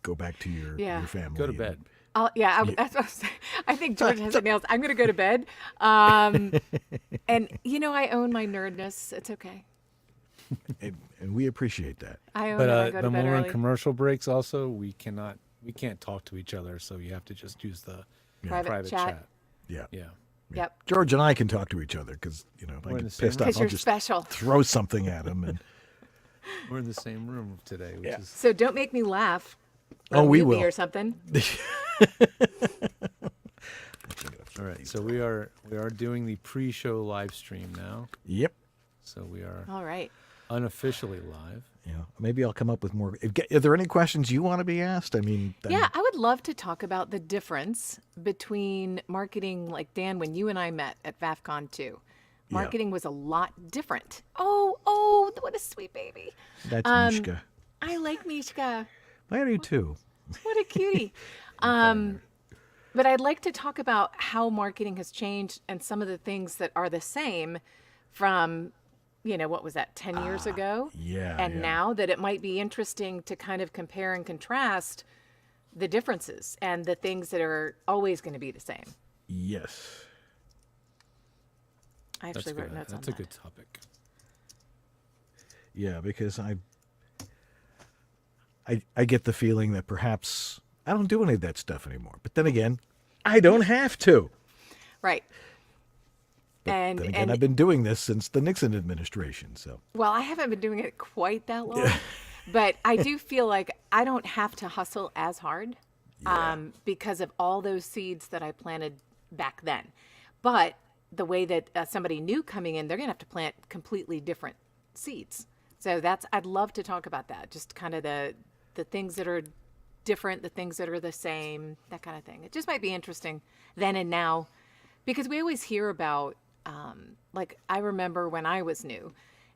go back to your family. Go to bed. That's what I'm saying. I think George has it nailed. I'm going to go to bed. And, I own my nerdness. It's okay. And we appreciate that. I own But it. I go to the bed more in early. commercial breaks, also we can't talk to each other, so you have to just use the private chat. Yeah. Yeah. Yep. George and I can talk to each other because, if I in get the same pissed off, Because I'll you're just special. throw something at him. And We're in the same room today, which is So don't make me laugh. Oh, we mute me will. or something. all right. So we are doing the pre-show live stream now. Yep. So we are All right. unofficially live. Yeah. Maybe I'll come up with more. Are there any questions you want to be asked? I mean, Yeah, I would love to talk about the difference between marketing, like Dan, when you and I met at VAFCON 2. Marketing was a lot different. Oh, what a sweet baby. that's Mishka. I like Mishka. I do too. What a cutie. But I'd like to talk about how marketing has changed and some of the things that are the same from, what was that, 10 years ago? yeah, And yeah. now that it might be interesting to kind of compare and contrast the differences and the things that are always going to be the same. Yes. I actually wrote notes on That's a that. good topic. Yeah, because I get the feeling that perhaps I don't do any of that stuff anymore. But then again, I don't have to. Right. But And then again, I've been doing this since the Nixon administration. So well, I haven't been doing it quite that long, but I do feel like I don't have to hustle as hard because of all those seeds that I planted back then. But the way that somebody new coming in, they're going to have to plant completely different seeds. So I'd love to talk about that. Just kind of the things that are different, the things that are the same, that kind of thing. It just might be interesting then and now, because we always hear about, like I remember when I was new,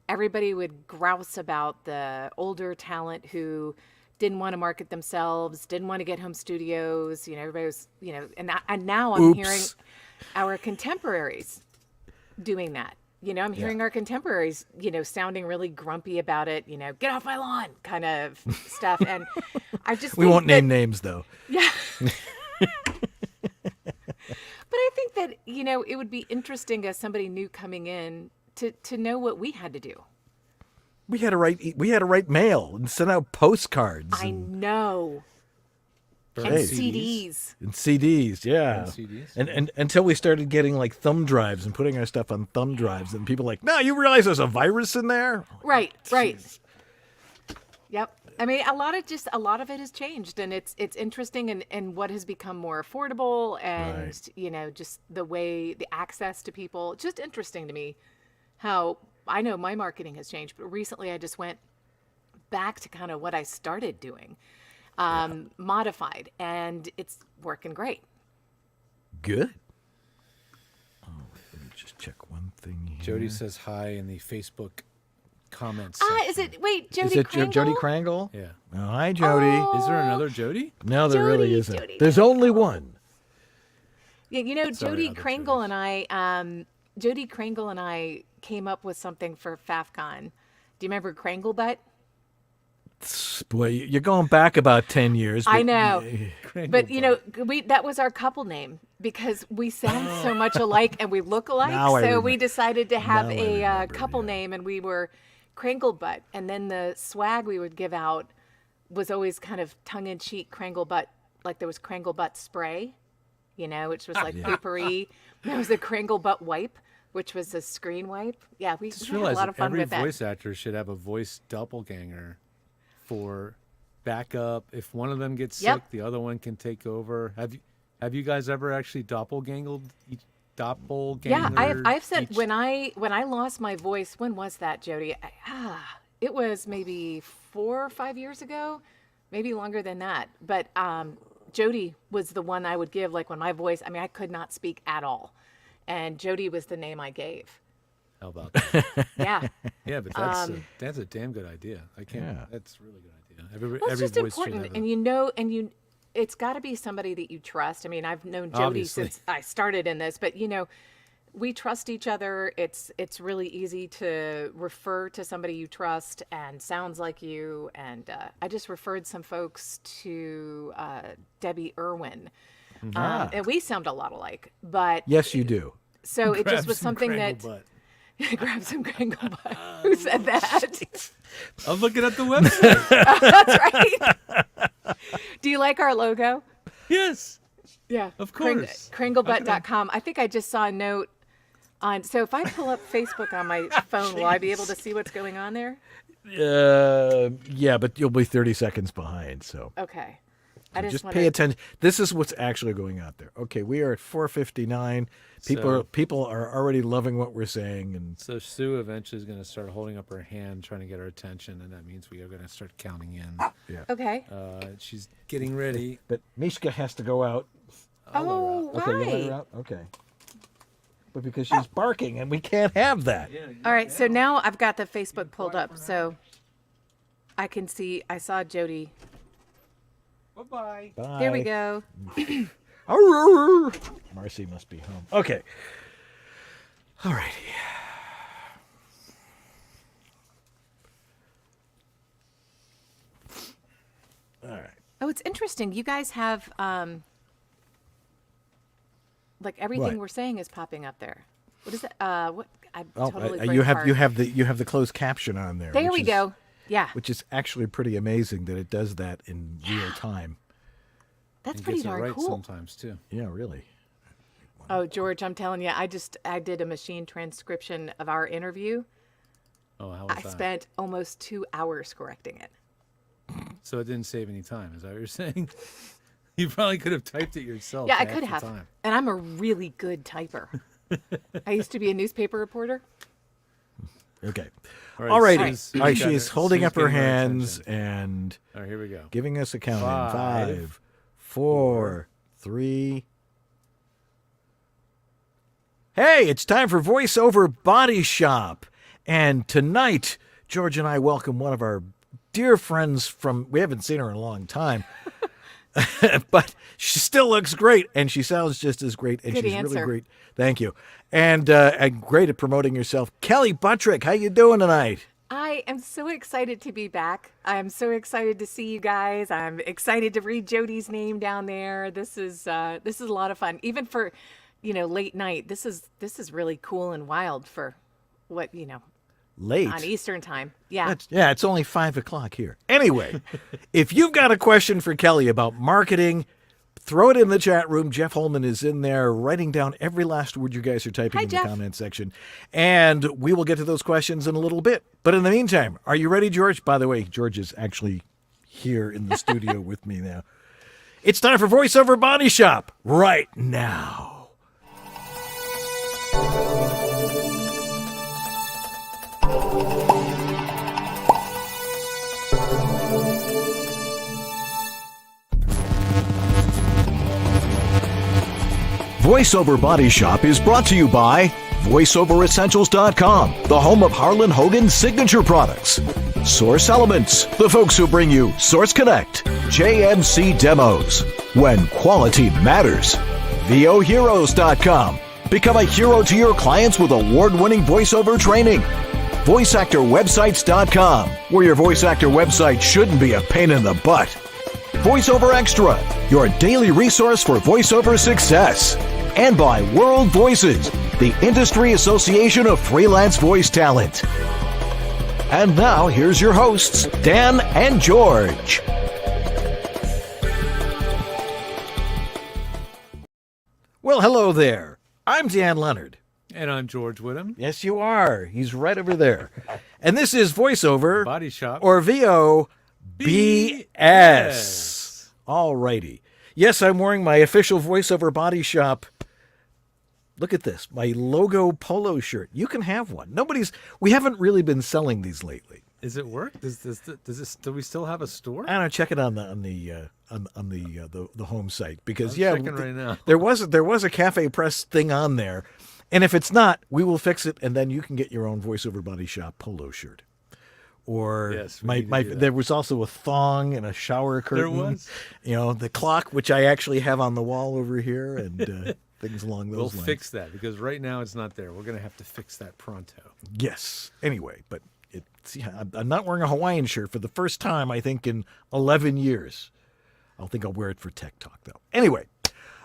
everybody would grouse about the older talent who didn't want to market themselves, didn't want to get home studios. Everybody was, and now I'm hearing our contemporaries doing that. I'm hearing our contemporaries, sounding really grumpy about it, get off my lawn kind of stuff. And I just we think won't name names though. Yeah. But I think that, it would be interesting as somebody new coming in to know what we had to do. We had to write mail and send out postcards. I know. Burn And CDs. CDs. And CDs, yeah. And CDs. And until we started getting like thumb drives and putting our stuff on thumb drives, and people like, no, you realize there's a virus in there? Right. Yep. I mean, a lot of it has changed, and it's interesting, and what has become more affordable, and just the access to people. It's just interesting to me how I know my marketing has changed, but recently I just went back to kind of what I started doing, modified, and it's working great. Good. Oh, let me just check one thing here. Jody says hi in the Facebook comments. Is it? Wait, Jody. Is it Kringle? Jody Krangle? Yeah. Oh, hi, Jody. Is there another Jody? No, there really Jody, isn't. Jody There's only one. Yeah, Sorry, Jody other Kringle and I came up with something for FAFCON. Do you remember Krangle Butt? Boy, you're going back about 10 years. I but- know. But that was our couple name because we sound so much alike and we look alike. Now I So remember. we decided to have Now I a remember, couple yeah. name, and we were Krangle Butt. And then the swag we would give out was always kind of tongue in cheek Krangle Butt, like there was Krangle Butt spray, which was like poopery. There was a Krangle Butt wipe, which was a screen wipe. Yeah, we Just had a realized lot of fun every with that. voice actor should have a voice doppelganger for backup. If one of them gets Yep. sick, the other one can take over. Have you guys ever actually doppelgangered? Yeah, I've said when I lost my voice, when was that, Jody? It was maybe 4 or 5 years ago, maybe longer than that. But Jody was the one I would give, like when my voice, I could not speak at all. And Jody was the name I gave. How about that? Yeah. Yeah, but that's a damn good idea. I can't. Yeah. That's a really good idea. Well, it's just voice should important. have And it's got to be somebody that you trust. I've known Jody Obviously. since I started in this, but we trust each other. It's really easy to refer to somebody you trust and sounds like you. And I just referred some folks to Debbie Irwin. And we sound a lot alike, but Yes, you do. so it Grab just was some something that Crangle grab some Kringle butt. Who said that? butt. I'm looking at the website. That's right. Do you like our logo? Yes. Yeah, Of course. Kringlebutt.com. I think I just saw a note on. So if I pull up Facebook on my phone, will I be able to see what's going on there? Yeah, but you'll be 30 seconds behind. So Okay. just pay attention. This is what's actually going out there. Okay, we are at 4:59. People are already loving what we're saying, and So Sue eventually is going to start holding up her hand, trying to get our attention, and that means we are going to start counting in. Okay. She's getting ready. but Mishka has to go out. Oh, Okay, you let right. her out. Okay, but because she's barking, and we can't have that. All right. So now I've got the Facebook pulled up, so I can see. I saw Jody. Bye-bye. Bye. There we go. Arr! Marcy must be home. Okay. All righty. All right. Oh, it's interesting. You guys have like everything What? we're saying is popping up there. What is it? What? I Oh, totally you brain have fart. you have the closed caption on there. There which we is- go. Yeah, Which is actually pretty amazing that it does that in real time. that's He pretty gets it darn right cool. sometimes, too. Yeah, really. Oh, George, I'm telling you, I did a machine transcription of our interview. Oh, how was I that? spent almost 2 hours correcting it. So it didn't save any time, is that what you're saying? You probably could have typed it yourself. Yeah, I half could the have. time. And I'm a really good typer. I used to be a newspaper reporter. Okay. All All righty. Sue's All right, got she's it. holding Sue's up her getting our hands attention. and All right, here we go. giving us a count in. Five, 5, 4, 3. Hey, it's time for Voiceover Body Shop. And tonight, George and I welcome one of our dear friends from, we haven't seen her in a long time, but she still looks great, and she sounds just as great, and Good she's really answer. great. Thank you. And great at promoting yourself. Kelley Buttrick, how you doing tonight? I am so excited to be back. I'm so excited to see you guys. I'm excited to read Jody's name down there. This is a lot of fun. Even for, late night. This is really cool and wild for what, Late. on Eastern time. Yeah. It's only 5 o'clock here. Anyway, if you've got a question for Kelley about marketing, throw it in the chat room. Jeff Holman is in there writing down every last word you guys are typing Hi, in Jeff. the comment section. And we will get to those questions in a little bit. But in the meantime, are you ready, George? By the way, George is actually here in the studio with me now. It's time for Voiceover Body Shop right now. Voiceover Body Shop is brought to you by VoiceOverEssentials.com, the home of Harlan Hogan's signature products. Source Elements, the folks who bring you Source Connect, JMC Demos, when quality matters. VOHeroes.com, become a hero to your clients with award-winning voiceover training. VoiceActorWebsites.com, where your voice actor website shouldn't be a pain in the butt. VoiceOver Extra, your daily resource for voiceover success. And by World Voices, the industry association of freelance voice talent. And now, here's your hosts, Dan and George. Well, hello there. I'm Dan Leonard. And I'm George Whittam. Yes, you are. He's right over there. And this is Voiceover Body Shop. or VOBS. All righty. Yes, I'm wearing my official Voiceover Body Shop. Look at this, my logo polo shirt. You can have one. We haven't really been selling these lately. Is it work? Does this? Do we still have a store? I don't know, check it on the home site because I'm checking right now. there was a Cafe Press thing on there, and if it's not, we will fix it, and then you can get your own Voiceover Body Shop polo shirt. Or Yes, we need to do that. there was also a thong and a shower curtain. was? The clock, which I actually have on the wall over here, and things along those We'll lines. fix that because right now it's not there. We're going to have to fix that pronto. Yes. Anyway, but I'm not wearing a Hawaiian shirt for the first time, I think, in 11 years. I don't think I'll wear it for Tech Talk, though. Anyway,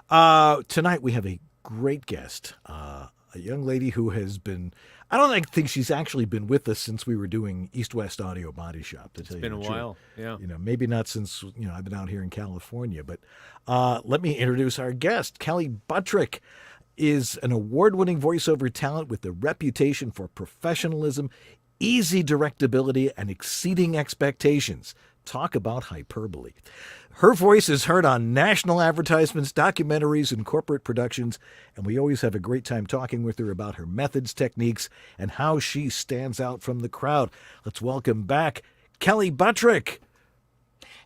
tonight we have a great guest, a young lady who has been, I don't think she's actually been with us since we were doing East West Audio Body Shop, to tell you Been the a truth. while. Yeah. Maybe not since, I've been out here in California, but let me introduce our guest. Kelley Buttrick is an award-winning voiceover talent with a reputation for professionalism, easy directability, and exceeding expectations. Talk about hyperbole. Her voice is heard on national advertisements, documentaries, and corporate productions, and we always have a great time talking with her about her methods, techniques, and how she stands out from the crowd. Let's welcome back Kelley Buttrick.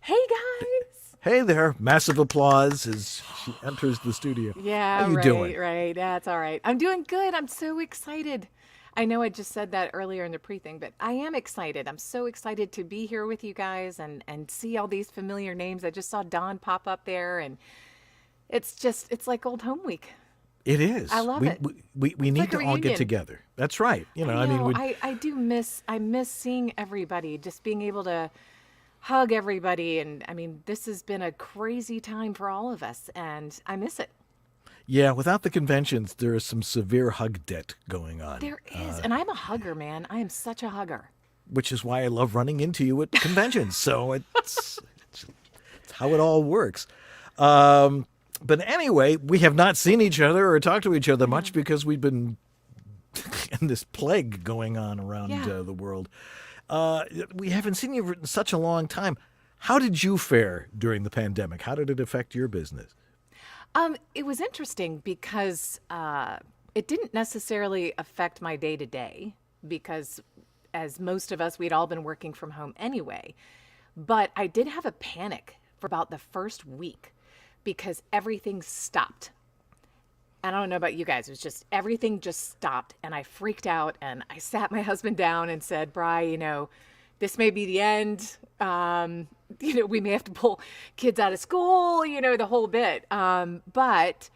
Hey, guys. Hey there. Massive applause as she enters the studio. Yeah, How you right, doing? right. That's all right. I'm doing good. I'm so excited. I know I just said that earlier in the pre-thing, but I am excited. I'm so excited to be here with you guys and see all these familiar names. I just saw Don pop up there, and it's like old home week. It is. I love it. We need like a to all get reunion. together. That's right. I do miss seeing everybody, just being able to hug everybody. And I mean, this has been a crazy time for all of us, and I miss it. Yeah, without the conventions, there is some severe hug debt going on. There is. And I'm a hugger, man. I am such a hugger. Which is why I love running into you at conventions. So it's how it all works. But anyway, we have not seen each other or talked to each other much because we've been in this plague going on around the world. We haven't seen you in such a long time. How did you fare during the pandemic? How did it affect your business? It was interesting because it didn't necessarily affect my day-to-day because, as most of us, we'd all been working from home anyway. But I did have a panic for about the first week because everything stopped. And I don't know about you guys, it was just everything just stopped, and I freaked out, and I sat my husband down and said, Bri, this may be the end. We may have to pull kids out of school, the whole bit. But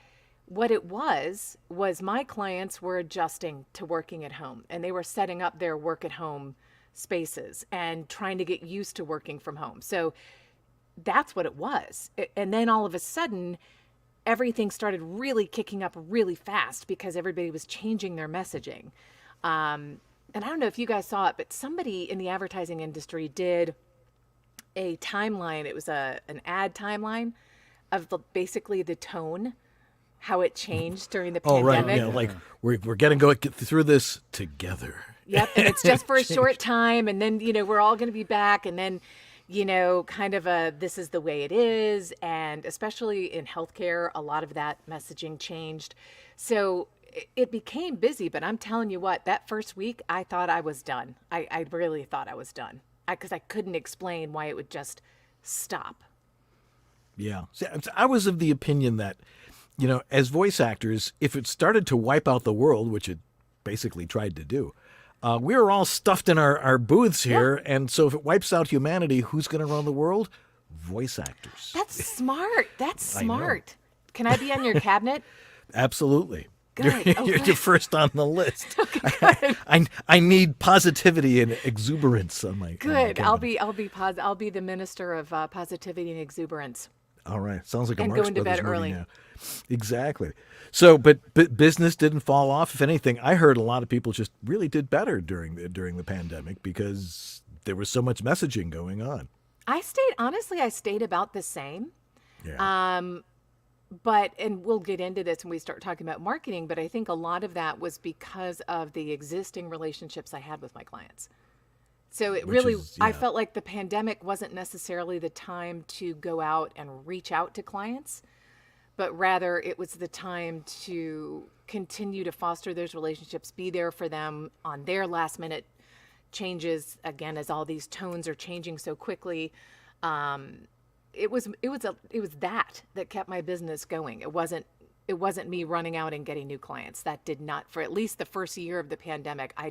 what it was my clients were adjusting to working at home, and they were setting up their work at home spaces and trying to get used to working from home. So that's what it was. And then all of a sudden, everything started really kicking up really fast because everybody was changing their messaging. And I don't know if you guys saw it, but somebody in the advertising industry did a timeline. It was an ad timeline of basically the tone, how it changed during the Oh, pandemic. right. Yeah, like we're going to get through this together. Yep, and it's just for a short time, and then we're all going to be back, and then kind of this is the way it is, and especially in healthcare, a lot of that messaging changed. So it became busy, but I'm telling you what, that first week, I thought I was done. I really thought I was done because I couldn't explain why it would just stop. Yeah. See, I was of the opinion that, as voice actors, if it started to wipe out the world, which it basically tried to do, we were all stuffed in our booths here. Yeah. And so if it wipes out humanity, who's going to run the world? Voice actors. That's smart. That's smart. Can I be on your cabinet? Absolutely. Good. You're first on the list. Okay, I need positivity and exuberance on my. Good. On my I'll be the minister of positivity and exuberance. All right. Sounds like a and Marx going to Brothers bed movie early. now. Exactly. So, but business didn't fall off. If anything, I heard a lot of people just really did better during the pandemic because there was so much messaging going on. I stayed about the same. Yeah. But, and we'll get into this when we start talking about marketing, but I think a lot of that was because of the existing relationships I had with my clients. So I felt like the pandemic wasn't necessarily the time to go out and reach out to clients, but rather it was the time to continue to foster those relationships, be there for them on their last minute changes, again, as all these tones are changing so quickly. It was that kept my business going. It wasn't me running out and getting new clients. That did not, for at least the first year of the pandemic, I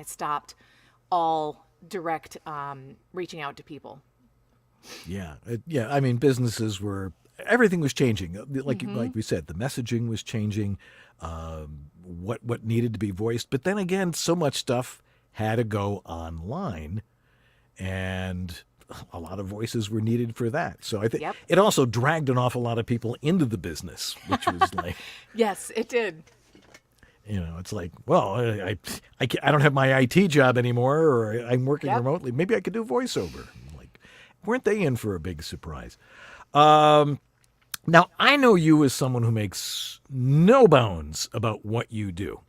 stopped all direct reaching out to people. Yeah. I mean, businesses were everything was changing. Like we said, the messaging was changing, what needed to be voiced. But then again, so much stuff had to go online, and a lot of voices were needed for that. So I think it also dragged an awful lot of people into the business, which was like... Yes, it did. It's like, well, I don't have my IT job anymore, or I'm working remotely. Maybe I could do voiceover. Like, weren't they in for a big surprise? Now, I know you as someone who makes no bones about what you do.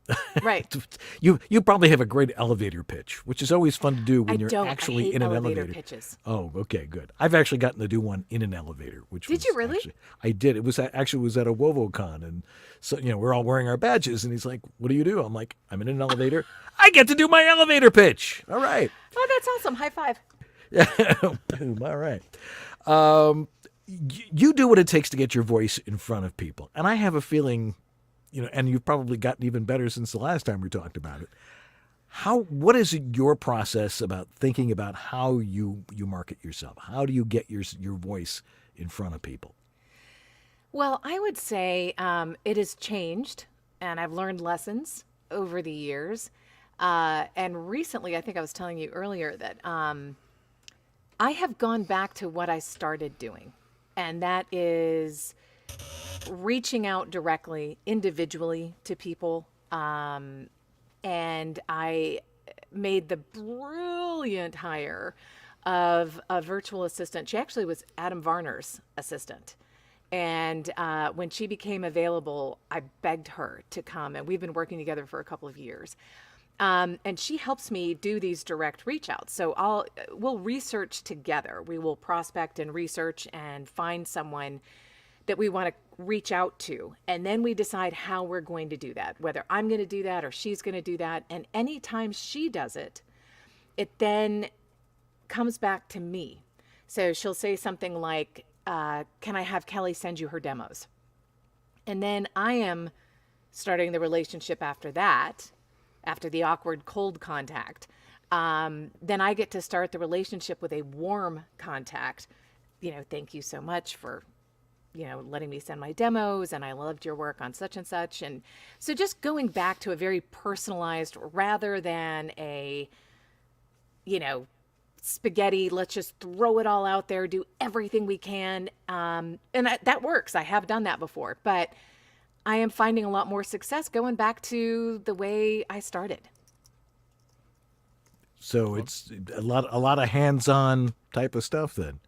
Right. You probably have a great elevator pitch, which is always fun to do when you're actually in an elevator. Pitches. Oh, okay, good. I've actually gotten to do one in an elevator. Did you really? I did. It was at a WovoCon, and so we're all wearing our badges, and he's like, "What do you do?" I'm like, "I'm in an elevator. I get to do my elevator pitch." All right. Oh, that's awesome! High five. Boom. All right. You do what it takes to get your voice in front of people. And I have a feeling, and you've probably gotten even better since the last time we talked about it. What is your process about thinking about how you market yourself? How do you get your voice in front of people? Well, I would say it has changed, and I've learned lessons over the years. And recently, I think I was telling you earlier that I have gone back to what I started doing. And that is reaching out directly, individually to people. And I made the brilliant hire of a virtual assistant. She actually was Adam Varner's assistant. And when she became available, I begged her to come. And we've been working together for a couple of years. And she helps me do these direct reach outs. So we'll research together. We will prospect and research and find someone that we want to reach out to. And then we decide how we're going to do that, whether I'm going to do that or she's going to do that. And anytime she does it, it then comes back to me. So she'll say something like, can I have Kelley send you her demos? And then I am starting the relationship after that. After the awkward cold contact, then I get to start the relationship with a warm contact. Thank you so much for, letting me send my demos, and I loved your work on such and such. And so just going back to a very personalized rather than a, spaghetti, let's just throw it all out there, do everything we can. And that works. I have done that before, but I am finding a lot more success going back to the way I started. So it's a lot of hands-on type of stuff then.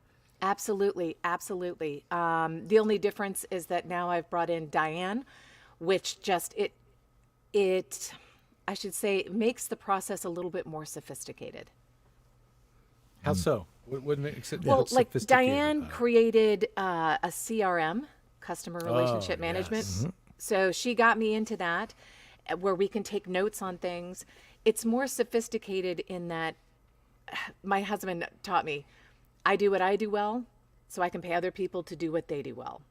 Absolutely. The only difference is that now I've brought in Diane, which just I should say, makes the process a little bit more sophisticated. How so? What makes it well, like sophisticated? Diane created a CRM, customer relationship management. Yes. Mm-hmm. So she got me into that, where we can take notes on things. It's more sophisticated in that my husband taught me, I do what I do well, so I can pay other people to do what they do well.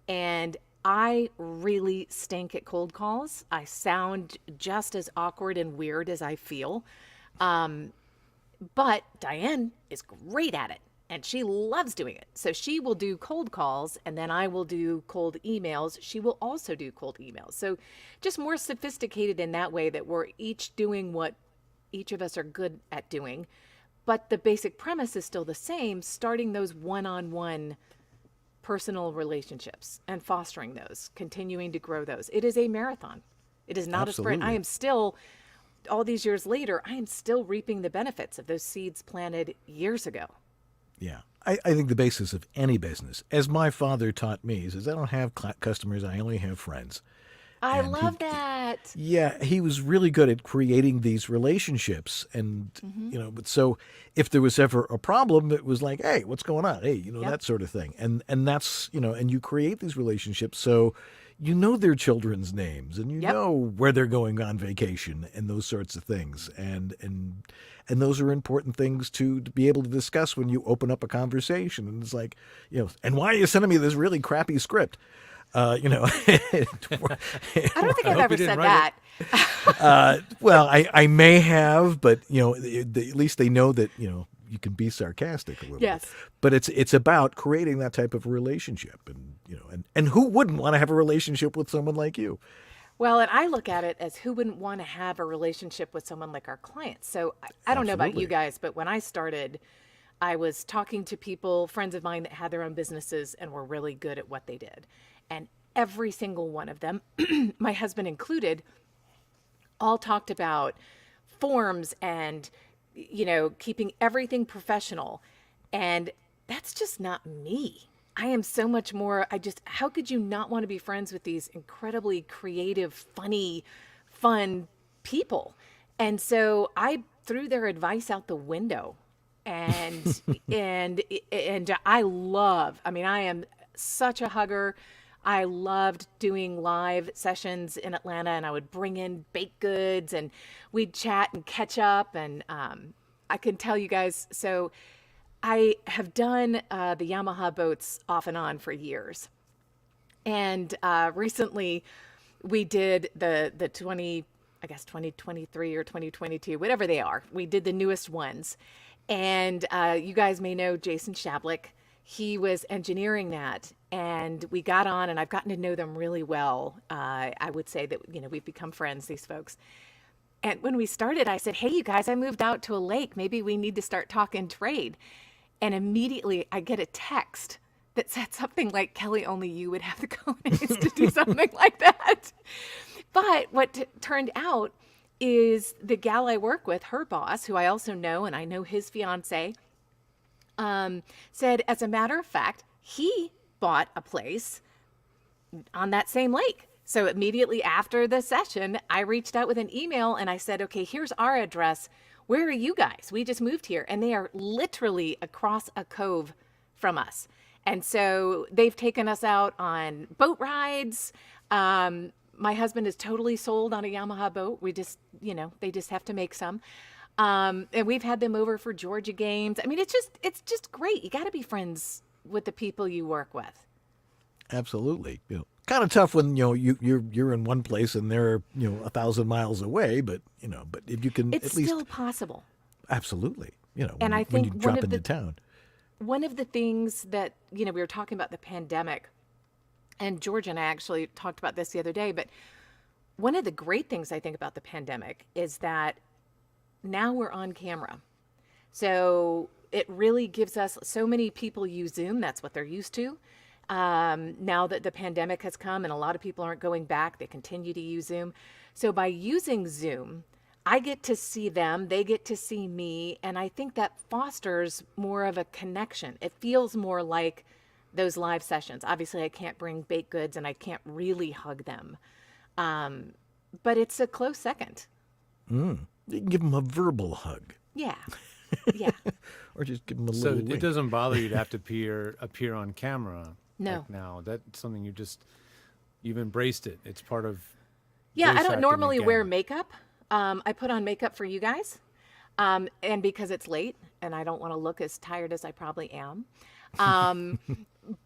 And I really stink at cold calls. I sound just as awkward and weird as I feel. But Diane is great at it. And she loves doing it. So she will do cold calls, and then I will do cold emails. She will also do cold emails. So just more sophisticated in that way, that we're each doing what each of us are good at doing. But the basic premise is still the same, starting those one-on-one personal relationships and fostering those, continuing to grow those. It is a marathon. It is not a sprint. I am still, all these years later, I am still reaping the benefits of those seeds planted years ago. Yeah. I think the basis of any business, as my father taught me, he says, I don't have customers, I only have friends. I love that. Yeah, he was really good at creating these relationships. And, but so if there was ever a problem, it was like, hey, what's going on? Hey, that sort of thing. And that's, and you create these relationships. So you know their children's names, and you know where they're going on vacation and those sorts of things. And those are important things to be able to discuss when you open up a conversation. And it's like, and why are you sending me this really crappy script? I don't think I've ever said that. Well, I may have, but at least they know that you can be sarcastic a little Yes. bit. But it's about creating that type of relationship, and who wouldn't want to have a relationship with someone like you? Well, and I look at it as who wouldn't want to have a relationship with someone like our clients. So I don't know about Absolutely. you guys, but when I started, I was talking to people, friends of mine that had their own businesses and were really good at what they did. And every single one of them, my husband included, all talked about forms and, keeping everything professional. And that's just not me. I am so much more, how could you not want to be friends with these incredibly creative, funny, fun people? And so I threw their advice out the window. And I am such a hugger. I loved doing live sessions in Atlanta, and I would bring in baked goods and we'd chat and catch up. And I can tell you guys, so I have done the Yamaha boats off and on for years. And recently we did the 2023 or 2022, whatever they are. We did the newest ones. And you guys may know Jason Shablick. He was engineering that. And we got on, and I've gotten to know them really well. I would say that, we've become friends, these folks. And when we started, I said, hey, you guys, I moved out to a lake. Maybe we need to start talking trade. And immediately I get a text that said something like, Kelley, only you would have the cojones to do something like that. But what turned out is the gal I work with, her boss, who I also know, and I know his fiance, said, as a matter of fact, he bought a place on that same lake. So immediately after the session, I reached out with an email and I said, okay, here's our address. Where are you guys? We just moved here. And they are literally across a cove from us. And so they've taken us out on boat rides. My husband is totally sold on a Yamaha boat. We just, they just have to make some. And we've had them over for Georgia games. I mean, it's just great. You got to be friends with the people you work with. Absolutely. Kind of tough when you're in one place and they're 1,000 miles away, but if you can It's at least still possible. Absolutely. And I when think you drop into town. One of the things that we were talking about the pandemic, and George and I actually talked about this the other day, but one of the great things I think about the pandemic is that now we're on camera. So it really gives us, so many people use Zoom. That's what they're used to. Now that the pandemic has come and a lot of people aren't going back, they continue to use Zoom. So by using Zoom, I get to see them, they get to see me, and I think that fosters more of a connection. It feels more like those live sessions. Obviously, I can't bring baked goods and I can't really hug them, but it's a close second. You can give them a verbal hug. Yeah, yeah. Or just give them a So little wink. it doesn't bother you to have to appear on camera. No. Like now, that's something you've embraced it. It's part of. Yeah, voice I don't acting normally wear again. makeup. I put on makeup for you guys, and because it's late and I don't want to look as tired as I probably am.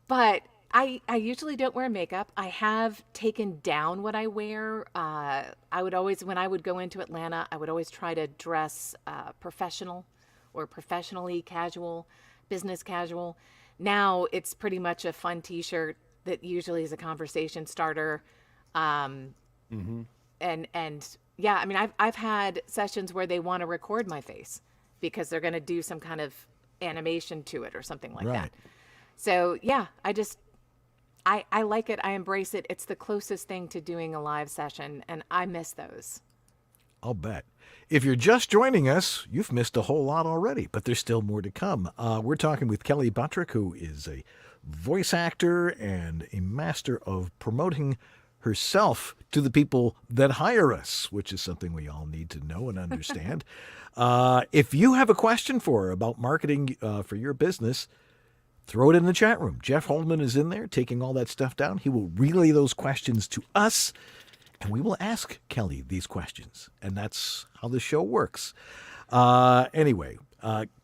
But I usually don't wear makeup. I have taken down what I wear. I would always, when I would go into Atlanta, I would always try to dress professional or professionally casual, business casual. Now it's pretty much a fun t-shirt that usually is a conversation starter. And yeah, I mean, I've had sessions where they want to record my face because they're going to do some kind of animation to it or something like Right. that. So yeah, I like it. I embrace it. It's the closest thing to doing a live session, and I miss those. I'll bet. If you're just joining us, you've missed a whole lot already, but there's still more to come. We're talking with Kelley Buttrick, who is a voice actor and a master of promoting herself to the people that hire us, which is something we all need to know and understand. If you have a question for her about marketing for your business, throw it in the chat room. Jeff Holdman is in there taking all that stuff down. He will relay those questions to us, and we will ask Kelley these questions. And that's how the show works. Anyway,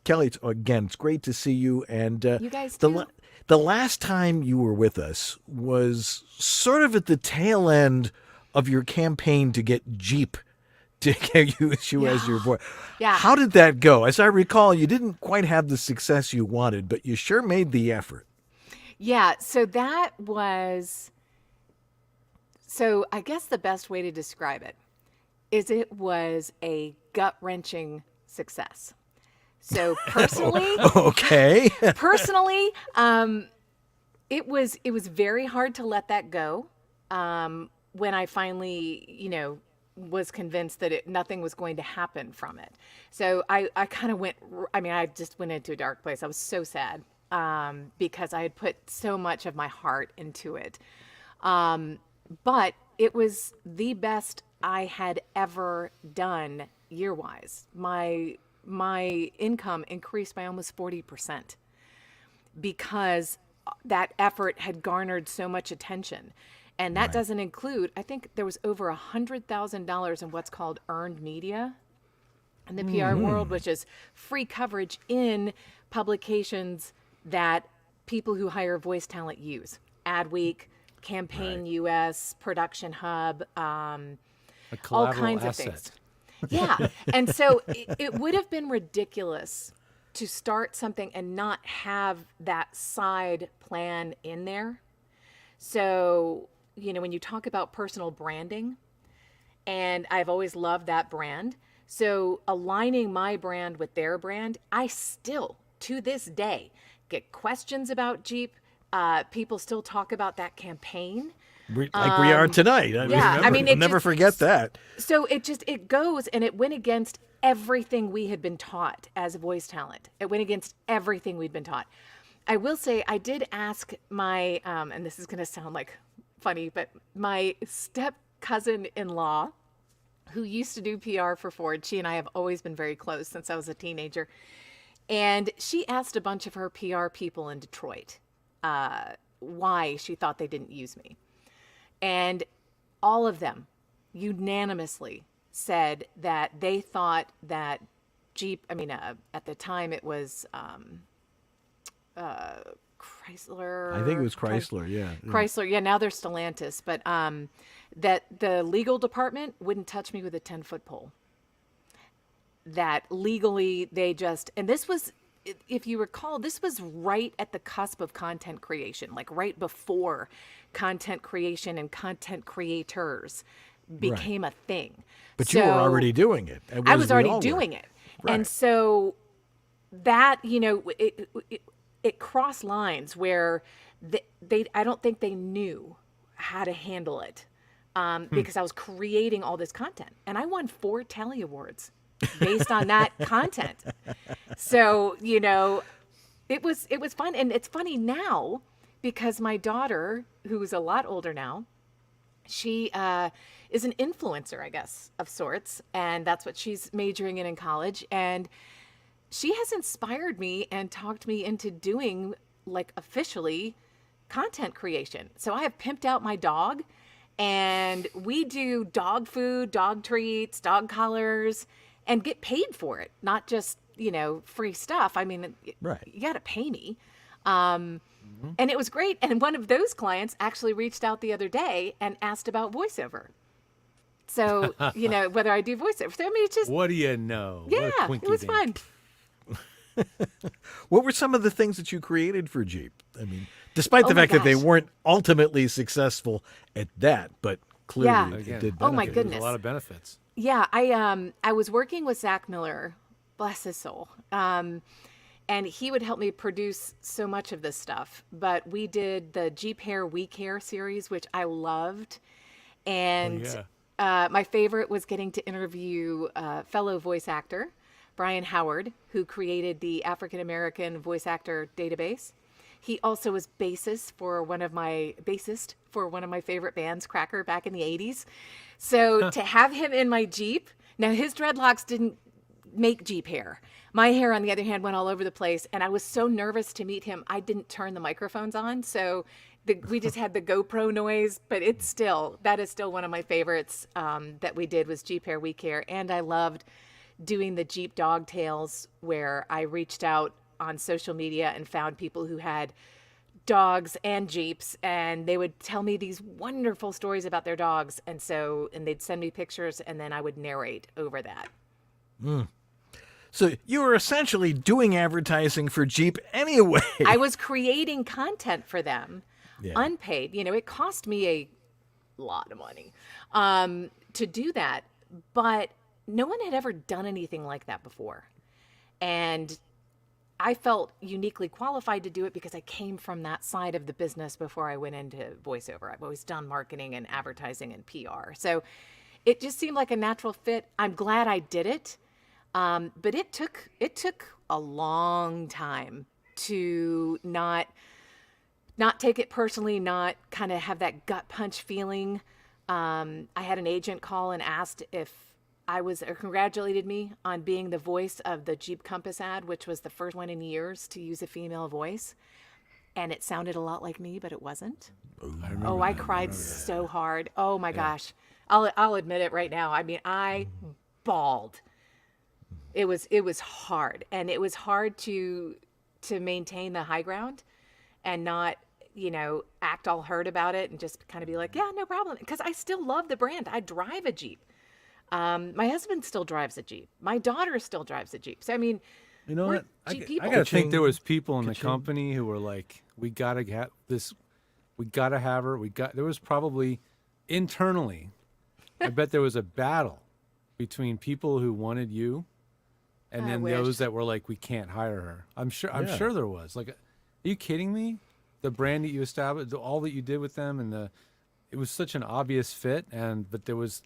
Kelley, again, it's great to see you. And You guys too. the last time you were with us was sort of at the tail end of your campaign to get Jeep use you as your voice. Yeah. How did that go? As I recall, you didn't quite have the success you wanted, but you sure made the effort. Yeah, so I guess the best way to describe it is it was a gut-wrenching success. So personally, Okay. personally, it was very hard to let that go. When I finally, was convinced that nothing was going to happen from it. So I kind of I just went into a dark place. I was so sad because I had put so much of my heart into it. But it was the best I had ever done year-wise. My income increased by almost 40% because that effort had garnered so much attention. And that doesn't include, I think there was over $100,000 in what's called earned media in the PR world, which is free coverage in publications that people who hire voice talent use. Adweek, Campaign US, Production Hub, all kinds of things. Yeah. And so it would have been ridiculous to start something and not have that side plan in there. So, when you talk about personal branding, and I've always loved that brand. So aligning my brand with their brand, I still, to this day, get questions about Jeep. People still talk about that campaign. Like we are tonight. I'll never forget that. So it goes, and it went against everything we had been taught as a voice talent. It went against everything we'd been taught. I will say I did ask my, and this is going to sound like funny, but my step cousin-in-law, who used to do PR for Ford, she and I have always been very close since I was a teenager. And she asked a bunch of her PR people in Detroit why she thought they didn't use me. And all of them unanimously said that they thought that Jeep, at the time it was Chrysler. I think it was Chrysler, yeah. Chrysler, yeah, now they're Stellantis. But that the legal department wouldn't touch me with a 10-foot pole. That legally and this was, if you recall, this was right at the cusp of content creation, like right before content creation and content creators became a thing. But you were already doing it. I was already doing it. Right. And so that, it crossed lines where I don't think they knew how to handle it because I was creating all this content. And I won 4 Telly Awards based on that content. So, it was fun. And it's funny now because my daughter, who's a lot older now, she is an influencer, I guess, of sorts. And that's what she's majoring in college. And she has inspired me and talked me into doing, like, officially content creation. So I have pimped out my dog, and we do dog food, dog treats, dog collars, and get paid for it. Not just, free stuff. You got to pay me. And it was great. And one of those clients actually reached out the other day and asked about voiceover. So, whether I do voiceover. So, it's just... What do you know? Yeah, it was fun. What were some of the things that you created for Jeep? Despite the fact that they weren't ultimately successful at that, but clearly it did benefit. Oh my goodness, a lot of benefits. Yeah, I was working with Zach Miller, bless his soul, and he would help me produce so much of this stuff. But we did the Jeep Hair We Care series, which I loved, and my favorite was getting to interview fellow voice actor Brian Howard, who created the African American voice actor database. He also was bassist for one of my favorite bands, Cracker, back in the 80s. So to have him in my Jeep, now his dreadlocks didn't make Jeep hair. My hair, on the other hand, went all over the place, and I was so nervous to meet him, I didn't turn the microphones on. So we just had the GoPro noise, but that is still one of my favorites that we did was Jeep Hair We Care. And I loved doing the Jeep Dog Tales, where I reached out on social media and found people who had dogs and Jeeps, and they would tell me these wonderful stories about their dogs. And they'd send me pictures, and then I would narrate over that. So you were essentially doing advertising for Jeep anyway. I was creating content for them, Yeah. unpaid. It cost me a lot of money to do that, but no one had ever done anything like that before. And I felt uniquely qualified to do it because I came from that side of the business before I went into voiceover. I've always done marketing and advertising and PR. So it just seemed like a natural fit. I'm glad I did it. But it took a long time to not take it personally, not kind of have that gut punch feeling. I had an agent call and asked if or congratulated me on being the voice of the Jeep Compass ad, which was the first one in years to use a female voice. And it sounded a lot like me, but it wasn't. I cried so hard. Oh my gosh. I'll admit it right now. I mean, I bawled. It was hard, and it was hard to maintain the high ground and not, act all hurt about it and just kind of be like, yeah, no problem. Because I still love the brand. I drive a Jeep. My husband still drives a Jeep. My daughter still drives a Jeep. So, I mean, You know we're what? Jeep I people. gotta think there was people in the Ka-ching. company who were like, we gotta have this, we gotta have her. There was probably internally, I bet there was a battle between people who wanted you and I then wish. those that were like, we can't hire her. I'm sure Yeah. there was. Like, are you kidding me? The brand that you established, all that you did with them, and it was such an obvious fit. But there was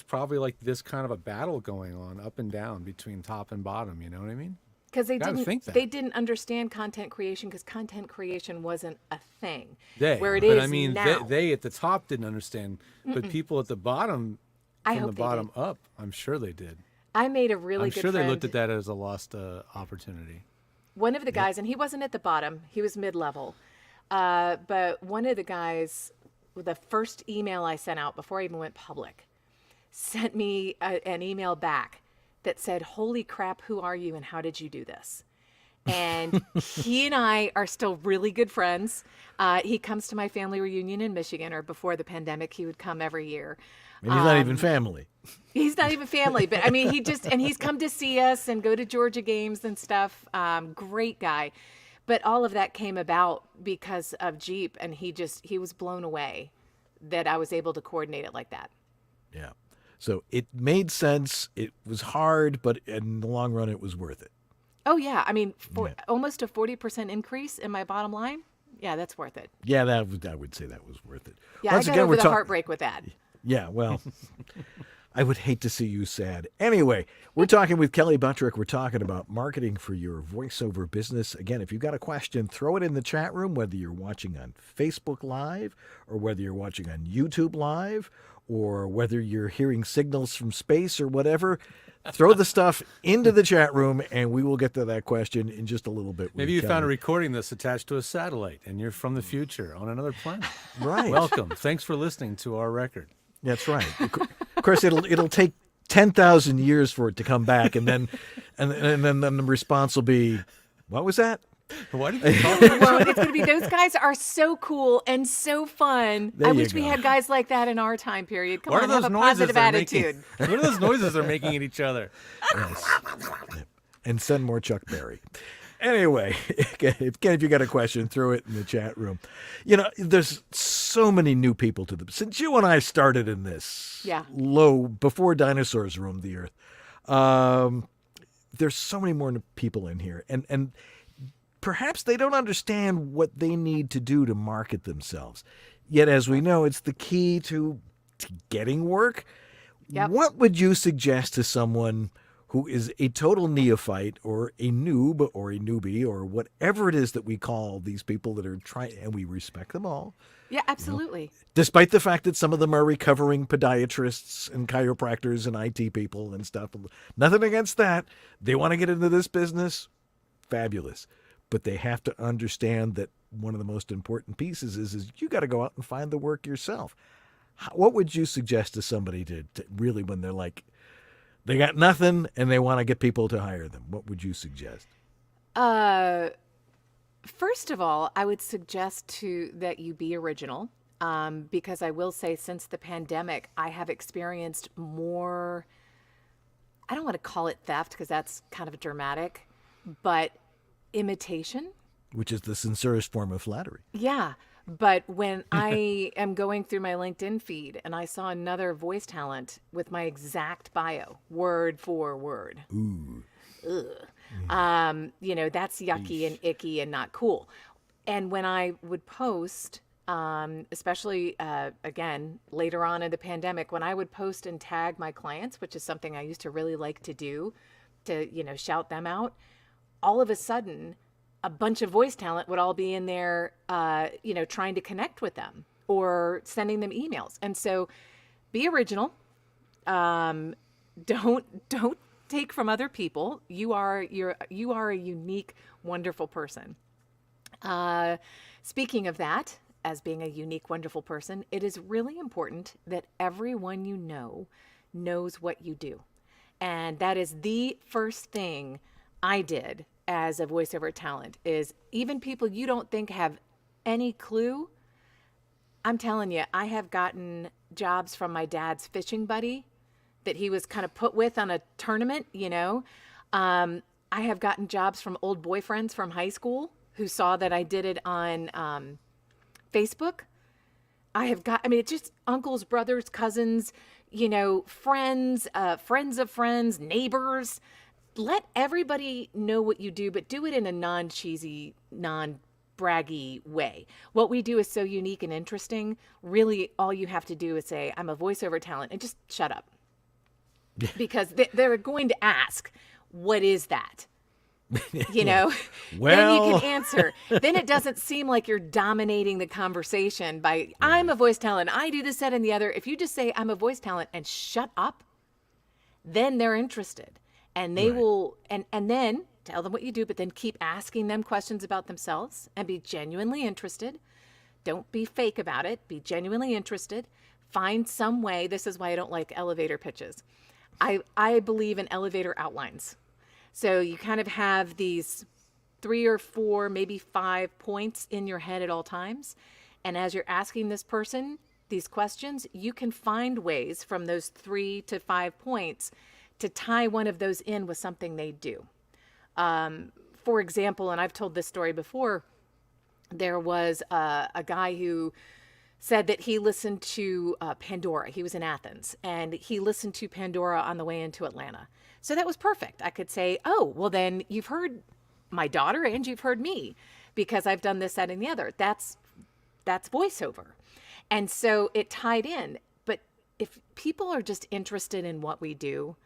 probably like this kind of a battle going on up and down between top and bottom. You know what I mean? Because Gotta think that. they didn't understand content creation because content creation wasn't a thing. Where it but is I mean, now. they at the top didn't understand, but people at the bottom, I from the hope they bottom did. up, I'm sure they did. I made a really I'm good sure friend. they looked at that as a lost opportunity. One of the guys, and he wasn't at the bottom, he was mid-level. But one of the guys, the first email I sent out before I even went public, sent me an email back that said, "Holy crap, who are you and how did you do this?" And he and I are still really good friends. He comes to my family reunion in Michigan, or before the pandemic, he would come every year. And he's not even family. He's not even family, but I mean, he's come to see us and go to Georgia games and stuff. Great guy. But all of that came about because of Jeep, and he was blown away that I was able to coordinate it like that. Yeah. So it made sense. It was hard, but in the long run, it was worth it. Oh yeah, I mean, almost a 40% increase in my bottom line. Yeah, that's worth it. Yeah, I would say that was worth it. Yeah, Once I got again, over we're the talk- heartbreak with that. Yeah, well, I would hate to see you sad. Anyway, we're talking with Kelley Buttrick. We're talking about marketing for your voiceover business. Again, if you've got a question, throw it in the chat room, whether you're watching on Facebook Live or whether you're watching on YouTube Live or whether you're hearing signals from space or whatever. Throw the stuff into the chat room, and we will get to that question in just a little bit. Maybe with you found a Kelley. recording that's attached to a satellite, and you're from the future on another planet. Right. Welcome. Thanks for listening to our record. That's right. Of course, it'll take 10,000 years for it to come back, and then the response will be, "What was that?" Why did you talk? Well, it's going to be, those guys are so cool and so fun. There I you wish we go. had guys like that in our time period. Come What on, are have those a noises positive they're attitude. making? What are those noises they're making at each other? Yes. And send more Chuck Berry. Anyway, if you got a question, throw it in the chat room. You know, there's so many new people to the. Since you and I started in this, Yeah. before dinosaurs roamed the earth, there's so many more people in here, and perhaps they don't understand what they need to do to market themselves. Yet, as we know, it's the key to getting work. Yep. What would you suggest to someone who is a total neophyte or a noob or a newbie or whatever it is that we call these people that are trying, and we respect them all, Yeah, absolutely. despite the fact that some of them are recovering podiatrists and chiropractors and IT people and stuff. Nothing against that. They want to get into this business. Fabulous. But they have to understand that one of the most important pieces is you got to go out and find the work yourself. What would you suggest to somebody to really, when they're like, they got nothing and they want to get people to hire them? What would you suggest? First of all, I would suggest that you be original, because I will say since the pandemic, I have experienced more, I don't want to call it theft because that's kind of dramatic, but imitation. Which is the sincerest form of flattery. Yeah. But when I am going through my LinkedIn feed and I saw another voice talent with my exact bio, word for word. Ooh. Ugh. That's yucky and icky and not cool. And when I would post, especially, again, later on in the pandemic, when I would post and tag my clients, which is something I used to really like to do, to, shout them out, all of a sudden, a bunch of voice talent would all be in there, trying to connect with them or sending them emails. And so be original. Don't take from other people. You are a unique, wonderful person. Speaking of that, as being a unique, wonderful person, it is really important that everyone you know knows what you do. And that is the first thing I did as a voiceover talent, is even people you don't think have any clue. I'm telling you, I have gotten jobs from my dad's fishing buddy that he was kind of put with on a tournament, I have gotten jobs from old boyfriends from high school who saw that I did it on Facebook. It's just uncles, brothers, cousins, friends, friends of friends, neighbors. Let everybody know what you do, but do it in a non-cheesy, non-braggy way. What we do is so unique and interesting. Really, all you have to do is say, I'm a voiceover talent, and just shut up. Because they're going to ask, what is that? Well, then you can answer. Then it doesn't seem like you're dominating the conversation by, I'm a voice talent, I do this, that, and the other. If you just say, I'm a voice talent, and shut up, then they're interested. And they will, and then tell them what you do, but then keep asking them questions about themselves and be genuinely interested. Don't be fake about it. Be genuinely interested. Find some way. This is why I don't like elevator pitches. I believe in elevator outlines. So you kind of have these 3 or 4, maybe 5 points in your head at all times. And as you're asking this person these questions, you can find ways from those 3 to 5 points to tie one of those in with something they do. For example, and I've told this story before, there was a guy who said that he listened to Pandora. He was in Athens, and he listened to Pandora on the way into Atlanta. So that was perfect. I could say, oh, well, then you've heard my daughter and you've heard me because I've done this, that, and the other. That's voiceover. And so it tied in. But if people are just interested in what we do,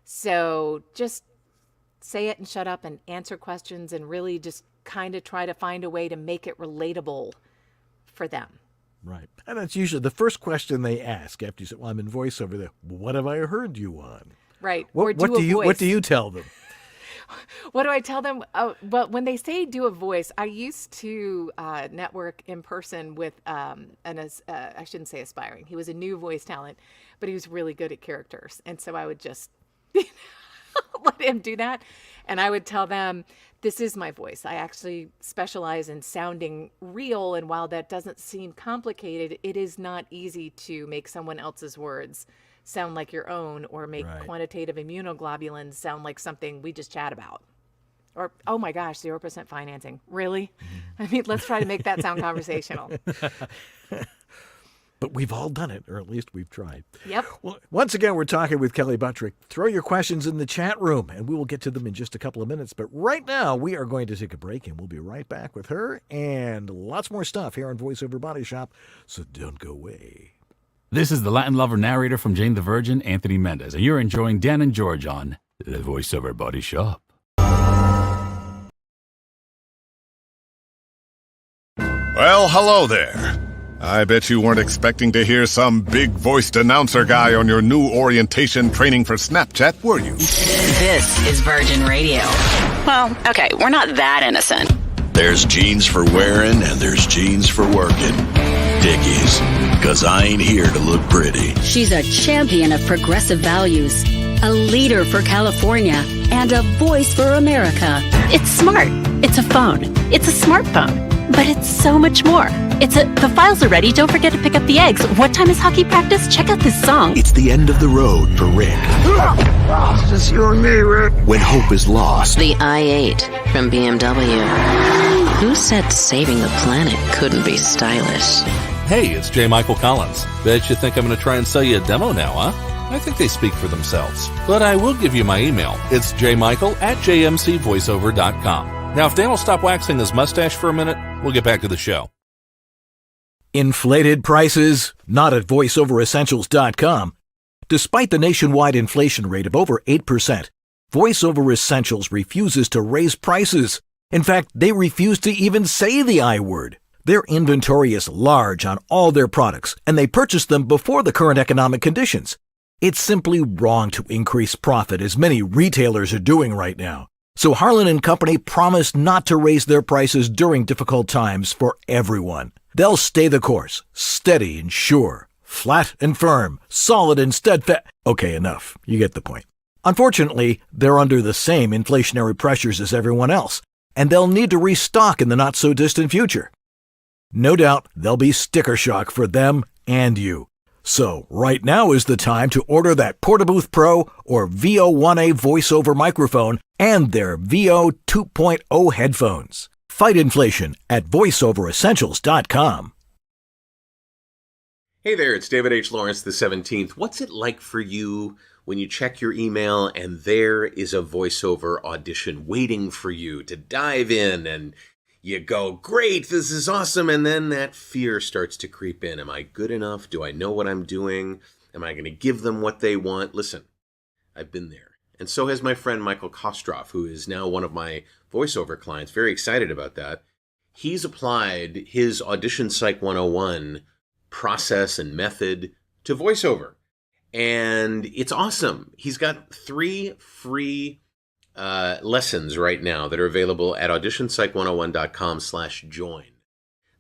so just say it and shut up and answer questions and really just kind of try to find a way to make it relatable for them. Right. And that's usually the first question they ask after you say, well, I'm in voiceover. They're, what have I heard you on? Right. What do you tell them? What do I tell them? Well, when they say do a voice, I used to network in person with I shouldn't say aspiring. He was a new voice talent, but he was really good at characters. And so I would just let him do that. And I would tell them, this is my voice. I actually specialize in sounding real. And while that doesn't seem complicated, it is not easy to make someone else's words sound like your own or make quantitative immunoglobulins sound like something we just chat about. Or, oh my gosh, 0% financing. Really? I mean, let's try to make that sound conversational. But we've all done it, or at least we've tried. Yep. Well, once again, we're talking with Kelley Buttrick. Throw your questions in the chat room, and we will get to them in just a couple of minutes. But right now, we are going to take a break, and we'll be right back with her and lots more stuff here on Voiceover Body Shop, so don't go away. This is the Latin lover narrator from Jane the Virgin, Anthony Mendez, and you're enjoying Dan and George on the Voiceover Body Shop. Well, hello there. I bet you weren't expecting to hear some big-voiced announcer guy on your new orientation training for Snapchat, were you? This is Virgin Radio. Well, okay, we're not that innocent. There's jeans for wearing and there's jeans for working. Dickies, 'cause I ain't here to look pretty. She's a champion of progressive values, a leader for California, and a voice for America. It's smart. It's a phone. It's a smartphone. But it's so much more. The files are ready. Don't forget to pick up the eggs. What time is hockey practice? Check out this song. It's the end of the road for Rick. Just you and me, Rick. When hope is lost. The i8 from BMW. Who said saving the planet couldn't be stylish? Hey, it's J. Michael Collins. Bet you think I'm going to try and sell you a demo now, huh? I think they speak for themselves. But I will give you my email. It's jmichael@jmcvoiceover.com. Now, if Dan will stop waxing his mustache for a minute, we'll get back to the show. Inflated prices? Not at voiceoveressentials.com. Despite the nationwide inflation rate of over 8%, VoiceOver Essentials refuses to raise prices. In fact, they refuse to even say the I word. Their inventory is large on all their products, and they purchased them before the current economic conditions. It's simply wrong to increase profit as many retailers are doing right now. So Harlan & Company promised not to raise their prices during difficult times for everyone. They'll stay the course, steady and sure, flat and firm, solid and steadfast. Okay, enough. You get the point. Unfortunately, they're under the same inflationary pressures as everyone else, and they'll need to restock in the not-so-distant future. No doubt there'll be sticker shock for them and you. So right now is the time to order that Portabooth Pro or VO1A voiceover microphone and their VO 2.0 headphones. Fight inflation at voiceoveressentials.com. Hey there, it's David H. Lawrence the 17th. What's it like for you when you check your email and there is a voiceover audition waiting for you to dive in and you go, great, this is awesome, and then that fear starts to creep in. Am I good enough? Do I know what I'm doing? Am I going to give them what they want? Listen, I've been there. And so has my friend Michael Kostroff, who is now one of my voiceover clients. Very excited about that. He's applied his Audition Psych 101 process and method to voiceover. And it's awesome. He's got 3 free lessons right now that are available at auditionpsych101.com/join.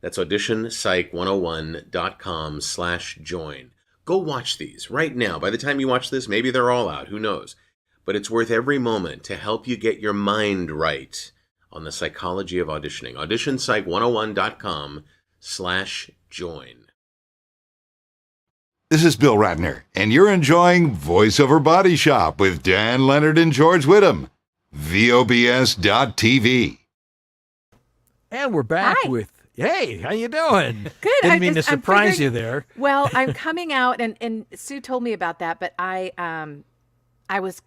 That's auditionpsych101.com/join. Go watch these right now. By the time you watch this, maybe they're all out. Who knows? But it's worth every moment to help you get your mind right on the psychology of auditioning. auditionpsych101.com/join. This is Bill Ratner, and you're enjoying VoiceOver Body Shop with Dan Leonard and George Whittam. VOBS.TV. And we're back with, hey, how you doing? Good. Didn't mean to surprise you there. Well, I'm coming out, and Sue told me about that, but I was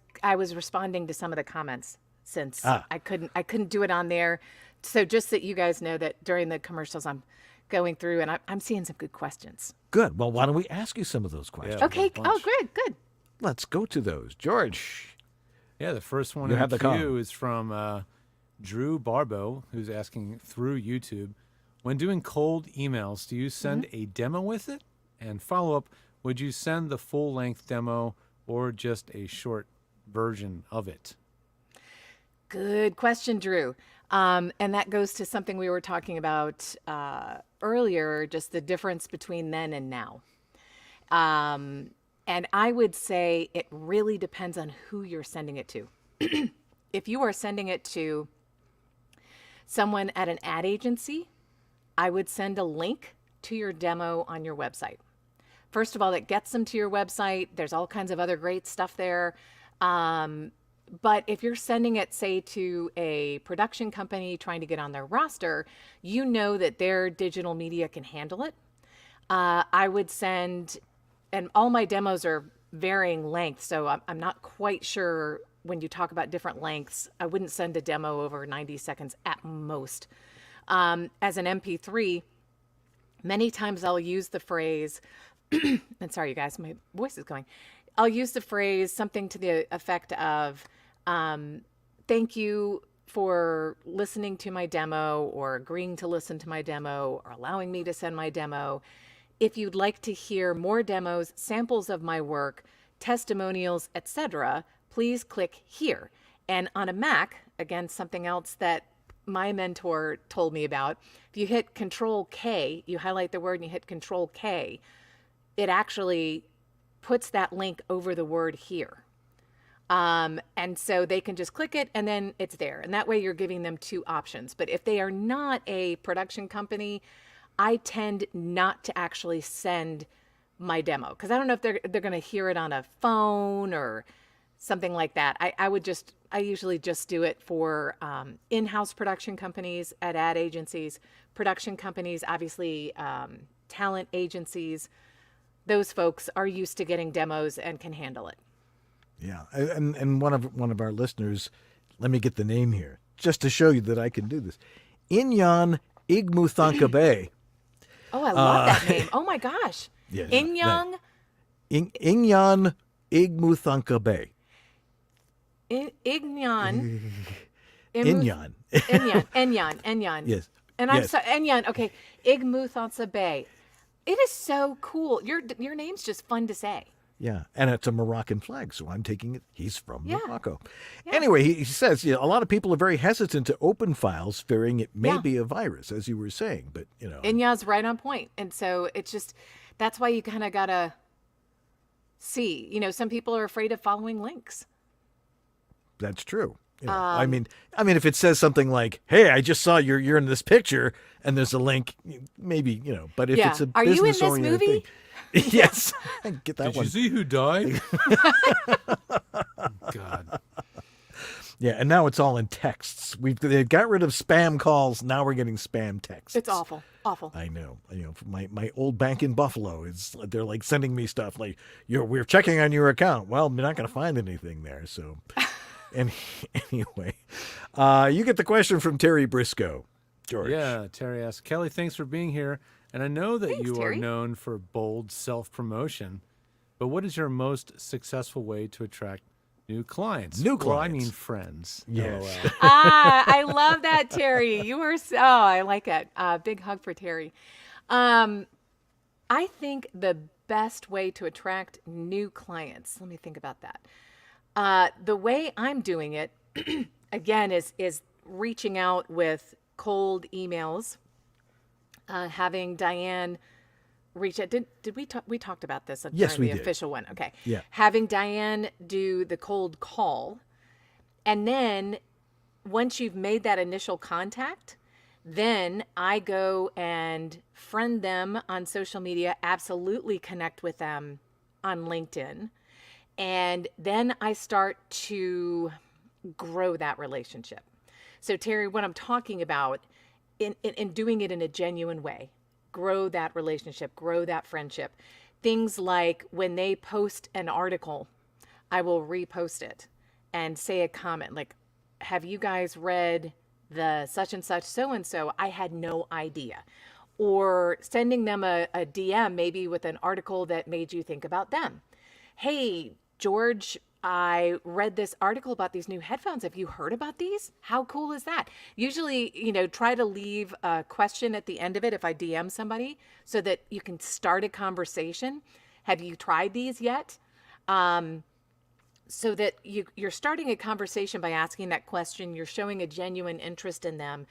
responding to some of the comments since I couldn't do it on there. So just that you guys know that during the commercials, I'm going through and I'm seeing some good questions. Good. Well, why don't we ask you some of those questions? Yeah, okay. Oh, good. Let's go to those. George. Yeah, the first one You in have the queue is from Drew Barbo, who's asking through YouTube, when doing cold emails, do you send a demo with it? And follow up, would you send the full-length demo or just a short version of it? Good question, Drew. And that goes to something we were talking about earlier, just the difference between then and now. And I would say it really depends on who you're sending it to. If you are sending it to someone at an ad agency, I would send a link to your demo on your website. First of all, that gets them to your website. There's all kinds of other great stuff there. But if you're sending it, say, to a production company trying to get on their roster, you know that their digital media can handle it. I would send, and all my demos are varying lengths, so I'm not quite sure when you talk about different lengths. I wouldn't send a demo over 90 seconds at most. As an MP3, many times I'll use the phrase, and sorry, you guys, my voice is going. I'll use the phrase something to the effect of, thank you for listening to my demo or agreeing to listen to my demo or allowing me to send my demo. If you'd like to hear more demos, samples of my work, testimonials, etc., please click here. And on a Mac, again, something else that my mentor told me about, if you hit Control K, you highlight the word and you hit Control K, it actually puts that link over the word here. And so they can just click it and then it's there. And that way you're giving them 2 options. But if they are not a production company, I tend not to actually send my demo because I don't know if they're going to hear it on a phone or something like that. I usually just do it for in-house production companies at ad agencies, production companies, obviously talent agencies. Those folks are used to getting demos and can handle it. Yeah, and one of our listeners, let me get the name here, just to show you that I can do this. Inyan Igmuthankabe. Oh, I love that name. Oh my gosh. Yes, Inyan Inyan Igmuthankabe. Inyan. Inyan. Enyan. Yes. And I'm yes. so Enyan. Okay, Igmuthankabe. It is so cool. Your name's just fun to say. Yeah, and it's a Moroccan flag, so I'm taking it. He's from Yeah. Morocco. Yeah. Anyway, he says a lot of people are very hesitant to open files, fearing it may be a virus, as you were saying. But Inya's right on point, and so it's just that's why you kind of gotta see. Some people are afraid of following links. That's true. I mean, if it says something like, "Hey, I just saw you're in this picture," and there's a link, maybe But if it's a Are you in this business-oriented movie? thing, yes, get that Did one. you see who died? God. Yeah, and now it's all in texts. They got rid of spam calls. Now we're getting spam texts. It's awful. I know. My old bank in Buffalo they're like sending me stuff like we're checking on your account. Well, we're not going to find anything there. So, anyway, you get the question from Terry Briscoe, George. Yeah, Terry asks, Kelley, thanks for being here. And I know that Thanks, you Terry. are known for bold self-promotion, but what is your most successful way to attract new clients? New Well, I clients. mean friends. Yes. LOL. I love that, Terry. You are so. I like it. Big hug for Terry. I think the best way to attract new clients. Let me think about that. The way I'm doing it, again, is reaching out with cold emails. Having Diane reach out. Did we talked about this Yes, during we the did. official one? Okay. Yeah. Having Diane do the cold call, and then once you've made that initial contact, then I go and friend them on social media, absolutely connect with them on LinkedIn, and then I start to grow that relationship. So Terry, what I'm talking about in doing it in a genuine way, grow that relationship, grow that friendship. Things like when they post an article, I will repost it and say a comment like, have you guys read the such and such so-and-so? I had no idea. Or sending them a DM maybe with an article that made you think about them. Hey, George, I read this article about these new headphones. Have you heard about these? How cool is that? Usually, try to leave a question at the end of it if I DM somebody so that you can start a conversation. Have you tried these yet? So that you're starting a conversation by asking that question. You're showing a genuine interest in them.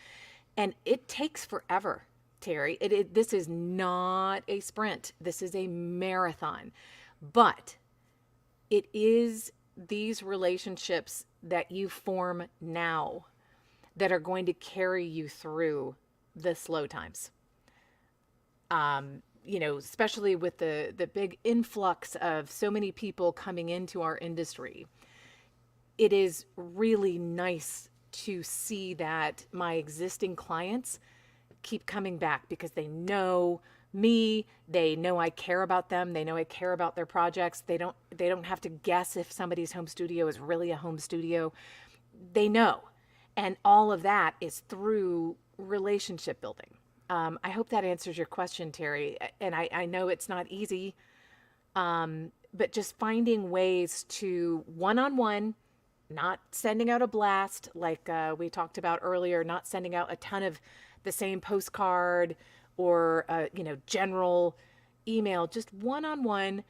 And it takes forever, Terry. This is not a sprint. This is a marathon. But it is these relationships that you form now that are going to carry you through the slow times. Especially with the big influx of so many people coming into our industry, it is really nice to see that my existing clients keep coming back because they know me, they know I care about them, they know I care about their projects. They don't have to guess if somebody's home studio is really a home studio. They know. And all of that is through relationship building. I hope that answers your question, Terry. And I know it's not easy, but just finding ways to one-on-one, not sending out a blast like we talked about earlier, not sending out a ton of the same postcard or general email, just one-on-one,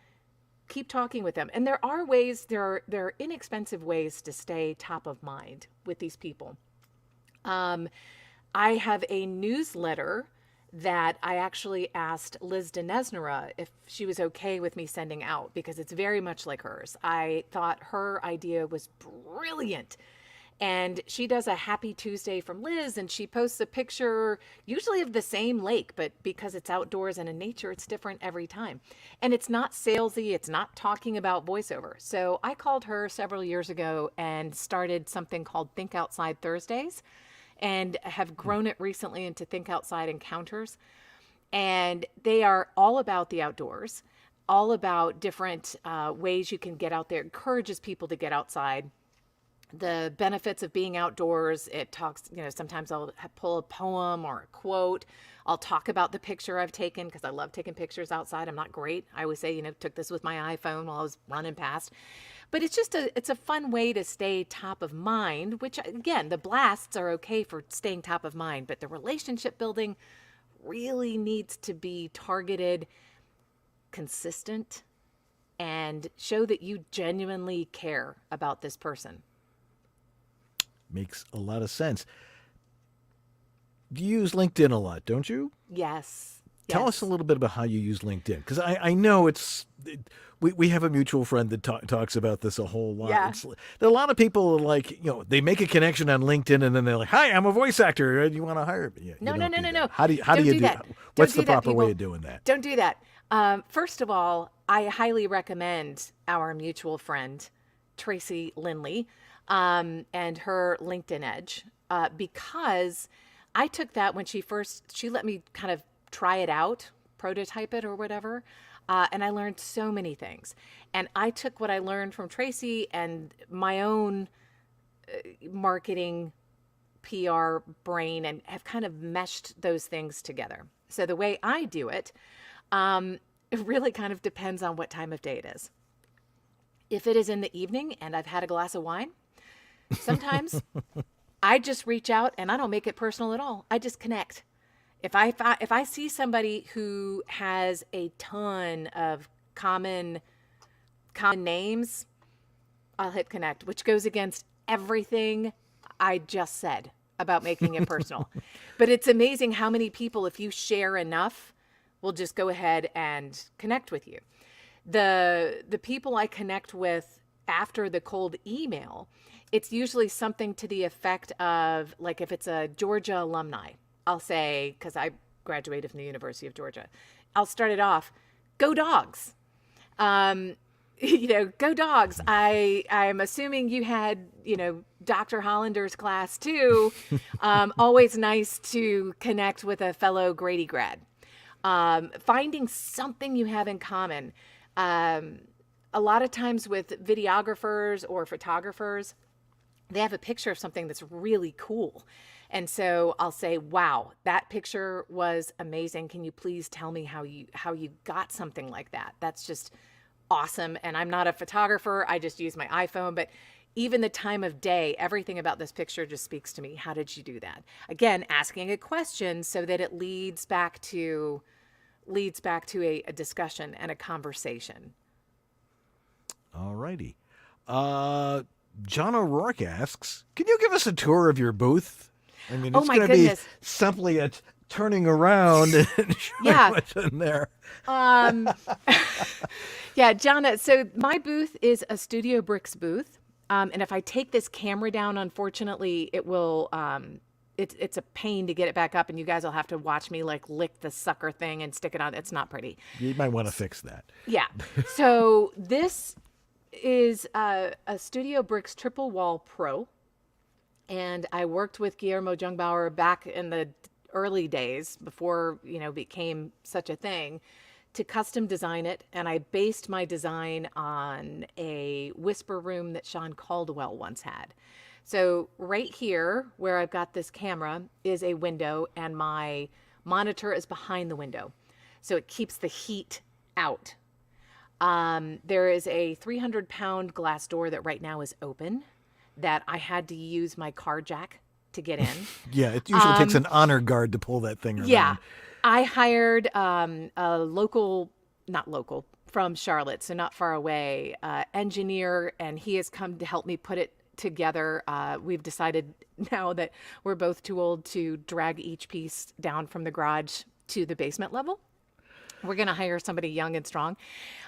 keep talking with them. And there are ways, there are inexpensive ways to stay top of mind with these people. I have a newsletter that I actually asked Liz DeNesnera if she was okay with me sending out, because it's very much like hers. I thought her idea was brilliant. And she does a Happy Tuesday from Liz, and she posts a picture usually of the same lake, but because it's outdoors and in nature, it's different every time. And it's not salesy, it's not talking about voiceover. So I called her several years ago and started something called Think Outside Thursdays, and have grown it recently into Think Outside Encounters. And they are all about the outdoors, all about different ways you can get out there, encourages people to get outside. The benefits of being outdoors. It talks, sometimes I'll pull a poem or a quote. I'll talk about the picture I've taken, because I love taking pictures outside. I'm not great. I always say, took this with my iPhone while I was running past. But it's just it's a fun way to stay top of mind, which again, the blasts are okay for staying top of mind, but the relationship building really needs to be targeted, consistent, and show that you genuinely care about this person. Makes a lot of sense. You use LinkedIn a lot, don't you? Yes. Tell us a little bit about how you use LinkedIn, because I know we have a mutual friend that talks about this a whole lot. Yeah. There are a lot of people like, they make a connection on LinkedIn and then they're like, "Hi, I'm a voice actor. Do you want to hire me?" No. How do you do that? What's Don't the do that, proper way people. of doing that? Don't do that. First of all, I highly recommend our mutual friend, Tracy Lindley, and her LinkedIn Edge, because I took that when she let me kind of try it out, prototype it or whatever, and I learned so many things. And I took what I learned from Tracy and my own marketing PR brain and have kind of meshed those things together. So the way I do it, it really kind of depends on what time of day it is. If it is in the evening and I've had a glass of wine, sometimes I just reach out and I don't make it personal at all. I just connect. If I see somebody who has a ton of common names, I'll hit connect, which goes against everything I just said about making it personal. But it's amazing how many people, if you share enough, will just go ahead and connect with you. The people I connect with after the cold email, it's usually something to the effect of, like, if it's a Georgia alumni, I'll say, because I graduated from the University of Georgia, I'll start it off, "Go Dogs." Go Dogs. I'm assuming you had, Dr. Hollander's class too. Always nice to connect with a fellow Grady grad. Finding something you have in common. A lot of times with videographers or photographers, they have a picture of something that's really cool. And so I'll say, "Wow, that picture was amazing. Can you please tell me how you got something like that? That's just awesome." And I'm not a photographer. I just use my iPhone, but even the time of day, everything about this picture just speaks to me. How did you do that? Again, asking a question so that it leads back to a discussion and a conversation. All righty. John O'Rourke asks, "Can you give us a tour of your booth?" I mean, Oh it's my going to be goodness. simply a turning around and showing Yeah. what's in there. Yeah, Jonna, so my booth is a Studio Bricks booth. And if I take this camera down, unfortunately, it will, it's a pain to get it back up, and you guys will have to watch me like lick the sucker thing and stick it on. It's not pretty. You might want to fix that. Yeah. So this is a Studio Bricks Triple Wall Pro. And I worked with Guillermo Jungbauer back in the early days before, became such a thing, to custom design it. And I based my design on a whisper room that Sean Caldwell once had. So right here, where I've got this camera, is a window, and my monitor is behind the window. So it keeps the heat out. There is a 300-pound glass door that right now is open that I had to use my car jack to get in. Yeah, it usually takes an honor guard to pull that thing around. Yeah. I hired a not local, from Charlotte, so not far away, engineer, and he has come to help me put it together. We've decided now that we're both too old to drag each piece down from the garage to the basement level. We're going to hire somebody young and strong.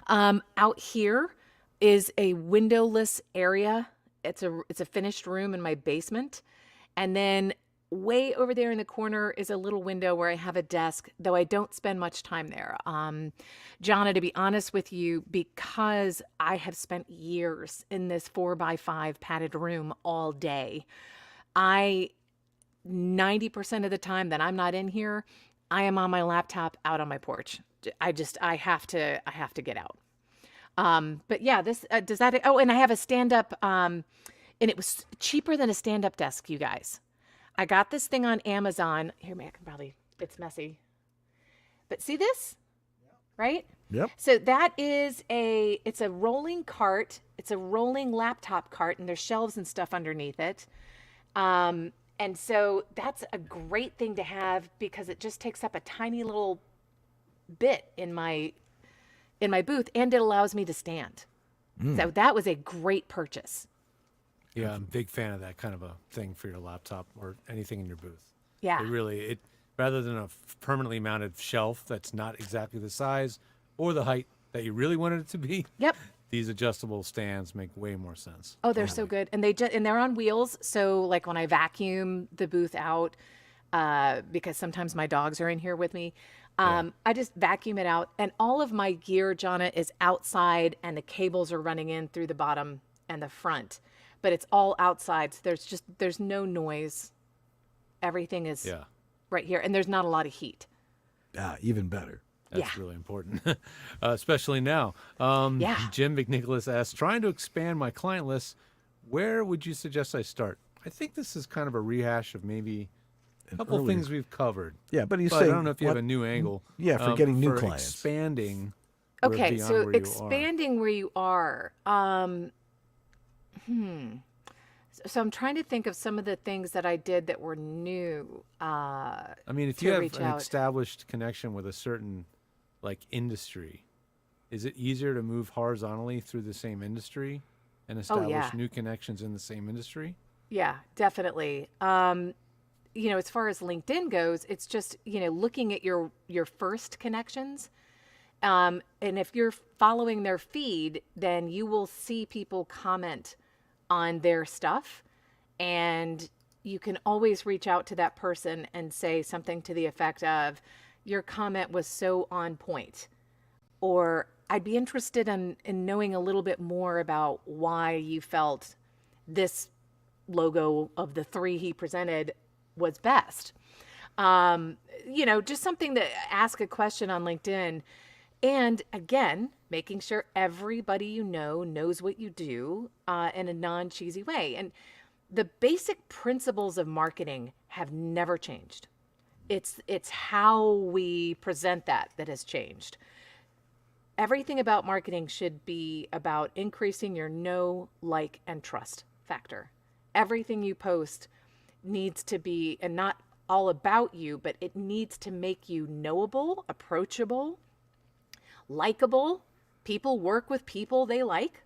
Out here is a windowless area. It's a finished room in my basement. And then way over there in the corner is a little window where I have a desk, though I don't spend much time there. Jonna, to be honest with you, because I have spent years in this 4x5 padded room all day, 90% of the time that I'm not in here, I am on my laptop out on my porch. I have to get out. But yeah, this, does that, oh, and I have a stand-up, and it was cheaper than a stand-up desk, you guys. I got this thing on Amazon. Here, I can probably, it's messy. But see this? Right? Yep. So that is it's a rolling cart. It's a rolling laptop cart, and there's shelves and stuff underneath it. And so that's a great thing to have because it just takes up a tiny little bit in my booth, and it allows me to stand. So that was a great purchase. Yeah, I'm a big fan of that kind of a thing for your laptop or anything in your booth. Yeah. It rather than a permanently mounted shelf that's not exactly the size or the height that you really wanted it to be. Yep. These adjustable stands make way more sense. Oh, they're so good. And they're on wheels. So like when I vacuum the booth out, because sometimes my dogs are in here with me, I just vacuum it out, and all of my gear, Jonna, is outside, and the cables are running in through the bottom and the front. But it's all outside, so there's no noise. Everything is right here, and there's not a lot of heat. Even better. That's really important, especially now. Jim McNicholas asks, trying to expand my client list, where would you suggest I start? I think this is kind of a rehash of maybe a couple of things we've covered. Yeah, but I don't know if you have a new angle. Yeah, for getting new for clients. Expanding. Okay, so expanding where you are. So I'm trying to think of some of the things that I did that were new. I mean, if you have an established connection with a certain industry, is it easier to move horizontally through the same industry and establish new connections in the same industry? Yeah, definitely. As far as LinkedIn goes, it's just, looking at your first connections. And if you're following their feed, then you will see people comment on their stuff, and you can always reach out to that person and say something to the effect of, your comment was so on point, or I'd be interested in knowing a little bit more about why you felt this logo of the 3 he presented was best. Just something to ask a question on LinkedIn. And again, making sure everybody you know knows what you do in a non-cheesy way. And the basic principles of marketing have never changed. It's how we present that has changed. Everything about marketing should be about increasing your know, like, and trust factor. Everything you post needs to be, and not all about you, but it needs to make you knowable, approachable, likable. People work with people they like.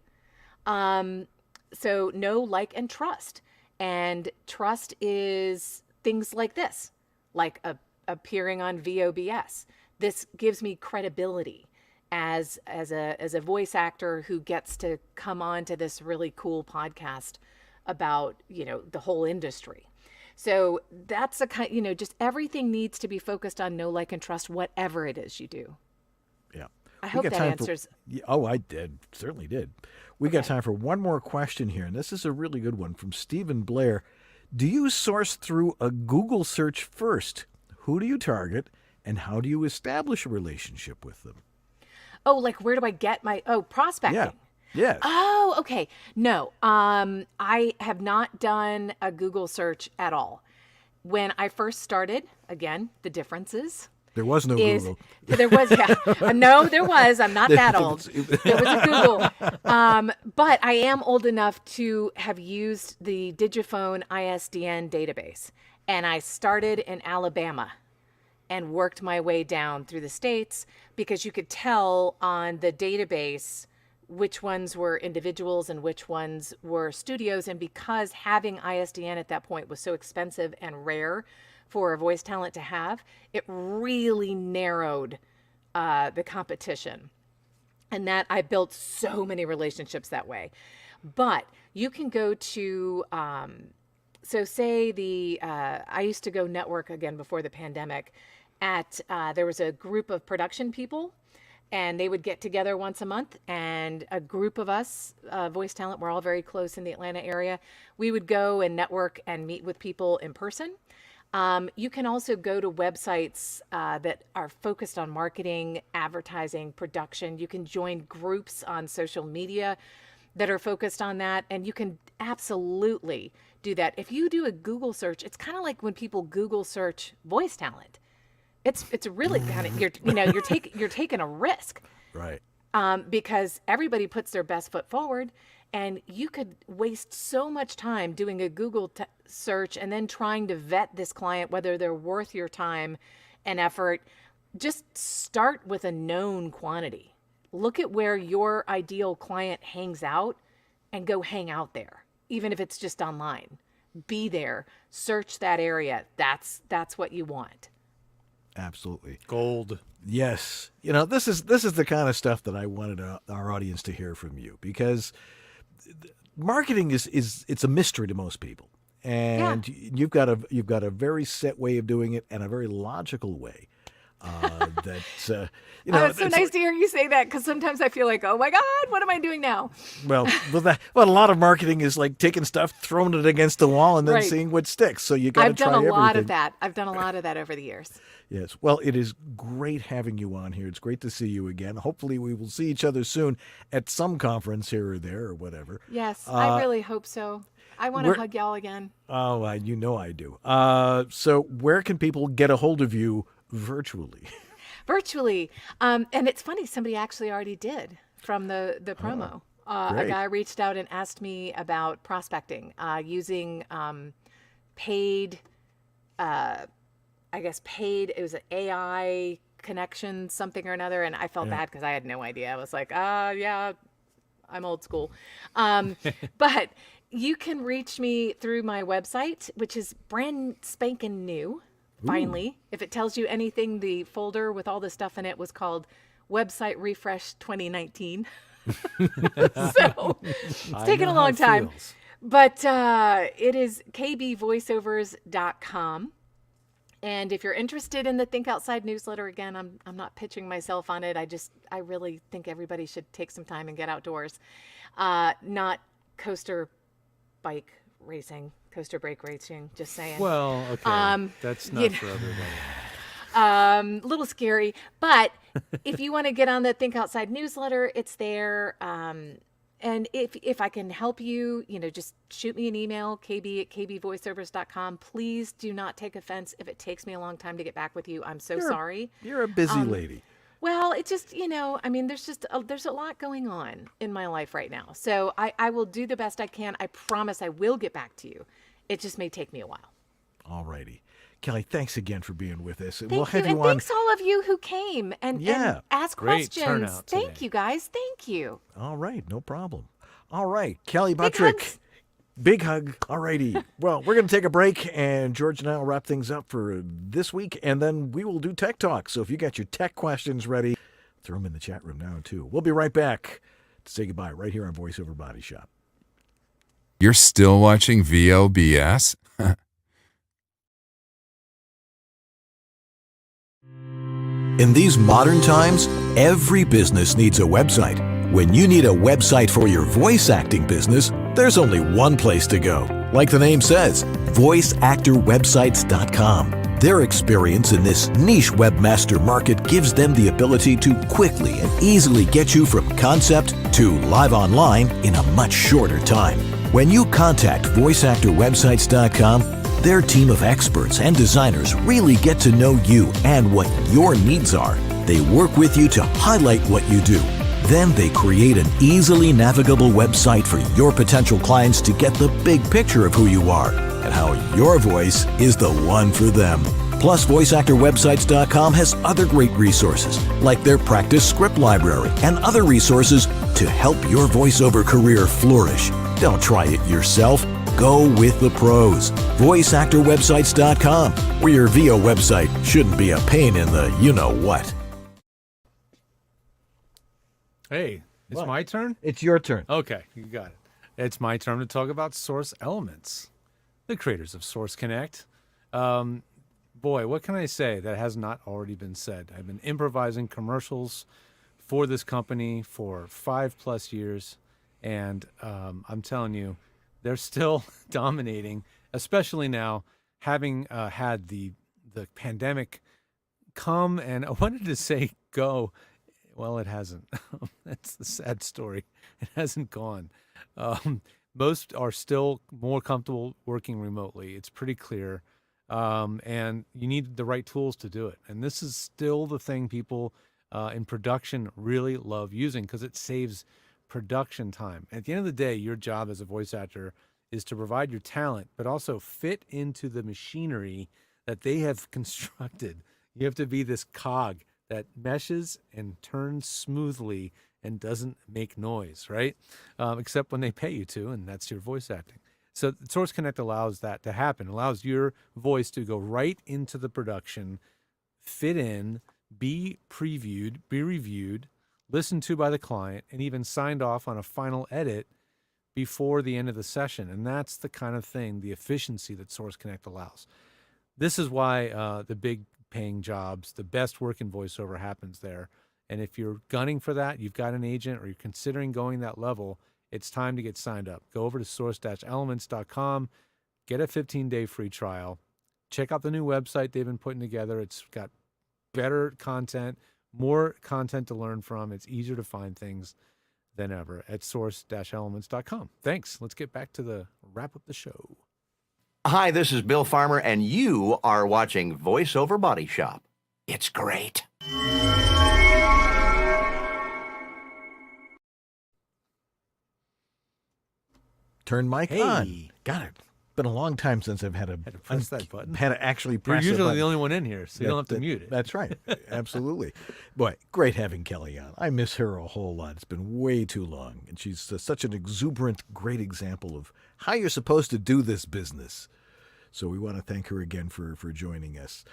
So know, like, and trust. And trust is things like this, like appearing on VOBS. This gives me credibility as a voice actor who gets to come on to this really cool podcast about, the whole industry. So that's a kind, just everything needs to be focused on know, like, and trust, whatever it is you do. Yeah. I hope that answers. I did. Certainly did. We got time for one more question here, and this is a really good one from Stephen Blair. Do you source through a Google search first? Who do you target, and how do you establish a relationship with them? Oh, like where do I get prospecting? Yeah. Yes. Oh, okay. No, I have not done a Google search at all. When I first started, again, the differences. There was no Google. There was, no, there was. I'm not that old. There was a Google. But I am old enough to have used the Digiphone ISDN database. And I started in Alabama and worked my way down through the states, because you could tell on the database which ones were individuals and which ones were studios. And because having ISDN at that point was so expensive and rare, for a voice talent to have, it really narrowed the competition. And that I built so many relationships that way. But you can go to, so say I used to go network again before the pandemic there was a group of production people, and they would get together once a month, and a group of us, voice talent, we're all very close in the Atlanta area. We would go and network and meet with people in person. You can also go to websites that are focused on marketing, advertising, production. You can join groups on social media that are focused on that, and you can absolutely do that. If you do a Google search, it's kind of like when people Google search voice talent. It's really kind of you're taking a risk, right? Because everybody puts their best foot forward. And you could waste so much time doing a Google search and then trying to vet this client, whether they're worth your time and effort. Just start with a known quantity. Look at where your ideal client hangs out and go hang out there, even if it's just online. Be there. Search that area. That's what you want. Absolutely. Gold. Yes. This is the kind of stuff that I wanted our audience to hear from you, because marketing it's a mystery to most people, and you've got a very set way of doing it and a very logical way. It's so nice to hear you say that, because sometimes I feel like, oh my God, what am I doing now? Well, a lot of marketing is like taking stuff, throwing it against the wall, and then Right. seeing what sticks. So you got to try everything. I've done a lot of that. I've done a lot of that over the years. Yes. Well, it is great having you on here. It's great to see you again. Hopefully we will see each other soon at some conference here or there or whatever. Yes, I really hope so. I want to hug y'all again. Oh, I do. So where can people get a hold of you virtually? Virtually. And it's funny, somebody actually already did from the promo. A guy reached out and asked me about prospecting using paid, it was an AI connection, something or another. And I felt bad because I had no idea. I was like, yeah, I'm old school. But you can reach me through my website, which is brand spanking new. Finally, if it tells you anything, the folder with all the stuff in it was called Website Refresh 2019. So it's taken a long time. But it is kbvoiceovers.com. And if you're interested in the Think Outside newsletter, again, I'm not pitching myself on it. I really think everybody should take some time and get outdoors. Not coaster bike racing, coaster brake racing, just saying. Well, okay. That's not for everybody. A little scary, but if you want to get on the Think Outside newsletter, it's there. And if I can help you, just shoot me an email, kb@kbvoiceovers.com. Please do not take offense if it takes me a long time to get back with you. I'm so sorry. You're a busy lady. Well, it just, there's a lot going on in my life right now. So I will do the best I can. I promise I will get back to you. It just may take me a while. All righty. Kelley, thanks again for being with us. Thank you. And thanks all of you who came and asked Great questions. turnout today. Thank you, guys. Thank you. All right. No problem. All right. Kelley Buttrick. Big hug. All righty. Well, we're going to take a break, and George and I will wrap things up for this week, and then we will do Tech Talk. So if you got your tech questions ready, throw them in the chat room now, too. We'll be right back to say goodbye right here on Voiceover Body Shop. You're still watching VOBS? In these modern times, every business needs a website. When you need a website for your voice acting business, there's only one place to go. Like the name says, voiceactorwebsites.com. Their experience in this niche webmaster market gives them the ability to quickly and easily get you from concept to live online in a much shorter time. When you contact voiceactorwebsites.com, their team of experts and designers really get to know you and what your needs are. They work with you to highlight what you do. Then they create an easily navigable website for your potential clients to get the big picture of who you are and how your voice is the one for them. Plus, VoiceActorWebsites.com has other great resources, like their practice script library and other resources to help your voiceover career flourish. Don't try it yourself. Go with the pros. VoiceActorWebsites.com, where your VO website shouldn't be a pain in the you-know-what. Hey, it's What? my turn? It's your turn. Okay, you got it. It's my turn to talk about Source Elements, the creators of Source Connect. Boy, what can I say that has not already been said? I've been improvising commercials for this company for 5+ years, and I'm telling you, they're still dominating, especially now, having had the pandemic come, and I wanted to say go. Well, it hasn't. That's the sad story. It hasn't gone. Most are still more comfortable working remotely. It's pretty clear. And you need the right tools to do it. And this is still the thing people in production really love using because it saves production time. At the end of the day, your job as a voice actor is to provide your talent, but also fit into the machinery that they have constructed. You have to be this cog that meshes and turns smoothly and doesn't make noise, right? Except when they pay you to, and that's your voice acting. So Source Connect allows that to happen, allows your voice to go right into the production, fit in, be previewed, be reviewed, listened to by the client, and even signed off on a final edit before the end of the session. And that's the kind of thing, the efficiency that Source Connect allows. This is why the big paying jobs, the best work in voiceover happens there. And if you're gunning for that, you've got an agent, or you're considering going that level, it's time to get signed up. Go over to source-elements.com, get a 15-day free trial. Check out the new website they've been putting together. It's got better content, more content to learn from. It's easier to find things than ever at source-elements.com. Thanks. Let's get back to the wrap up the show. Hi, this is Bill Farmer, and you are watching Voiceover Body Shop. It's great. Turn mic on. Got it. Been a long time since I've had to press that button. Had to actually press. You're usually the the only one in here, so you don't have to mute it. That's right. Absolutely. Boy, great having Kelley on. I miss her a whole lot. It's been way too long, and she's such an exuberant, great example of how you're supposed to do this business. So we want to thank her again for joining us.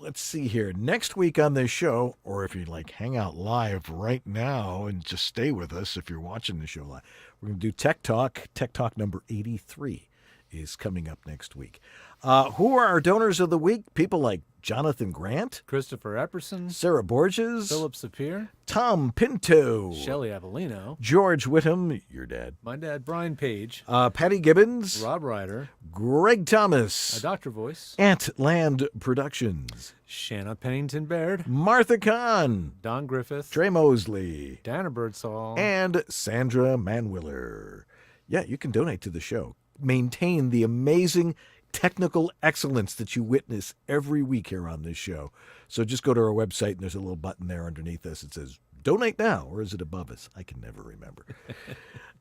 Let's see here. Next week on this show, or if you'd like hang out live right now and just stay with us if you're watching the show live, we're going to do Tech Talk. Tech Talk number 83 is coming up next week. Who are our donors of the week? People like Jonathan Grant, Christopher Epperson, Sarah Borges, Philip Sapir, Tom Pinto, Shelley Avellino, George Whittam, your dad, my dad, Brian Page, Patty Gibbons, Rob Ryder, Greg Thomas, a Dr. Voice, Antland Productions, Shanna Pennington Baird, Martha Kahn, Don Griffith, Trey Mosley, Dana Birdsall, and Sandra Manwiller. Yeah, you can donate to the show. Maintain the amazing technical excellence that you witness every week here on this show. So just go to our website, and there's a little button there underneath us. It says donate now, or is it above us? I can never remember.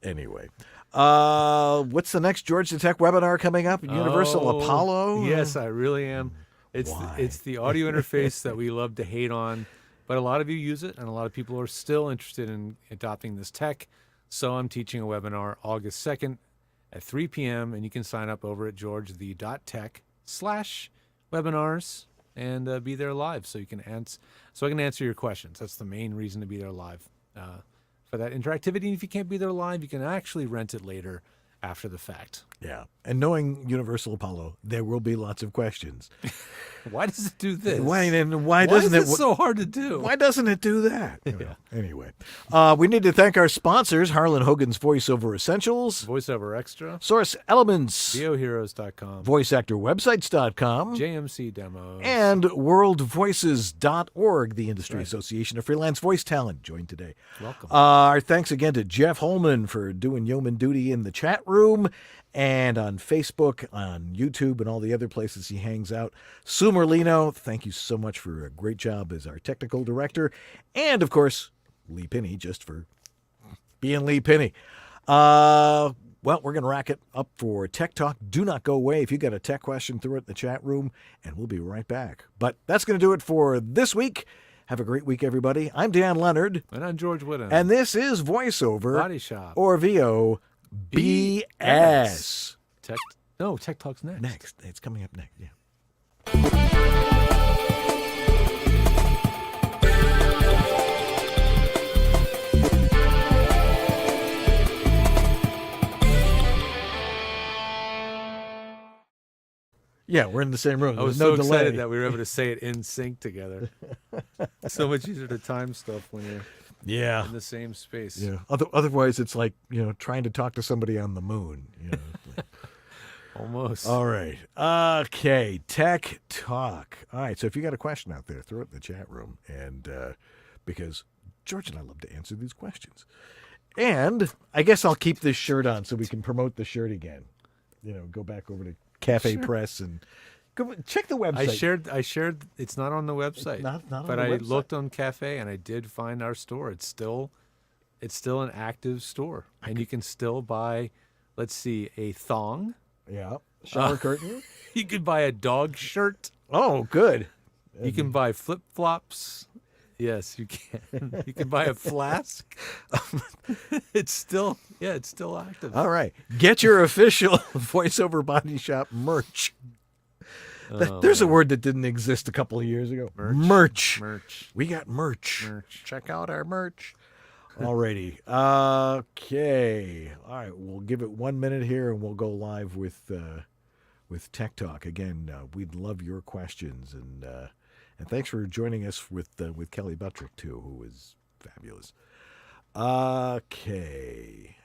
Anyway, what's the next George the Tech webinar coming up? Universal Apollo? Yes, I really am. It's the audio interface that we love to hate on, but a lot of you use it, and a lot of people are still interested in adopting this tech. So I'm teaching a webinar August 2nd at 3 p.m., and you can sign up over at georgethe.tech/webinars and be there live so I can answer your questions. That's the main reason to be there live, for that interactivity. And if you can't be there live, you can actually rent it later after the fact. Yeah. And knowing Universal Apollo, there will be lots of questions. Why does it do this? Why doesn't it so hard to do? Why doesn't it do that? Anyway, we need to thank our sponsors, Harlan Hogan's Voiceover Essentials, Voiceover Extra, Source Elements, VOHeroes.com, VoiceActorWebsites.com, JMC Demos, and WorldVoices.org, the Industry Association of Freelance Voice Talent. Join today. Welcome. Our thanks again to Jeff Holman for doing yeoman duty in the chat room and on Facebook, on YouTube, and all the other places he hangs out. Sue Merlino, thank you so much for a great job as our technical director. And, of course, Lee Pinney, just for being Lee Pinney. Well, we're going to rack it up for Tech Talk. Do not go away. If you got a tech question, throw it in the chat room, and we'll be right back. But that's going to do it for this week. Have a great week, everybody. I'm Dan Leonard. And I'm George Whittam. And this is Voiceover Body Shop. or VO BS. Tech Talk's next. Next. It's coming up next. Yeah. Yeah, we're in the same room. I was There's so no excited delay. that we were able to say it in sync together. It's so much easier to time stuff when you're in the same space. Yeah. Otherwise, it's like, trying to talk to somebody on the moon. Almost. All right. Okay. Tech Talk. All right. So if you got a question out there, throw it in the chat room. And because George and I love to answer these questions. And I guess I'll keep this shirt on so we can promote the shirt again. Go back over to Cafe Press and go check the website. I shared. It's not on the website. Not on but the I website. looked on Cafe and I did find our store. It's still an active store, and you can still buy. Let's see, a thong. Yeah. Shower curtain. You could buy a dog shirt. Oh, good. You can buy flip flops. Yes, you can. You can buy a flask. It's still active. All right. Get your official Voiceover Body Shop merch. There's a word that didn't exist a couple of years ago. Merch. We got merch. Check out our merch. Alrighty. Okay. All right. We'll give it 1 minute here and we'll go live with Tech Talk. Again, we'd love your questions and thanks for joining us with Kelley Buttrick too, who was fabulous. Okay.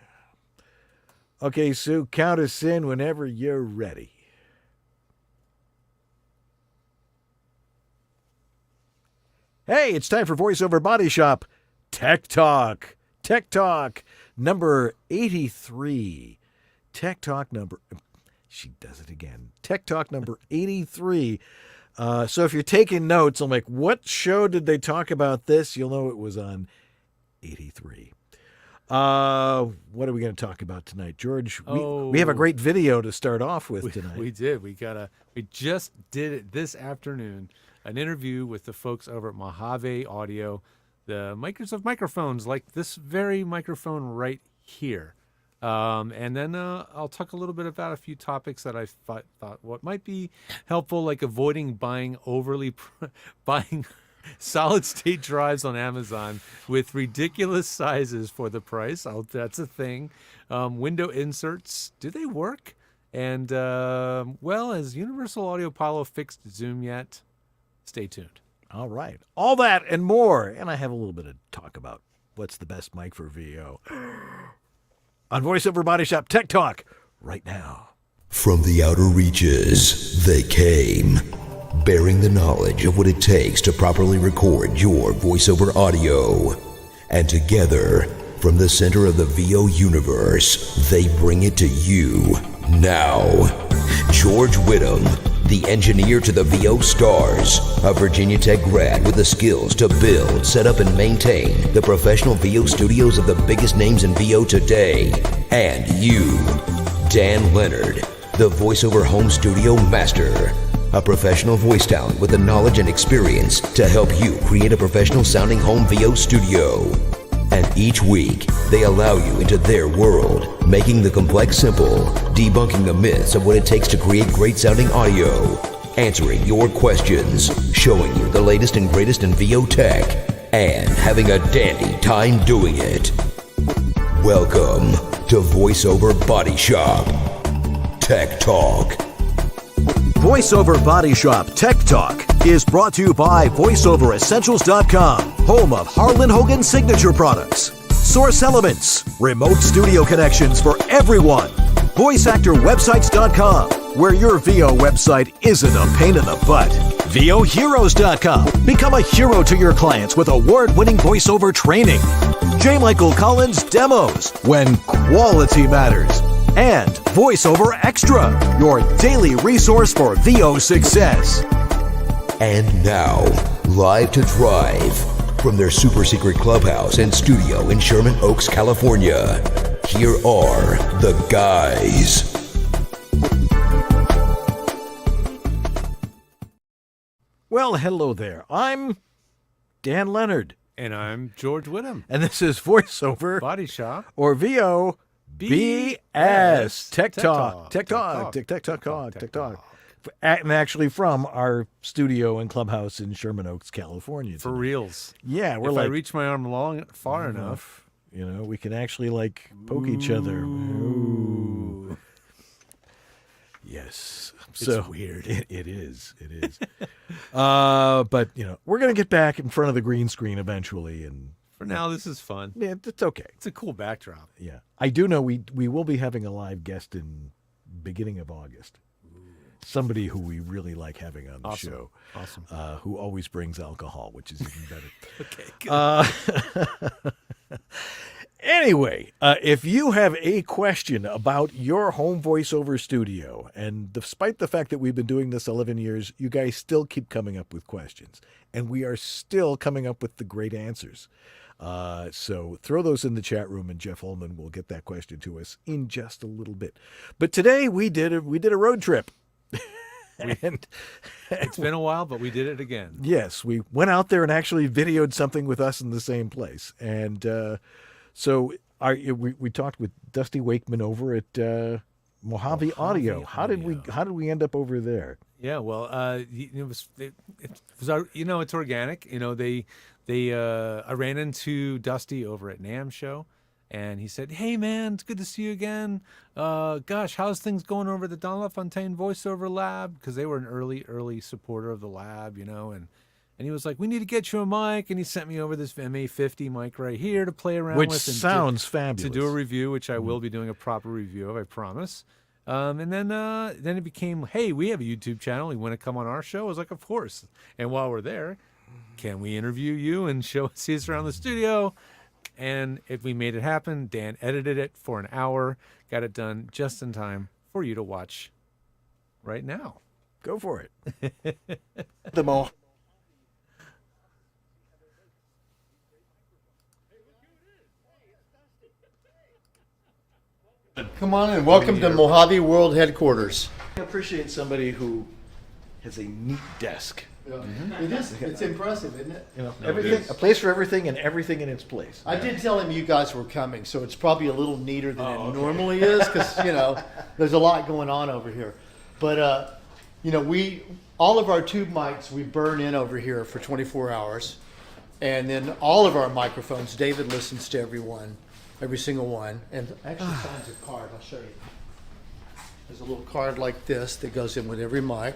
Okay, Sue, count us in whenever you're ready. Hey, it's time for Voiceover Body Shop Tech Talk. Tech Talk number 83. Tech Talk number... She does it again. Tech Talk number 83. So if you're taking notes, I'm like, what show did they talk about this? You'll know it was on 83. What are we going to talk about tonight, George? We have a great video to start off with tonight. We did. We just did it this afternoon. An interview with the folks over at Mojave Audio, the makers of microphones like this very microphone right here. And then I'll talk a little bit about a few topics that I thought what might be helpful, like avoiding buying solid state drives on Amazon with ridiculous sizes for the price. That's a thing. Window inserts, do they work? And has Universal Audio Apollo fixed Zoom yet? Stay tuned. All right. All that and more. And I have a little bit of talk about what's the best mic for VO. On Voiceover Body Shop Tech Talk right now. From the outer reaches, they came, bearing the knowledge of what it takes to properly record your voiceover audio. And together, from the center of the VO universe, they bring it to you now. George Whittam, the engineer to the VO stars, a Virginia Tech grad with the skills to build, set up, and maintain the professional VO studios of the biggest names in VO today. And you, Dan Leonard, the voiceover home studio master, a professional voice talent with the knowledge and experience to help you create a professional sounding home VO studio. And each week, they allow you into their world, making the complex simple, debunking the myths of what it takes to create great sounding audio, answering your questions, showing you the latest and greatest in VO tech, and having a dandy time doing it. Welcome to Voiceover Body Shop Tech Talk. Voiceover Body Shop Tech Talk is brought to you by VoiceOverEssentials.com, home of Harlan Hogan signature products, Source Elements, remote studio connections for everyone, VoiceActorWebsites.com, where your VO website isn't a pain in the butt, VOHeroes.com, become a hero to your clients with award-winning voiceover training, J. Michael Collins Demos, when quality matters, and VoiceOver Extra, your daily resource for VO success. And now, live to drive from their super secret clubhouse and studio in Sherman Oaks, California, here are the guys. Well, hello there. I'm Dan Leonard. And I'm George Whittam. And this is Voiceover Body Shop, or VO BS. Tech Talk. And actually from our studio and clubhouse in Sherman Oaks, California. For reals. Yeah, we're if like, I reach my arm far enough, you know, we can actually like poke each other. Ooh. Yes. So it's weird. It is. But you know, we're gonna get back in front of the green screen eventually, and for now, this is fun. Yeah, it's okay. It's a cool backdrop. Yeah, I do know we will be having a live guest in beginning of August. Somebody who we really like having on the show. Awesome. Who always brings alcohol, which is even better. Okay, good. Anyway, if you have a question about your home voiceover studio, and despite the fact that we've been doing this 11 years, you guys still keep coming up with questions, and we are still coming up with the great answers. So throw those in the chat room, and Jeff Holman will get that question to us in just a little bit. But today we did a road trip. And it's been a while, but we did it again. Yes, we went out there and actually videoed something with us in the same place. And so we talked with Dusty Wakeman over at Mojave Audio. How did we end up over there? Yeah, well, it was it's organic. You know, I ran into Dusty over at NAMM show. And he said, "Hey, man, it's good to see you again. Gosh, how's things going over at the Don LaFontaine Voiceover Lab?" Because they were an early supporter of the lab, you know. And he was like, "We need to get you a mic." And he sent me over this MA50 mic right here to play around with. Which sounds fabulous. To do a review, which I will be doing a proper review of, I promise. And then it became, "Hey, we have a YouTube channel. You want to come on our show?" I was like, "Of course." And while we're there, can we interview you and see us around the studio? And if we made it happen, Dan edited it for an hour, got it done just in time for you to watch right now. Go for it. Come on in. Welcome to Mojave World Headquarters. I appreciate somebody who has a neat desk. It is. It's impressive, isn't it? You know, everything, a place for everything, and everything in its place. I did tell him you guys were coming, so it's probably a little neater than it normally is, because there's a lot going on over here. But all of our tube mics we burn in over here for 24 hours, and then all of our microphones, David listens to every single one, and actually finds a card. I'll show you. There's a little card like this that goes in with every mic.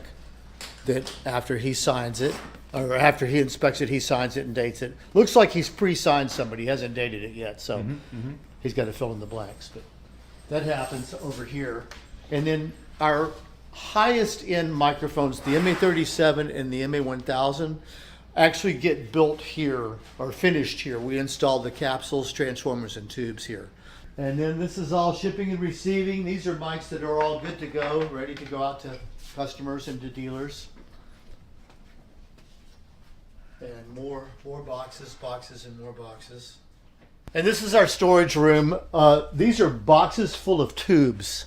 That after he signs it, or after he inspects it, he signs it and dates it. Looks like he's pre-signed somebody. He hasn't dated it yet, so he's got to fill in the blanks. But that happens over here. And then our highest end microphones, the MA37 and the MA1000, actually get built here or finished here. We installed the capsules, transformers, and tubes here. And then this is all shipping and receiving. These are mics that are all good to go, ready to go out to customers and to dealers. And more boxes and more boxes. And this is our storage room. These are boxes full of tubes.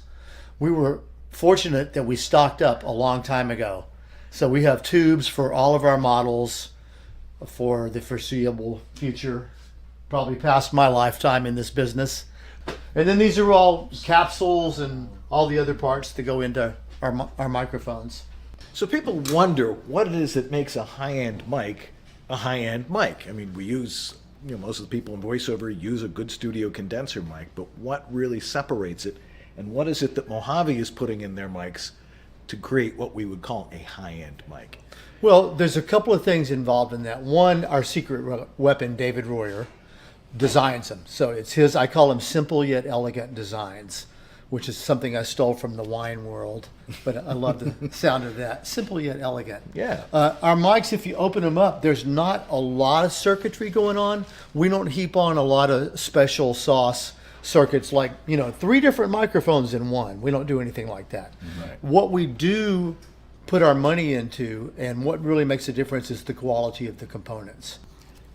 We were fortunate that we stocked up a long time ago. So we have tubes for all of our models for the foreseeable future, probably past my lifetime in this business. And then these are all capsules and all the other parts that go into our microphones. So people wonder what it is that makes a high-end mic a high-end mic. I mean, we use, most of the people in VoiceOver use a good studio condenser mic, but what really separates it, and what is it that Mojave is putting in their mics to create what we would call a high-end mic? Well, there's a couple of things involved in that. One, our secret weapon, David Royer, designs them. So it's his, I call them simple yet elegant designs, which is something I stole from the wine world, but I love the sound of that. Simple yet elegant. Yeah. Our mics, if you open them up, there's not a lot of circuitry going on. We don't heap on a lot of special sauce circuits like, 3 different microphones in one. We don't do anything like that. Right. What we do put our money into, and what really makes a difference, is the quality of the components.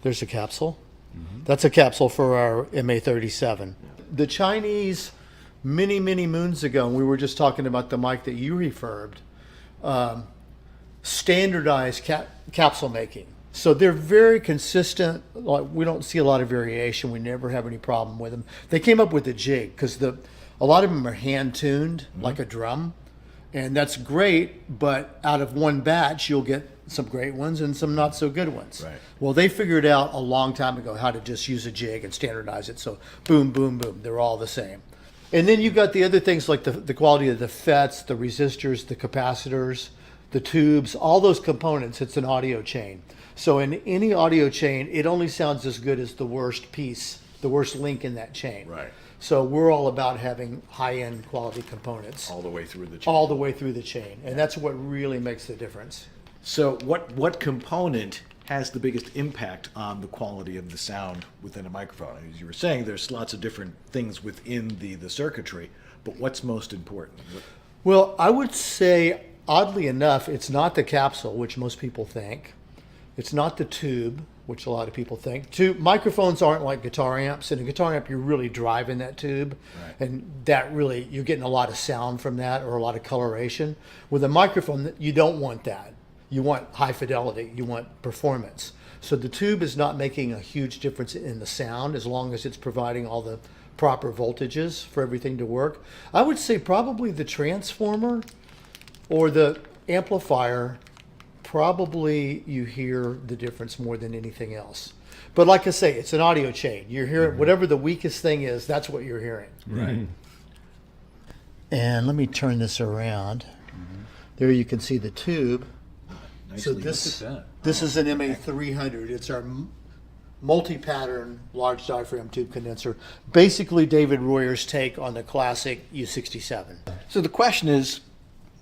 There's a capsule. Mm-hmm. That's a capsule for our MA37. The Chinese, many moons ago, and we were just talking about the mic that you refurbed, standardized capsule making. So they're very consistent. Like, we don't see a lot of variation. We never have any problem with them. They came up with the jig because a lot of them are hand tuned like a drum, and that's great. But out of one batch, you'll get some great ones and some not so good ones. Right. Well, they figured out a long time ago how to just use a jig and standardize it. So boom, boom, boom, they're all the same. And then you've got the other things like the quality of the FETs, the resistors, the capacitors, the tubes, all those components. It's an audio chain. So in any audio chain, it only sounds as good as the worst piece, the worst link in that chain. Right. So we're all about having high-end quality components. All the way through the chain. All the way through the chain. And that's what really makes the difference. So what component has the biggest impact on the quality of the sound within a microphone? As you were saying, there's lots of different things within the circuitry, but what's most important? Well, I would say, oddly enough, it's not the capsule, which most people think. It's not the tube, which a lot of people think. Microphones aren't like guitar amps. In a guitar amp, you're really driving that tube, and that really, you're getting a lot of sound from that or a lot of coloration. With a microphone, you don't want that. You want high fidelity. You want performance. So the tube is not making a huge difference in the sound as long as it's providing all the proper voltages for everything to work. I would say probably the transformer or the amplifier, probably you hear the difference more than anything else. But like I say, it's an audio chain. You're hearing whatever the weakest thing is, that's what you're hearing. Right. And let me turn this around. There you can see the tube. So this is an MA300. It's our multi-pattern large diaphragm tube condenser. Basically David Royer's take on the classic U67. So the question is,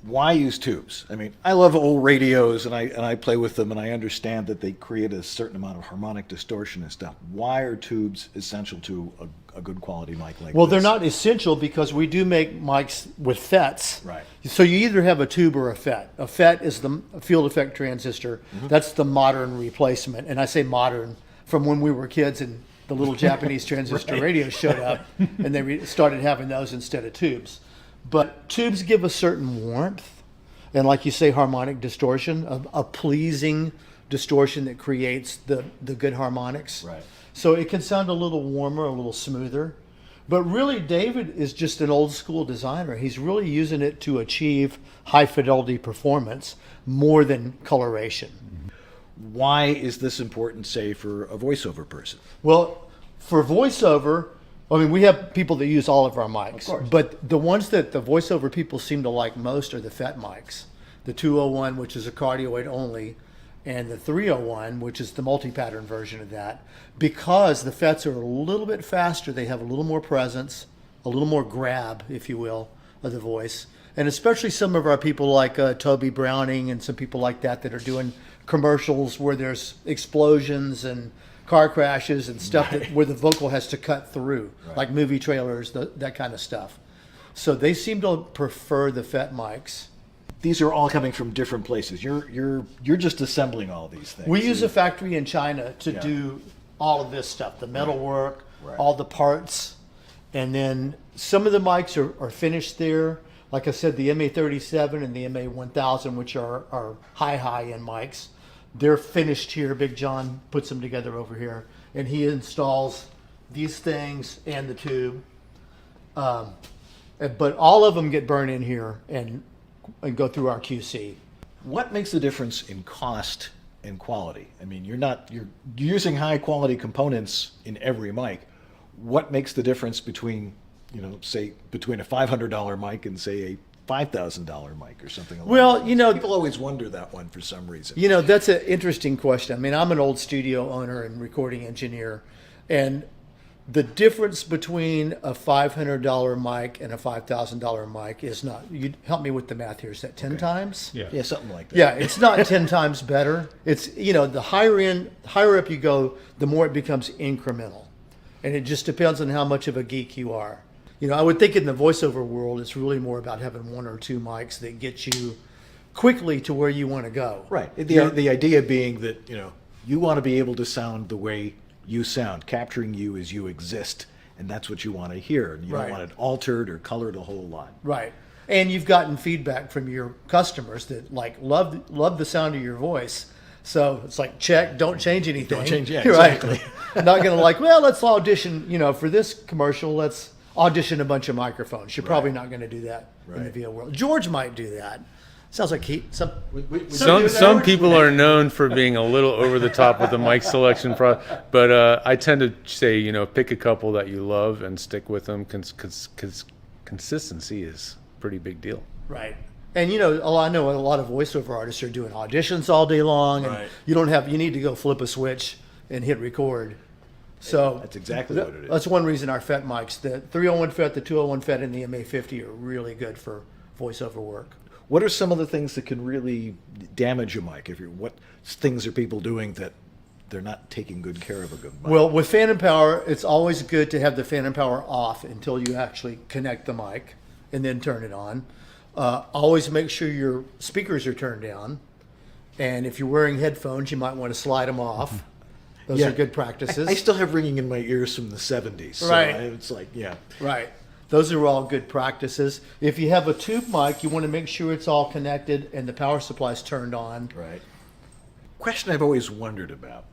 why use tubes? I mean, I love old radios and I play with them, and I understand that they create a certain amount of harmonic distortion and stuff. Why are tubes essential to a good quality mic like Well, this? they're not essential because we do make mics with FETs. Right. So you either have a tube or a FET. A FET is the field effect transistor. That's the modern replacement. And I say modern from when we were kids and the little Japanese transistor radios showed up, and they started having those instead of tubes. But tubes give a certain warmth and, like you say, harmonic distortion, a pleasing distortion that creates the good harmonics. Right. So it can sound a little warmer, a little smoother. But really, David is just an old school designer. He's really using it to achieve high fidelity performance more than coloration. Why is this important, say, for a voiceover person? Well, for voiceover, I mean, we have people that use all of our mics, Of course. but the ones that the voiceover people seem to like most are the FET mics. The 201, which is a cardioid only, and the 301, which is the multi-pattern version of that. Because the FETs are a little bit faster, they have a little more presence, a little more grab, if you will, of the voice. And especially some of our people like Toby Browning and some people like that that are doing commercials where there's explosions and car crashes and stuff where the vocal has to cut through, like movie trailers, that kind of stuff. So they seem to prefer the FET mics. These are all coming from different places. You're just assembling all these things. We use a factory in China to do all of this stuff, the metal work, all the parts, and then some of the mics are finished there. Like I said, the MA37 and the MA1000, which are high-end mics, they're finished here. Big John puts them together over here, and he installs these things and the tube. But all of them get burned in here and go through our QC. What makes the difference in cost and quality? I mean, you're using high quality components in every mic. What makes the difference between, say, between a $500 mic and say a $5,000 mic or something like that? People always wonder that one for some reason. That's an interesting question. I mean, I'm an old studio owner and recording engineer, and the difference between a $500 mic and a $5,000 mic is not, you help me with the math here, is that 10 times? Yeah, something like that. Yeah, it's not 10 times better. It's, the higher up you go, the more it becomes incremental. And it just depends on how much of a geek you are. I would think in the voiceover world, it's really more about having one or two mics that get you quickly to where you want to go. Right. The idea being that, you want to be able to sound the way you sound, capturing you as you exist, and that's what you want to hear. And you don't want it altered or colored a whole lot. Right. And you've gotten feedback from your customers that love the sound of your voice, So it's like, check, don't change anything. Don't change, yeah, Right. exactly. Not going to like, well, let's audition, for this commercial, let's audition a bunch of microphones. You're probably not going to do that in the VO world. George might do that. Sounds like Some people are known for being a little over the top with the mic selection, but I tend to say, pick a couple that you love and stick with them, because consistency is a pretty big deal. Right. And I know a lot of voiceover artists are doing auditions all day long, and you need to go flip a switch and hit record. So that's exactly what it is. That's one reason our FET mics, the 301 FET, the 201 FET, and the MA50 are really good for voiceover work. What are some of the things that can really damage a mic? What things are people doing that they're not taking good care of a good mic? Well, with phantom power, it's always good to have the phantom power off until you actually connect the mic and then turn it on. Always make sure your speakers are turned down. And if you're wearing headphones, you might want to slide them off. Those are good practices. I still have ringing in my ears from the 70s. So Right. It's like, yeah. Right. Those are all good practices. If you have a tube mic, you want to make sure it's all connected and the power supply's turned on. Right. Question I've always wondered about,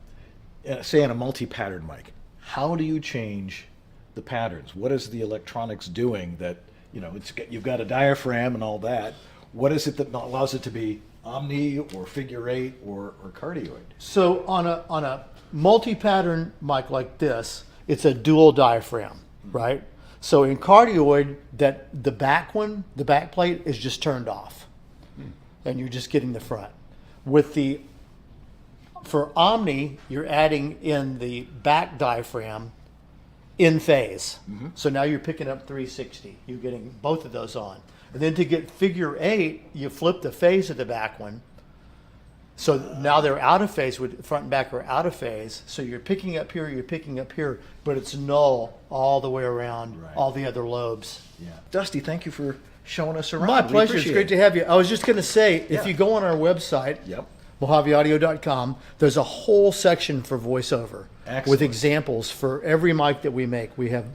say on a multi-pattern mic, how do you change the patterns? What is the electronics doing that, you've got a diaphragm and all that. What is it that allows it to be omni or figure eight or cardioid? So on a multi-pattern mic like this, it's a dual diaphragm, right? So in cardioid, the back plate is just turned off, and you're just getting the front. For omni, you're adding in the back diaphragm in phase. So now you're picking up 360. You're getting both of those on. And then to get figure eight, you flip the phase of the back one. So now they're out of phase, with front and back are out of phase. So you're picking up here, but it's null all the way around all the other lobes. Yeah. Dusty, thank you for showing us around. My pleasure. It's great to have you. I was just going to say, if you go on our website, mojaveaudio.com, there's a whole section for voiceover with examples for every mic that we make. We have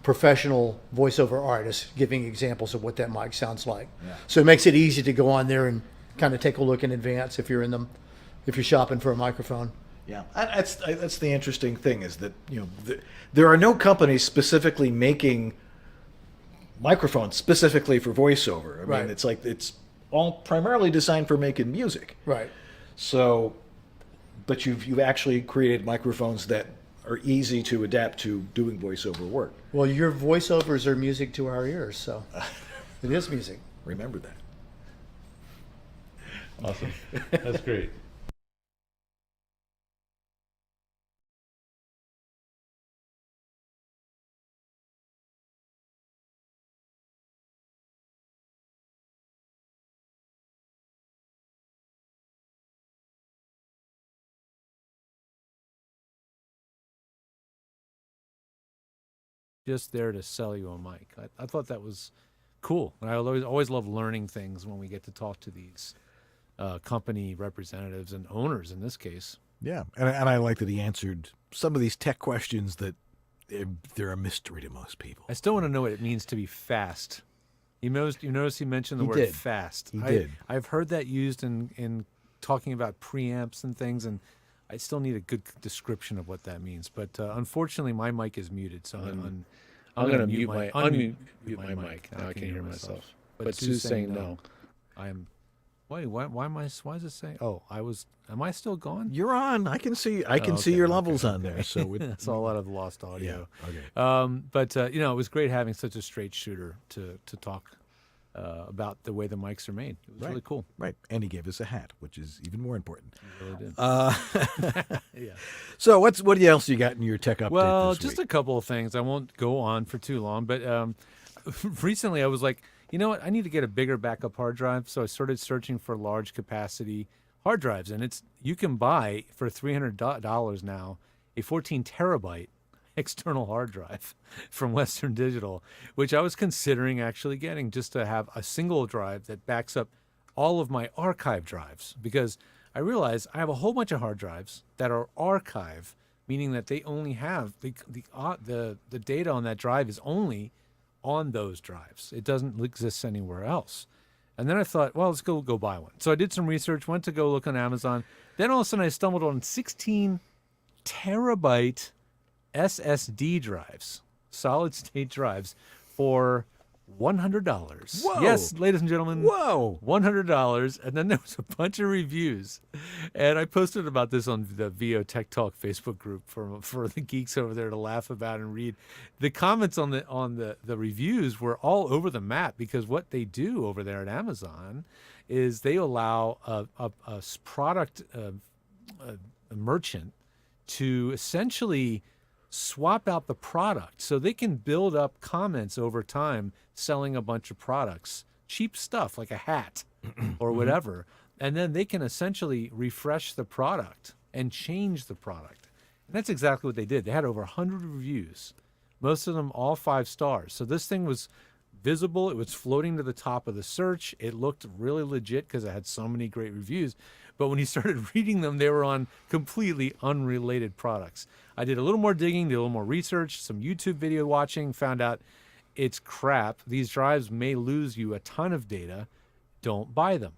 professional voiceover artists giving examples of what that mic sounds like. Yeah. So it makes it easy to go on there and kind of take a look in advance if you're shopping for a microphone. Yeah, that's the interesting thing, is that there are no companies specifically making microphones specifically for voiceover. I mean, it's like it's all primarily designed for making music. Right. So, but you've actually created microphones that are easy to adapt to doing voiceover work. Well, your voiceovers are music to our ears, so it is music. Remember that. Awesome. That's great. Just there to sell you a mic. I thought that was cool. I always love learning things when we get to talk to these company representatives and owners in this case. Yeah, and I like that he answered some of these tech questions that they're a mystery to most people. I still want to know what it means to be fast. You notice he mentioned the word fast. He did. I've heard that used in talking about preamps and things, and I still need a good description of what that means. But unfortunately, my mic is muted, so I'm going to unmute my mic. Now I can hear myself. But Sue's saying no. Wait, why is it saying? Oh, am I still gone? You're on. I can see your levels on there. So that's all out of the lost audio. Yeah. Okay. But it was great having such a straight shooter to talk about the way the mics are made. It was really cool. Right. And he gave us a hat, which is even more important. He really did. Yeah. So what else you got in your tech update Well, this just week? a couple of things. I won't go on for too long, but recently I was like, you know what? I need to get a bigger backup hard drive. So I started searching for large capacity hard drives, and you can buy for $300 now a 14 terabyte external hard drive from Western Digital, which I was considering actually getting just to have a single drive that backs up all of my archive drives, because I realize I have a whole bunch of hard drives that are archive, meaning that they only have the data on that drive is only on those drives. It doesn't exist anywhere else. And then I thought, well, let's go buy one. So I did some research, went to go look on Amazon. Then all of a sudden I stumbled on 16 terabyte SSD drives, solid state drives, for $100. Whoa. Yes, ladies and gentlemen. Whoa. $100. And then there was a bunch of reviews. And I posted about this on the VO Tech Talk Facebook group for the geeks over there to laugh about and read. The comments on the reviews were all over the map, because what they do over there at Amazon is they allow a product a merchant to essentially swap out the product, so they can build up comments over time selling a bunch of products, cheap stuff like a hat or whatever, and then they can essentially refresh the product and change the product. And that's exactly what they did. They had over 100 reviews, most of them all 5 stars. So this thing was visible. It was floating to the top of the search. It looked really legit because it had so many great reviews. But when you started reading them, they were on completely unrelated products. I did a little more digging, did a little more research, some YouTube video watching, found out it's crap. These drives may lose you a ton of data. Don't buy them.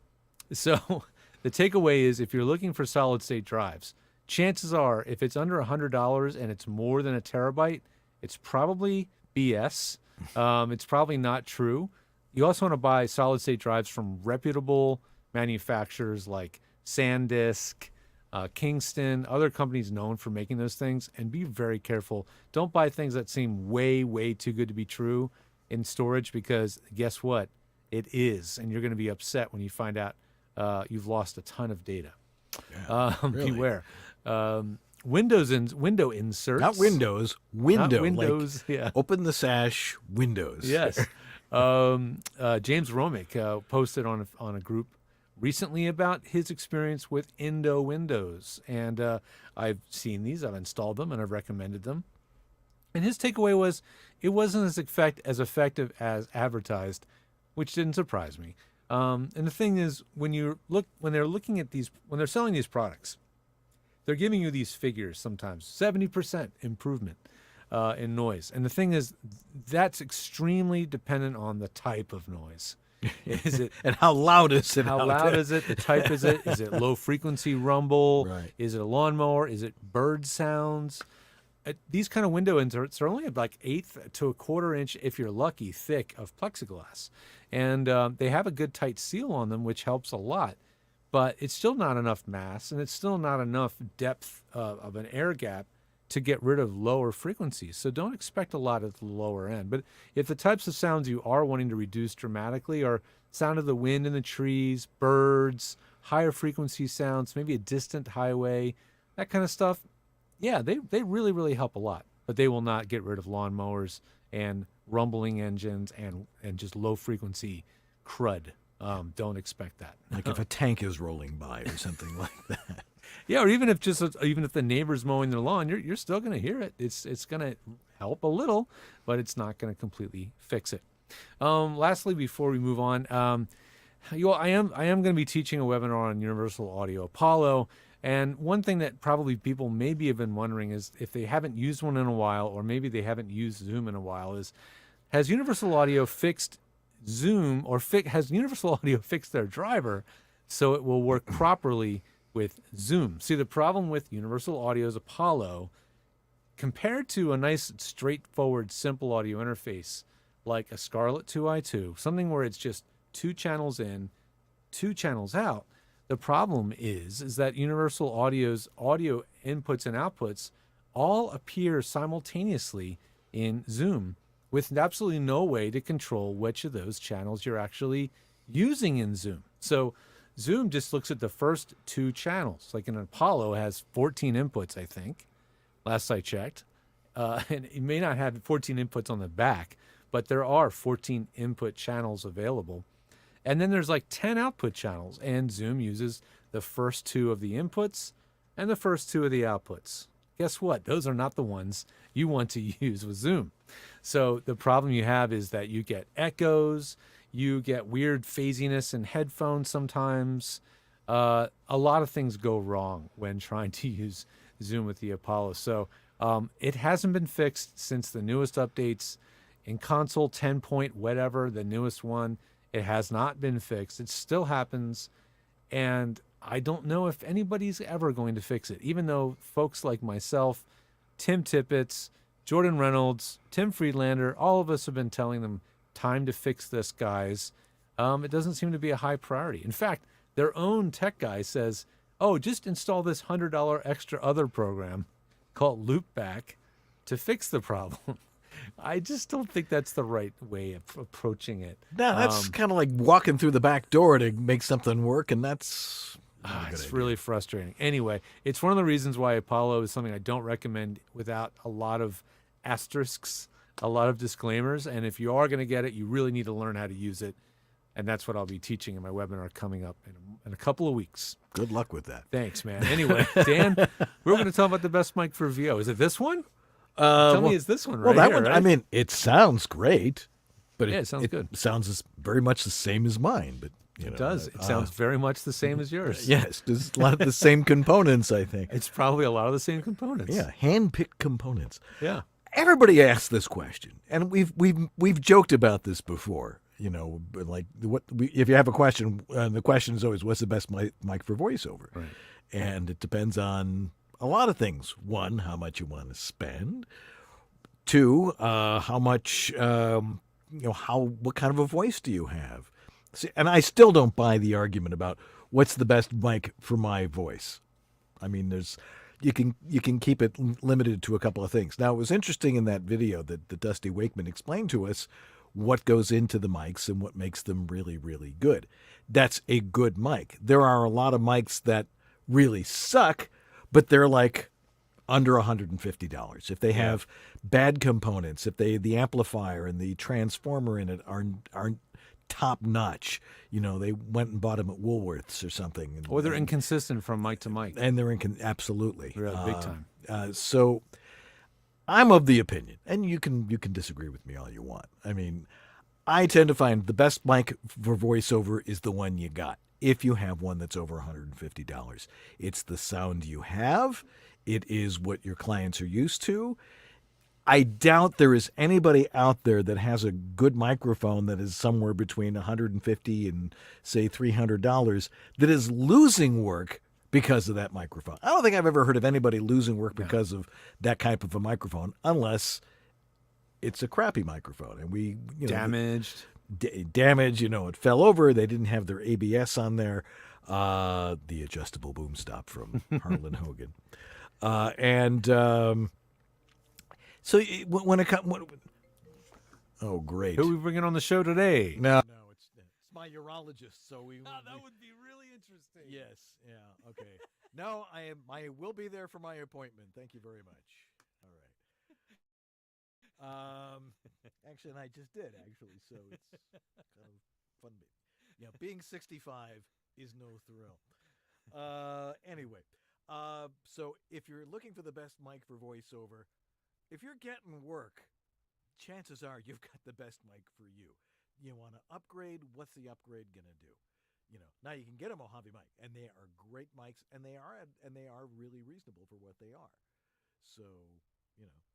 So the takeaway is, if you're looking for solid state drives, chances are if it's under $100 and it's more than a terabyte, it's probably BS. It's probably not true. You also want to buy solid state drives from reputable manufacturers like SanDisk, Kingston, other companies known for making those things, and be very careful. Don't buy things that seem way, way too good to be true in storage, because guess what? It is, and you're going to be upset when you find out you've lost a ton of data. Yeah, really. Beware. Window inserts. Not Windows. Window. Not Windows. Like, yeah. Open the sash. Windows. Yes. James Romick posted on a group recently about his experience with Indo Windows, and I've seen these. I've installed them, and I've recommended them. And his takeaway was it wasn't as effective as advertised, which didn't surprise me. And the thing is, when they're selling these products, they're giving you these figures sometimes, 70% improvement in noise. And the thing is, that's extremely dependent on the type of noise. Is it and how loud is it? How loud is it? The type is it? Is it low frequency rumble? Right. Is it a lawnmower? Is it bird sounds? These kind of window inserts are only like 1/8 to 1/4 inch, if you're lucky, thick of plexiglass. And they have a good tight seal on them, which helps a lot. But it's still not enough mass, and it's still not enough depth of an air gap to get rid of lower frequencies. So don't expect a lot at the lower end. But if the types of sounds you are wanting to reduce dramatically are sound of the wind in the trees, birds, higher frequency sounds, maybe a distant highway, that kind of stuff, yeah, they really, really help a lot. But they will not get rid of lawnmowers and rumbling engines and just low frequency crud. Don't expect that. Like if a tank is rolling by or something like that. Yeah, or even if the neighbor's mowing their lawn, you're still going to hear it. It's going to help a little, but it's not going to completely fix it. Lastly, before we move on, I am going to be teaching a webinar on Universal Audio Apollo, and one thing that probably people maybe have been wondering is, if they haven't used one in a while, or maybe they haven't used Zoom in a while, is has Universal Audio fixed Zoom, or has Universal Audio fixed their driver so it will work properly with Zoom? See, the problem with Universal Audio's Apollo, compared to a nice, straightforward, simple audio interface like a Scarlett 2i2, something where it's just 2 channels in, 2 channels out, the problem is that Universal Audio's audio inputs and outputs all appear simultaneously in Zoom, with absolutely no way to control which of those channels you're actually using in Zoom. So Zoom just looks at the first 2 channels. Like an Apollo has 14 inputs, I think, last I checked. And it may not have 14 inputs on the back, but there are 14 input channels available. And then there's like 10 output channels, and Zoom uses the first 2 of the inputs and the first 2 of the outputs. Guess what? Those are not the ones you want to use with Zoom. So the problem you have is that you get echoes, you get weird phasiness in headphones sometimes. A lot of things go wrong when trying to use Zoom with the Apollo. So it hasn't been fixed since the newest updates. In console 10 point whatever, the newest one, It has not been fixed. It still happens. And I don't know if anybody's ever going to fix it, even though folks like myself, Tim Tippett, Jordan Reynolds, Tim Friedlander, all of us have been telling them, time to fix this, guys. It doesn't seem to be a high priority. In fact, their own tech guy says, oh, just install this $100 extra other program called Loopback to fix the problem. I just don't think that's the right way of approaching it. No, that's kind of like walking through the back door to make something work, and that's it's really frustrating. Anyway, it's one of the reasons why Apollo is something I don't recommend without a lot of asterisks, a lot of disclaimers. And if you are going to get it, you really need to learn how to use it. And that's what I'll be teaching in my webinar coming up in a couple of weeks. Good luck with that. Thanks, man. Anyway, Dan, we're going to talk about the best mic for VO. Is it this one? Tell me it's this one right that here, one, right? I mean, it sounds great, but Yeah, it sounds good. It sounds very much the same as mine, but It does. It sounds very much the same as yours. Yes, there's a lot of the same components, I think. It's probably a lot of the same components. Yeah, hand-picked components. Yeah. Everybody asks this question, and we've joked about this before. You know, like if you have a question, the question is always, what's the best mic for voiceover? Right. And it depends on a lot of things. One, how much you want to spend. Two, how much, what kind of a voice do you have? See, and I still don't buy the argument about what's the best mic for my voice. I mean, you can keep it limited to a couple of things. Now, it was interesting in that video that Dusty Wakeman explained to us what goes into the mics and what makes them really, really good. That's a good mic. There are a lot of mics that really suck, but they're like under $150. If they have bad components, if the amplifier and the transformer in it aren't top notch, they went and bought them at Woolworths or something. Or they're inconsistent from mic to mic. And they're absolutely. Big time. So I'm of the opinion, and you can disagree with me all you want. I mean, I tend to find the best mic for voiceover is the one you got. If you have one that's over $150, it's the sound you have. It is what your clients are used to. I doubt there is anybody out there that has a good microphone that is somewhere between $150 and say $300 that is losing work because of that microphone. I don't think I've ever heard of anybody losing work because of that type of a microphone, unless it's a crappy microphone and damaged. Damage, it fell over. They didn't have their ABS on there. The adjustable boom stop from Harlan Hogan. So when it comes, oh great! Who are we bringing on the show today? No, it's my urologist. So that would be really interesting. Yes, yeah, okay. No, I will be there for my appointment. Thank you very much. All right. Actually, and I just did actually, so it's kind of fun. Being 65 is no thrill. Anyway, so if you're looking for the best mic for voiceover, if you're getting work, chances are you've got the best mic for you. You want to upgrade? What's the upgrade going to do? Now you can get a Mojave mic, and they are great mics, and they are really reasonable for what they are. So,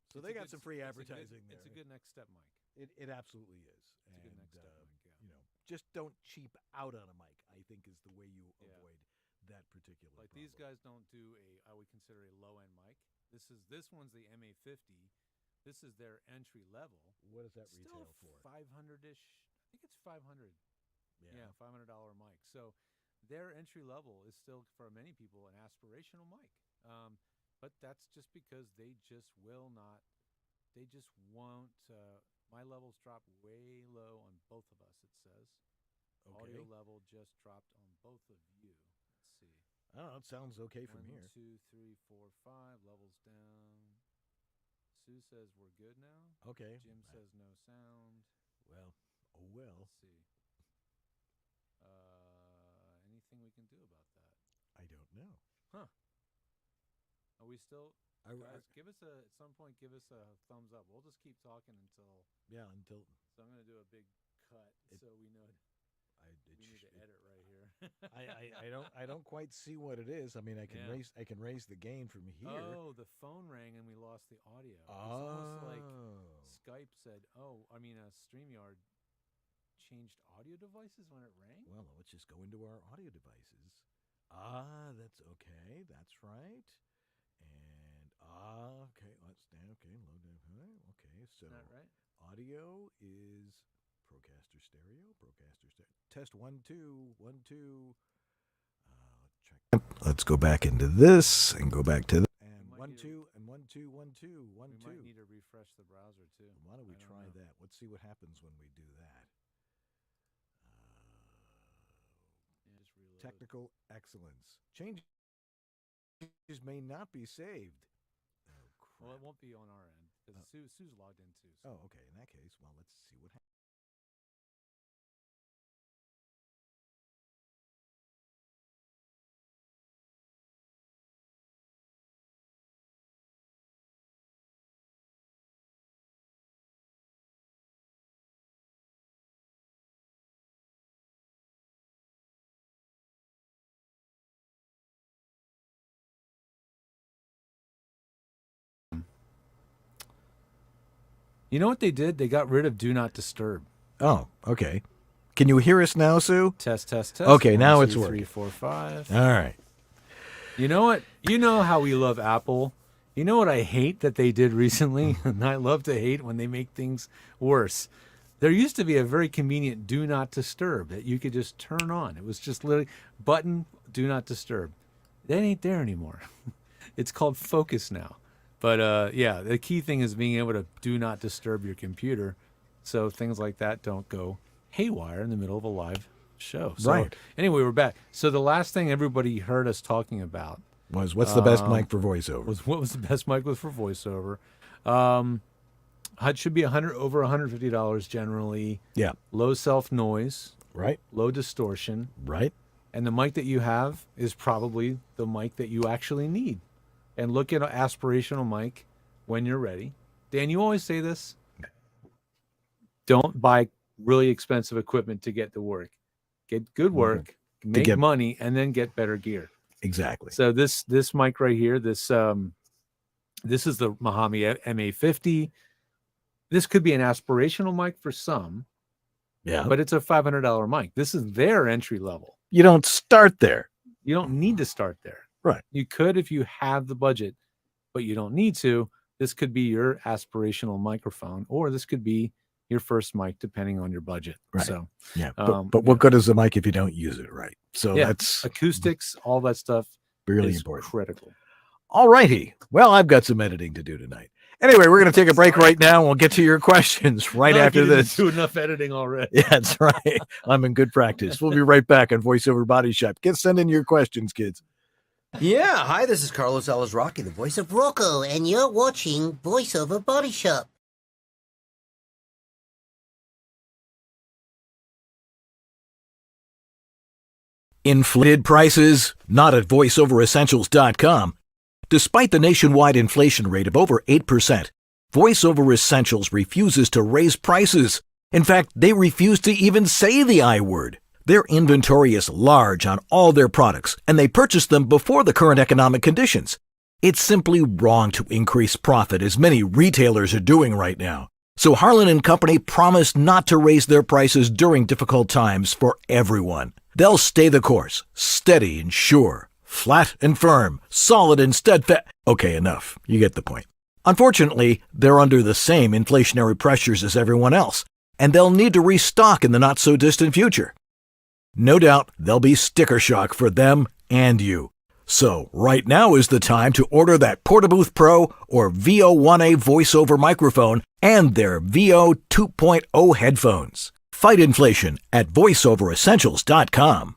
so they got some free advertising there. It's a good next step mic. It absolutely is. It's a good next step mic, yeah. Just don't cheap out on a mic, I think is the way you avoid that particular Like problem. these guys don't do I would consider a low-end mic. This one's the MA50. This is their entry level. What does that retail for? 500-ish. I think it's 500. Yeah, $500 mic. So their entry level is still for many people an aspirational mic. But that's just because they just will not. They just won't. My levels drop way low on both of us. It says. Okay. Audio level just dropped on both of you. Let's see. I don't know. It sounds okay from here. 1, 2, 3, 4, 5. Levels down. Sue says we're good now. Okay. Jim says no sound. Well, oh well. Let's see. Anything we can do about that? I don't know. Huh. Are we still? Guys, give us at some point. Give us a thumbs up. We'll just keep talking until. Yeah, until. So I'm gonna do a big cut so we know. We need to edit right here. I don't quite see what it is. I mean, I can raise the gain from here. Oh, the phone rang and we lost the audio. It's almost like Skype said, StreamYard changed audio devices when it rang? Well, let's just go into our audio devices. That's okay. That's right. And okay. Let's down. Okay, low down. Okay, so Not right. audio is Procaster stereo. Procaster stereo. Test 1 2 1 2. Check. Let's go back into this and go back to and 1 2 and 1 2 1 2 1 We 2. might need to refresh the browser too. Why don't we I don't try know. that? Let's see what happens when we do that. Yeah, just reload. Technical excellence. Changes may not be saved. Oh, crap. Well, it won't be on our end because Sue's logged in too. So. Oh, okay. In that case, well, let's see what happens. You know what they did? They got rid of Do Not Disturb. Oh, okay. Can you hear us now, Sue? Test. Okay, 1, now 2, it's 3, working. 4, 5. All right. You know what? You know how we love Apple. You know what I hate that they did recently? And I love to hate when they make things worse. There used to be a very convenient Do Not Disturb that you could just turn on. It was just literally button, Do Not Disturb. That ain't there anymore. It's called Focus now. But yeah, the key thing is being able to do not disturb your computer so things like that don't go haywire in the middle of a live show. So, Right. Anyway, we're back. So the last thing everybody heard us talking about Was what's the best mic for voiceover? what was the best mic for voiceover. It should be over $150 generally. Yeah. Low self noise. Right. Low distortion. Right. And the mic that you have is probably the mic that you actually need. And look at an aspirational mic when you're ready. Dan, you always say this. Don't buy really expensive equipment to get the work. Get good work, make money, and then get better gear. Exactly. So this mic right here, this is the Mojave MA50. This could be an aspirational mic for some. Yeah. But it's a $500 mic. This is their entry level. You don't start there. You don't need to start there. Right. You could if you have the budget, but you don't need to. This could be your aspirational microphone, or this could be your first mic, depending on your budget. Right. So, yeah. But what good is the mic if you don't use it right? So that's acoustics, all that stuff. Really is important. Critical. All righty. Well, I've got some editing to do tonight. Anyway, we're going to take a break right now, and we'll get to your questions right after this. Do enough editing already. Yeah, that's right. I'm in good practice. We'll be right back on Voiceover Body Shop. Send in your questions, kids. Yeah, hi, this is Carlos Alazraqui, the voice of Rocco, and you're watching Voiceover Body Shop. Inflated prices? Not at VoiceOverEssentials.com. Despite the nationwide inflation rate of over 8%, VoiceOver Essentials refuses to raise prices. In fact, they refuse to even say the I word. Their inventory is large on all their products, and they purchased them before the current economic conditions. It's simply wrong to increase profit as many retailers are doing right now. So Harlan and Company promised not to raise their prices during difficult times for everyone. They'll stay the course, steady and sure, flat and firm, solid and steadfast. Okay, enough. You get the point. Unfortunately, they're under the same inflationary pressures as everyone else, and they'll need to restock in the not-so-distant future. No doubt there'll be sticker shock for them and you. So right now is the time to order that Portabooth Pro or VO1A voiceover microphone and their VO 2.0 headphones. Fight inflation at VoiceOverEssentials.com.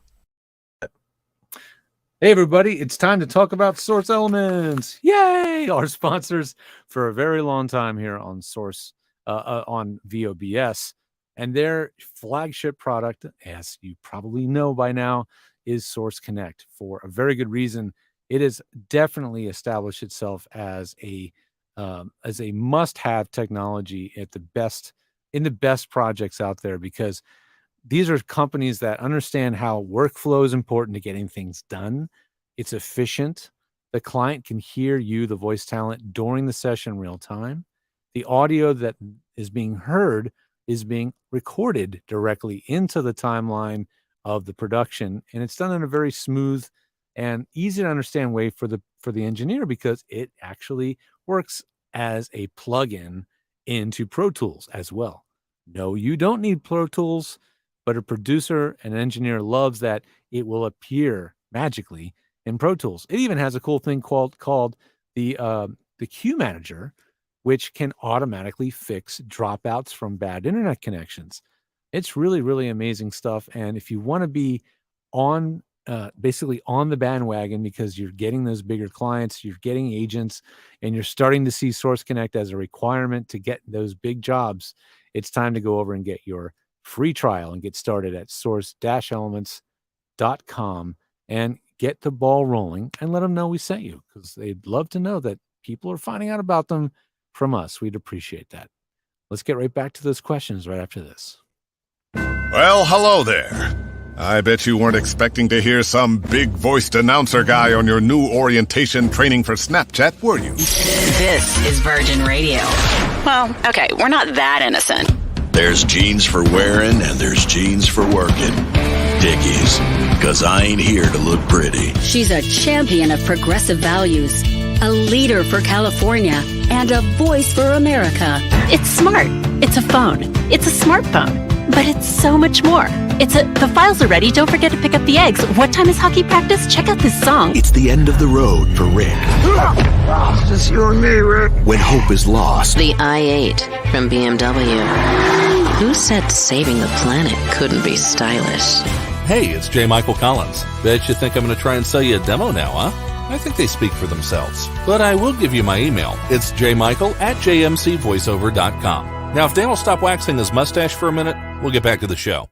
Hey everybody, it's time to talk about Source Elements. Yay! Our sponsors for a very long time here on Source, on VOBS. And their flagship product, as you probably know by now, is Source Connect for a very good reason. It has definitely established itself as a must-have technology in the best projects out there, because these are companies that understand how workflow is important to getting things done. It's efficient. The client can hear you, the voice talent, during the session real time. The audio that is being heard is being recorded directly into the timeline of the production, and it's done in a very smooth and easy to understand way for the engineer, because it actually works as a plugin into Pro Tools as well. No, you don't need Pro Tools, but a producer and engineer loves that it will appear magically in Pro Tools. It even has a cool thing called the Cue Manager, which can automatically fix dropouts from bad internet connections. It's really, really amazing stuff. And if you want to be on basically on the bandwagon, because you're getting those bigger clients, you're getting agents, and you're starting to see Source Connect as a requirement to get those big jobs, it's time to go over and get your free trial and get started at source-elements.com and get the ball rolling and let them know we sent you, because they'd love to know that people are finding out about them from us. We'd appreciate that. Let's get right back to those questions right after this. Well, hello there. I bet you weren't expecting to hear some big-voiced announcer guy on your new orientation training for Snapchat, were you? This is Virgin Radio. Well, okay, we're not that innocent. There's jeans for wearing and there's jeans for working. Dickies, because I ain't here to look pretty. She's a champion of progressive values, a leader for California, and a voice for America. It's smart. It's a phone. It's a smartphone. But it's so much more. The files are ready. Don't forget to pick up the eggs. What time is hockey practice? Check out this song. It's the end of the road for Rick. It's just you and me, Rick. When hope is lost. The i8 from BMW. Who said saving the planet couldn't be stylish? Hey, it's J. Michael Collins. Bet you think I'm going to try and sell you a demo now, huh? I think they speak for themselves. But I will give you my email. It's jmichael@jmcvoiceover.com. Now, if Dan will stop waxing his mustache for a minute, we'll get back to the show.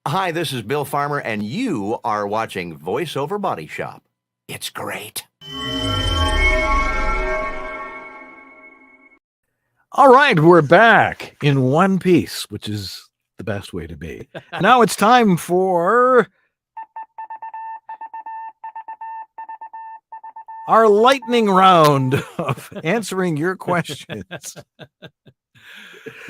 Hi, this is Bill Farmer, and you are watching Voiceover Body Shop. It's great. All right, we're back in one piece, which is the best way to be. Now it's time for our lightning round of answering your questions.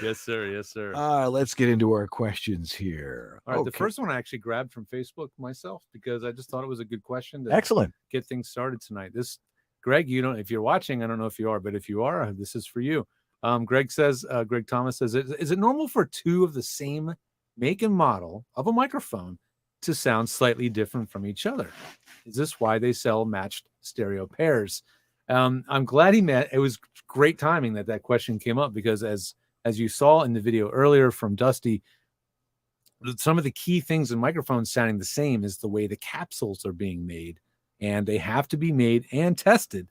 Yes, sir. Yes, sir. Let's get into our questions here. All right. Okay. The first one I actually grabbed from Facebook myself, because I just thought it was a good question to Excellent. get things started tonight. This, Greg, if you're watching, I don't know if you are, but if you are, this is for you. Greg Thomas says, is it normal for two of the same make and model of a microphone to sound slightly different from each other? Is this why they sell matched stereo pairs? I'm glad it was great timing that question came up, because as you saw in the video earlier from Dusty, some of the key things in microphones sounding the same is the way the capsules are being made, and they have to be made and tested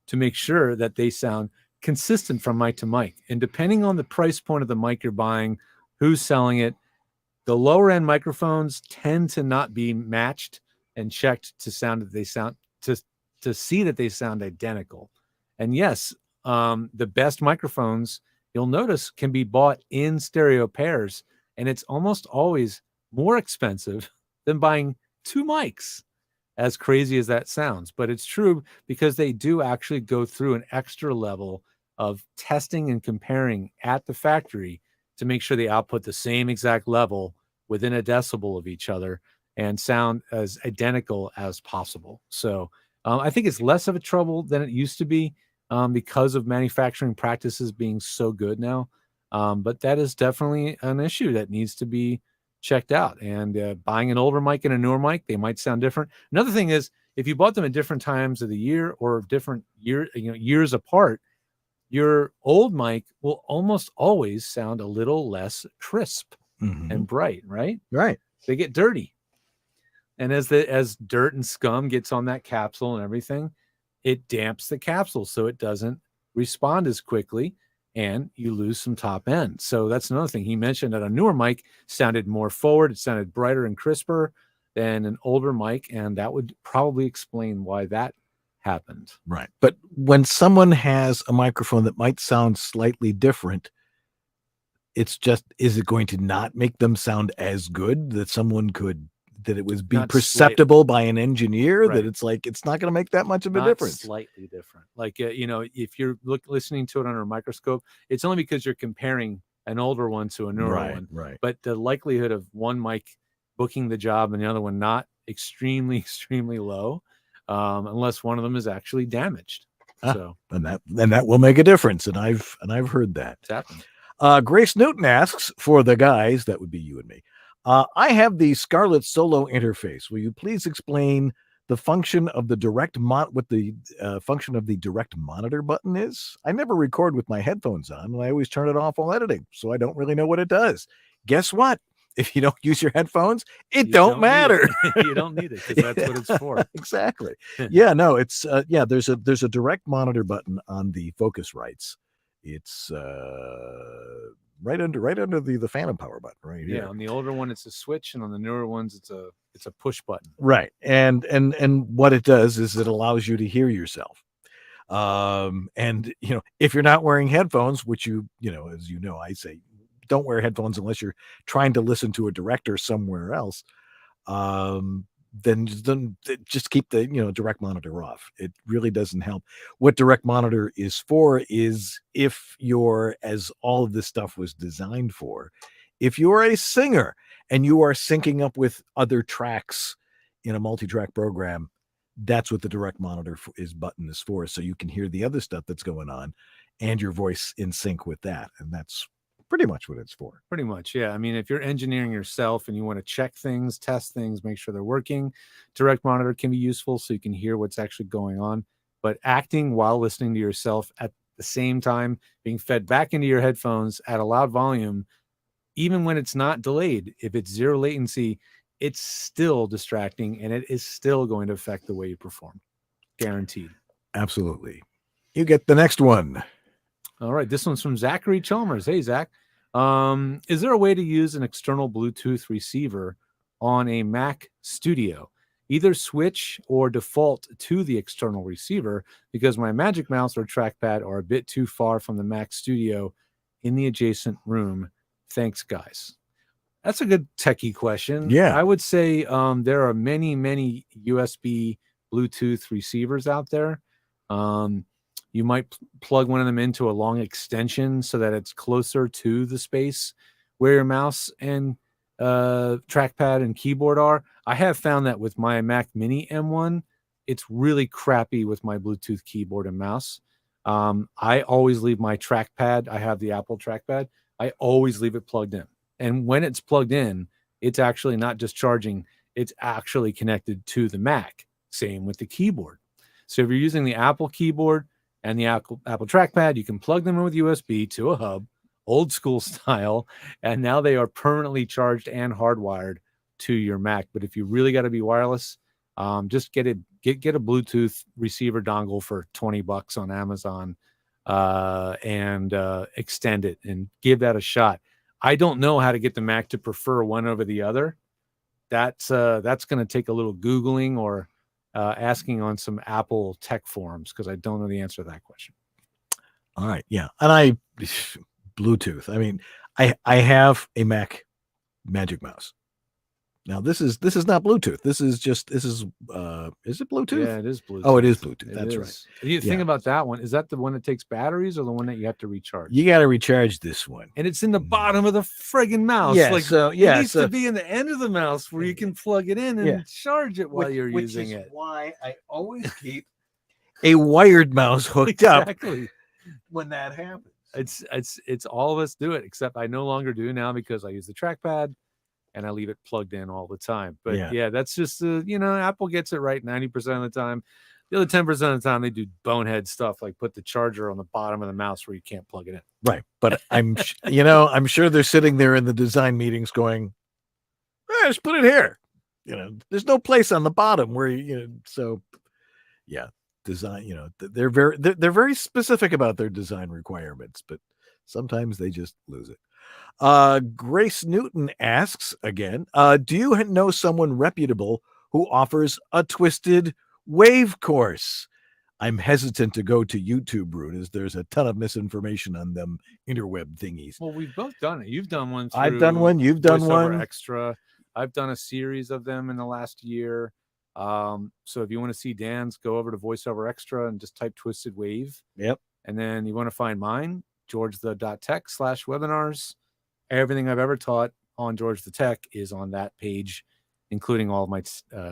to make sure that they sound consistent from mic to mic. And depending on the price point of the mic you're buying, who's selling it, the lower end microphones tend to not be matched and checked to sound that they sound to see that they sound identical. And yes, the best microphones, you'll notice, can be bought in stereo pairs, and it's almost always more expensive than buying two mics, as crazy as that sounds. But it's true, because they do actually go through an extra level of testing and comparing at the factory to make sure they output the same exact level within a decibel of each other and sound as identical as possible. So I think it's less of a trouble than it used to be, because of manufacturing practices being so good now. But that is definitely an issue that needs to be checked out. And buying an older mic and a newer mic, they might sound different. Another thing is, if you bought them at different times of the year or different years apart, your old mic will almost always sound a little less crisp and bright, right? Right. They get dirty. And as dirt and scum gets on that capsule and everything, it damps the capsule so it doesn't respond as quickly, and you lose some top end. So that's another thing. He mentioned that a newer mic sounded more forward. It sounded brighter and crisper than an older mic, and that would probably explain why that happened. Right. But when someone has a microphone that might sound slightly different, it's just, is it going to not make them sound as good that it was Not perceptible by an engineer, Right. that it's like, it's not going to make that much of a Not difference. slightly different. Like, if you're listening to it under a microscope, it's only because you're comparing an older one to a newer Right, one. right. But the likelihood of one mic booking the job and the other one not extremely low, unless one of them is actually damaged. So and that will make a difference. And I've heard that. it's happened. Grace Newton asks, for the guys, that would be you and me. I have the Scarlett Solo interface. Will you please explain the function of the what the function of the direct monitor button is? I never record with my headphones on, and I always turn it off while editing, so I don't really know what it does. Guess what? If you don't use your headphones, it don't matter. You don't need it, because that's what it's for. Exactly. Yeah, no, it's there's a direct monitor button on the Focusrites. It's right under the phantom power button right here. Yeah, on the older one it's a switch, and on the newer ones it's a push button. Right. And what it does is it allows you to hear yourself. And if you're not wearing headphones, which as you know, I say don't wear headphones unless you're trying to listen to a director somewhere else. Then just keep the direct monitor off. It really doesn't help. What direct monitor is for is if you're, as all of this stuff was designed for, if you're a singer and you are syncing up with other tracks in a multi-track program, that's what the direct monitor button is for. So you can hear the other stuff that's going on and your voice in sync with that. And that's pretty much what it's for. Pretty much, yeah. I mean, if you're engineering yourself and you want to check things, test things, make sure they're working, direct monitor can be useful so you can hear what's actually going on. But acting while listening to yourself at the same time, being fed back into your headphones at a loud volume, even when it's not delayed, if it's zero latency, it's still distracting and it is still going to affect the way you perform. Guaranteed. Absolutely. You get the next one. All right. This one's from Zachary Chalmers. Hey, Zach. Is there a way to use an external Bluetooth receiver on a Mac Studio? Either switch or default to the external receiver, because my Magic Mouse or Trackpad are a bit too far from the Mac Studio in the adjacent room. Thanks, guys. That's a good techie question. Yeah. I would say there are many USB Bluetooth receivers out there. You might plug one of them into a long extension so that it's closer to the space where your mouse and trackpad and keyboard are. I have found that with my Mac Mini M1, it's really crappy with my Bluetooth keyboard and mouse. I always leave my trackpad. I have the Apple trackpad. I always leave it plugged in. And when it's plugged in, it's actually not just charging, it's actually connected to the Mac. Same with the keyboard. So if you're using the Apple keyboard and the Apple trackpad, you can plug them in with USB to a hub, old school style, and now they are permanently charged and hardwired to your Mac. But if you really got to be wireless, just get a Bluetooth receiver dongle for $20 on Amazon and extend it and give that a shot. I don't know how to get the Mac to prefer one over the other. That's going to take a little Googling or asking on some Apple tech forums, because I don't know the answer to that question. All right. Yeah. And Bluetooth. I mean, I have a Mac Magic Mouse. Now this is not Bluetooth. Is it Bluetooth? Yeah, it is Bluetooth. Oh, it is Bluetooth. That's right. You think about that one. Is that the one that takes batteries or the one that you have to recharge? You got to recharge this one. And it's in the bottom of the friggin' mouse. Yeah, it needs to be in the end of the mouse where you can plug it in and charge it while you're using it. Which is why I always keep a wired mouse hooked up when that happens. It's all of us do it, except I no longer do now because I use the trackpad and I leave it plugged in all the time. But yeah that's just Apple gets it right 90% of the time. The other 10% of the time they do bonehead stuff like put the charger on the bottom of the mouse where you can't plug it in. Right. But I'm sure they're sitting there in the design meetings going, just put it here. There's no place on the bottom where so yeah, design, they're very specific about their design requirements, but sometimes they just lose it. Grace Newton asks again, do you know someone reputable who offers a twisted wave course? I'm hesitant to go to YouTube route as there's a ton of misinformation on them interweb thingies. Well, we've both done it. You've done one. I've done one. You've done Voiceover one. Extra. I've done a series of them in the last year. So if you want to see Dan's, go over to Voiceover Extra and just type Twisted Wave. Yep. And then you want to find mine, georgethe.tech/webinars. Everything I've ever taught on George the Tech is on that page, including all of my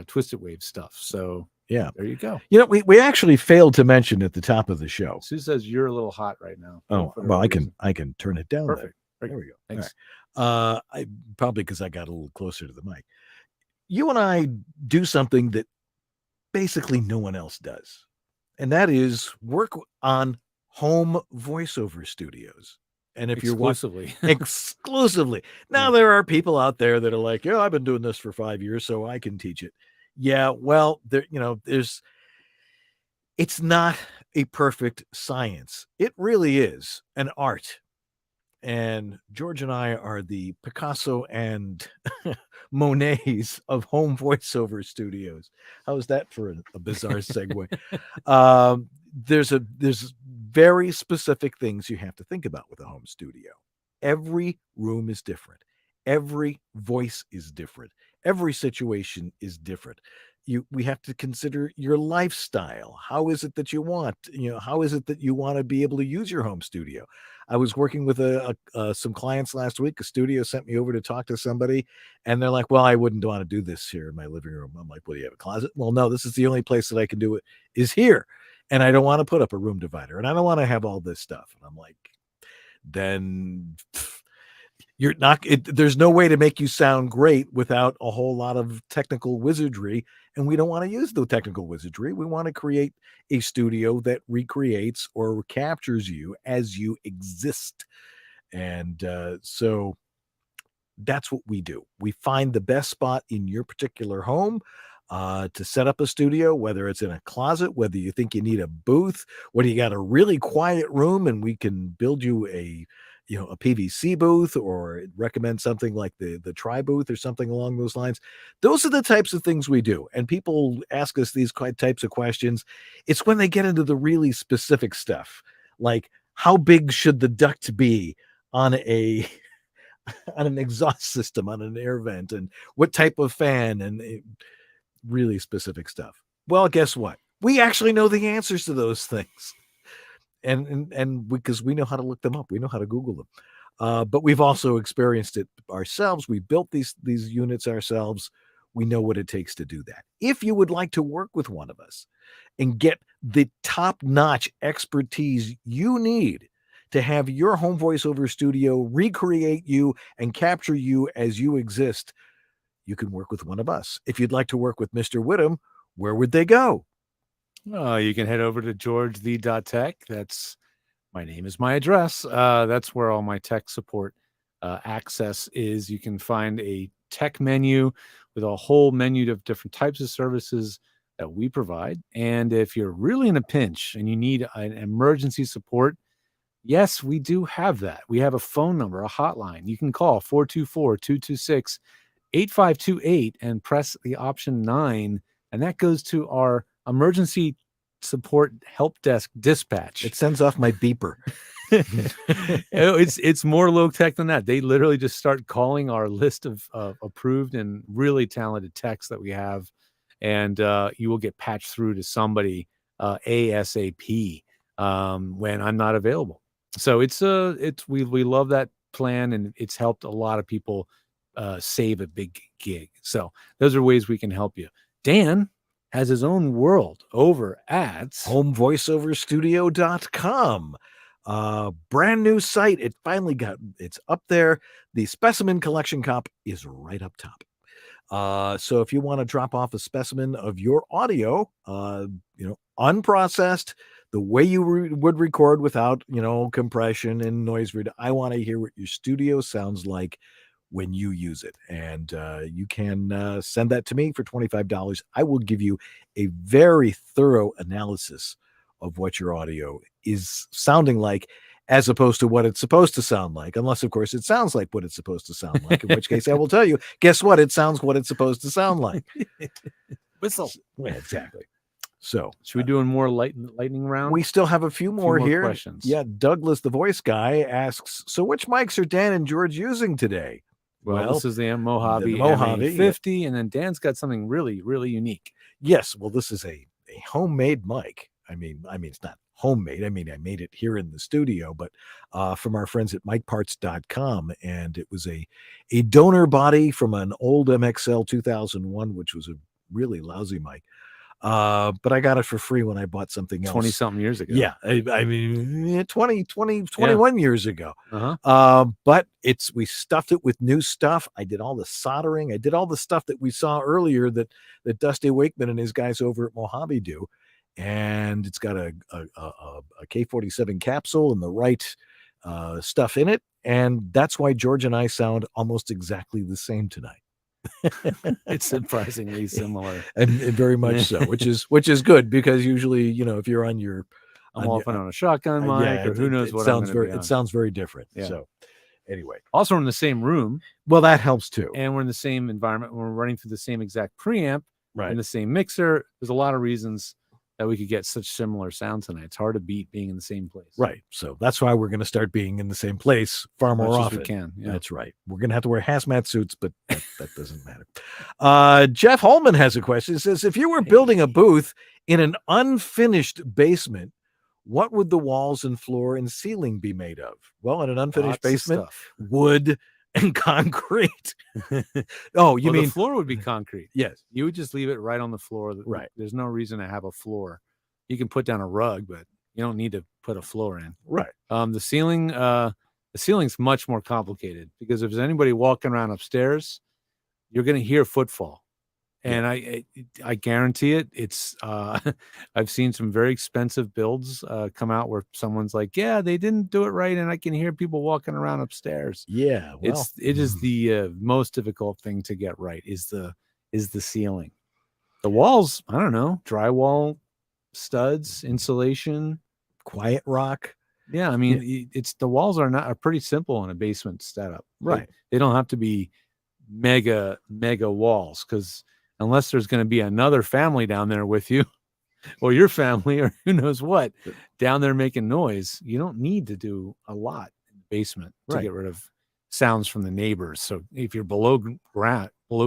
Twisted Wave stuff. So yeah, there you go. You know, we actually failed to mention at the top of the show. Sue says you're a little hot right now. Oh, well, I can turn it down. Perfect. There we go. Thanks. All right. I probably because I got a little closer to the mic. You and I do something that basically no one else does, and that is work on home voiceover studios. And if Exclusively. you're exclusively, now there are people out there that are like, "Yeah, I've been doing this for 5 years, so I can teach it." Yeah, well, it's not a perfect science. It really is an art. And George and I are the Picasso and Monets of home voiceover studios. How's that for a bizarre segue? There's very specific things you have to think about with a home studio. Every room is different. Every voice is different. Every situation is different. We have to consider your lifestyle. How is it that you want? How is it that you want to be able to use your home studio? I was working with some clients last week. A studio sent me over to talk to somebody, and they're like, "Well, I wouldn't want to do this here in my living room." I'm like, "Well, do you have a closet?" "Well, no, this is the only place that I can do it is here, and I don't want to put up a room divider, and I don't want to have all this stuff." And I'm like, "Then you're not. There's no way to make you sound great without a whole lot of technical wizardry, and we don't want to use the technical wizardry. We want to create a studio that recreates or captures you as you exist." And so that's what we do. We find the best spot in your particular home to set up a studio, whether it's in a closet, whether you think you need a booth, whether you got a really quiet room and we can build you a PVC booth, or recommend something like the Tri booth or something along those lines. Those are the types of things we do. And people ask us these types of questions. It's when they get into the really specific stuff, like how big should the duct be on an exhaust system, on an air vent, and what type of fan, and really specific stuff. Well, guess what? We actually know the answers to those things. And because we know how to look them up, we know how to Google them. But we've also experienced it ourselves. We built these units ourselves. We know what it takes to do that. If you would like to work with one of us and get the top-notch expertise you need to have your home voiceover studio recreate you and capture you as you exist, you can work with one of us. If you'd like to work with Mr. Whittam, where would they go? You can head over to georgethe.tech. That's my name is my address. That's where all my tech support access is. You can find a tech menu with a whole menu of different types of services that we provide. And if you're really in a pinch and you need an emergency support, yes, we do have that. We have a phone number, a hotline. You can call 424-226-8528 and press the option 9, and that goes to our emergency support help desk dispatch. It sends off my beeper. It's more low tech than that. They literally just start calling our list of approved and really talented techs that we have, and you will get patched through to somebody ASAP when I'm not available. So we love that plan, and it's helped a lot of people save a big gig. So those are ways we can help you. Dan has his own world over at homevoiceoverstudio.com. Brand new site. It's up there. The specimen collection comp is right up top. So if you want to drop off a specimen of your audio, unprocessed, the way you would record without, compression and noise I want to hear what your studio sounds like when you use it. And you can send that to me for $25. I will give you a very thorough analysis of what your audio is sounding like, as opposed to what it's supposed to sound like. Unless, of course, it sounds like what it's supposed to sound like, in which case I will tell you, guess what? It sounds what it's supposed to sound like. Whistle. Yeah, exactly. So should we do a more lightning round? We still have a few more here. Questions. Yeah. Douglas, the voice guy, asks, so which mics are Dan and George using today? Well, this is the Mojave, Mojave 50, and then Dan's got something really, really unique. Yes. Well, this is a homemade mic. I mean, it's not homemade. I mean, I made it here in the studio, but from our friends at MikeParts.com, and it was a donor body from an old MXL 2001, which was a really lousy mic. But I got it for free when I bought something else 20 something years ago. Yeah, I mean 21 years ago. But we stuffed it with new stuff. I did all the soldering. I did all the stuff that we saw earlier that Dusty Wakeman and his guys over at Mojave do. And it's got a K47 capsule and the right stuff in it. And that's why George and I sound almost exactly the same tonight. It's surprisingly similar, and very much so, which is good, because usually, if you're on your, I'm often on a shotgun mic, or who knows what sounds I'm gonna very, be on. it sounds very different. Yeah. So anyway, also we're in the same room. Well, that helps too. And we're in the same environment. We're running through the same exact preamp, right, and the same mixer. There's a lot of reasons that we could get such similar sound tonight. It's hard to beat being in the same place. Right. So that's why we're going to start being in the same place far more Much as often. we can. Yeah. That's right. We're going to have to wear hazmat suits, but that doesn't matter. Jeff Holman has a question. He says, if you were building a booth in an unfinished basement, what would the walls and floor and ceiling be made of? Well, in an unfinished Lots of basement, stuff. wood and concrete. Oh, you mean the floor would be concrete? Yes. You would just leave it right on the floor. Right. There's no reason to have a floor. You can put down a rug, but you don't need to put a floor in. Right. The ceiling's much more complicated, because if there's anybody walking around upstairs, you're going to hear footfall. And I guarantee it. It's I've seen some very expensive builds come out where someone's like, yeah, they didn't do it right, and I can hear people walking around upstairs. Yeah, well, it is the most difficult thing to get right is the ceiling. The walls, I don't know, drywall, studs, insulation, quiet rock. Yeah, I mean, it's the walls are pretty simple in a basement setup. Right. They don't have to be mega walls, because unless there's going to be another family down there with you, or your family, or who knows what, down there making noise, you don't need to do a lot in the basement to get rid of sounds from the neighbors. So if you're below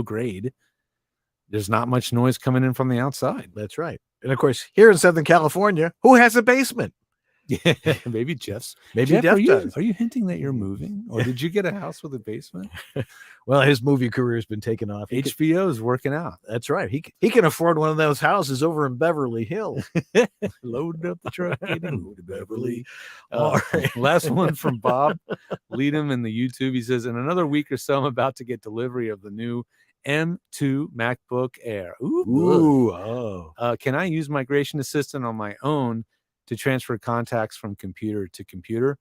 grade, there's not much noise coming in from the outside. That's right. And of course, here in Southern California, who has a basement? Yeah, maybe Jeff's. Maybe Jeff, Jeff does. Are you hinting that you're moving, or did you get a house with a basement? Well, his movie career has been taken off. HBO is working out. That's right. He can afford one of those houses over in Beverly Hills. Loaded up the truck, getting to Beverly. All right. Last one from Bob. Lead him in the YouTube. He says, in another week or so, I'm about to get delivery of the new M2 MacBook Air. Can I use Migration Assistant on my own to transfer contacts from computer to computer?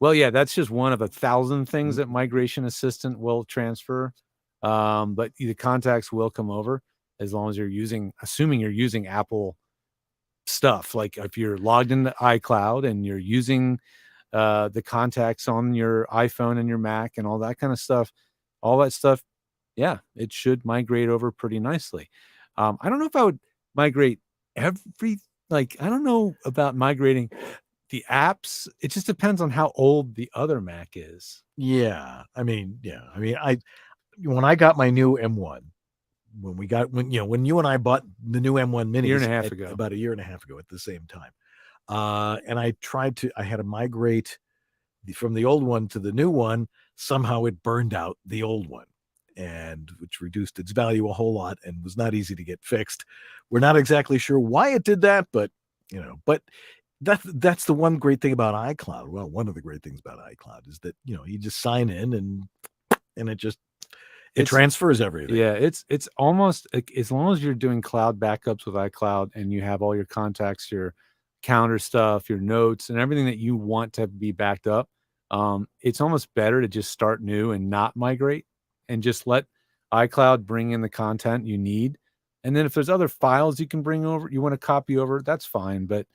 Well, yeah, that's just one of 1,000 things that Migration Assistant will transfer. But the contacts will come over as long as assuming you're using Apple stuff. Like if you're logged into iCloud and you're using the contacts on your iPhone and your Mac and all that kind of stuff, yeah, it should migrate over pretty nicely. I don't know if I would migrate I don't know about migrating the apps. It just depends on how old the other Mac is. Yeah. I mean, when I got my new M1, when you and I bought the new M1 Mini about a year and a half ago at the same time. And I had to migrate from the old one to the new one. Somehow it burned out the old one, and which reduced its value a whole lot and was not easy to get fixed. We're not exactly sure why it did that, but that's the one great thing about iCloud. Well, one of the great things about iCloud is that, you just sign in and it transfers everything. Yeah, it's almost as long as you're doing cloud backups with iCloud and you have all your contacts, your calendar stuff, your notes, and everything that you want to be backed up. It's almost better to just start new and not migrate, and just let iCloud bring in the content you need. And then if there's other files you can bring over, you want to copy over, that's fine. But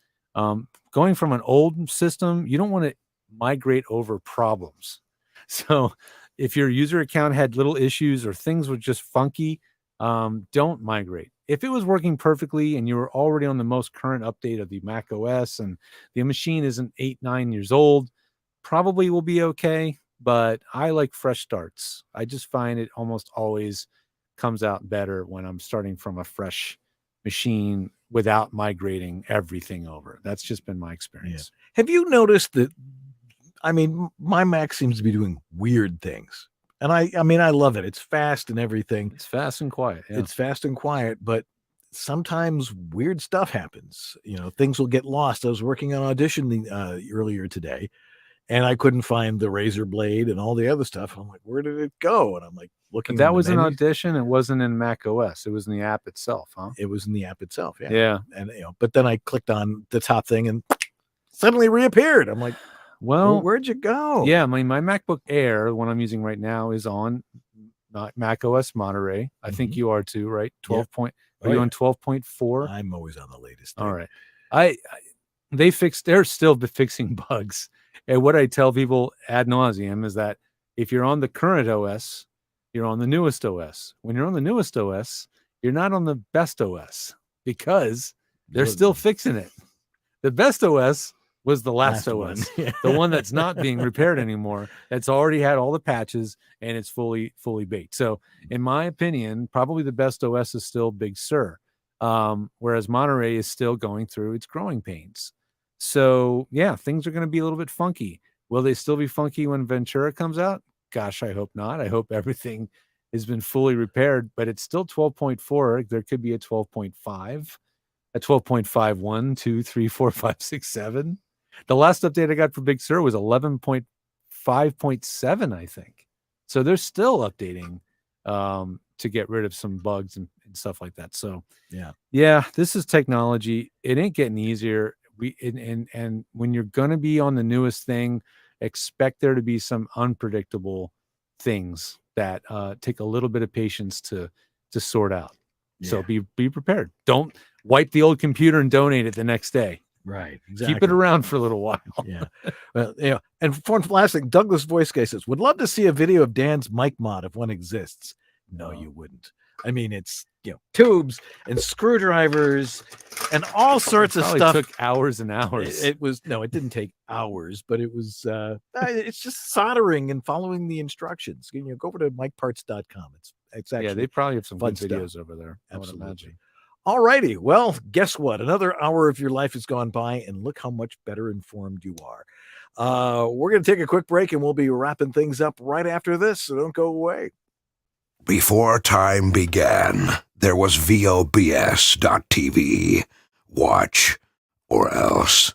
going from an old system, you don't want to migrate over problems. So if your user account had little issues or things were just funky, don't migrate. If it was working perfectly and you were already on the most current update of the Mac OS and the machine isn't 8-9 years old, probably will be okay. But I like fresh starts. I just find it almost always comes out better when I'm starting from a fresh machine without migrating everything over. That's just been my experience. Have you noticed that? I mean, my Mac seems to be doing weird things, and I mean, I love it. It's fast and everything. It's fast and quiet. Yeah. It's fast and quiet, but sometimes weird stuff happens. Things will get lost. I was working on Audition earlier today, and I couldn't find the razor blade and all the other stuff. I'm like, where did it go? And I'm like looking. But that was an Audition. It wasn't in Mac OS. It was in the app itself, huh? It was in the app itself. Yeah. Yeah. And but then I clicked on the top thing and suddenly reappeared. I'm like, well, where'd you go? Yeah, my MacBook Air, the one I'm using right now, is on Mac OS Monterey. I think you are too, right? 12 point. Are you on 12.4? I'm always on the latest. All right. They're still fixing bugs. And what I tell people ad nauseum is that if you're on the current OS, you're on the newest OS. When you're on the newest OS, you're not on the best OS because they're still fixing it. The best OS was the last OS, the one that's not being repaired anymore. That's already had all the patches and it's fully baked. So in my opinion, probably the best OS is still Big Sur. Whereas Monterey is still going through its growing pains. So yeah, things are going to be a little bit funky. Will they still be funky when Ventura comes out? Gosh, I hope not. I hope everything has been fully repaired, but it's still 12.4. There could be a 12.5, a 12.5, 2, 3, 4, 5, 6, 7. The last update I got for Big Sur was 11.5.7, I think. So they're still updating to get rid of some bugs and stuff like that. So yeah, this is technology. It ain't getting easier. And when you're going to be on the newest thing, expect there to be some unpredictable things that take a little bit of patience to sort out. So be prepared. Don't wipe the old computer and donate it the next day. Right. Exactly. Keep it around for a little while. Well, and for last thing, Douglas Voice Guy says, would love to see a video of Dan's mic mod if one exists. No, you wouldn't. I mean, it's, tubes and screwdrivers and all sorts of stuff. It took hours and hours. It didn't take hours, but it was, it's just soldering and following the instructions. Go over to micparts.com. It's actually, they probably have some good stuff. videos over there. Absolutely. I would imagine. All righty. Well, guess what? Another hour of your life has gone by, and look how much better informed you are. We're going to take a quick break, and we'll be wrapping things up right after this, so don't go away. Before time began, there was VOBS.TV. Watch or else.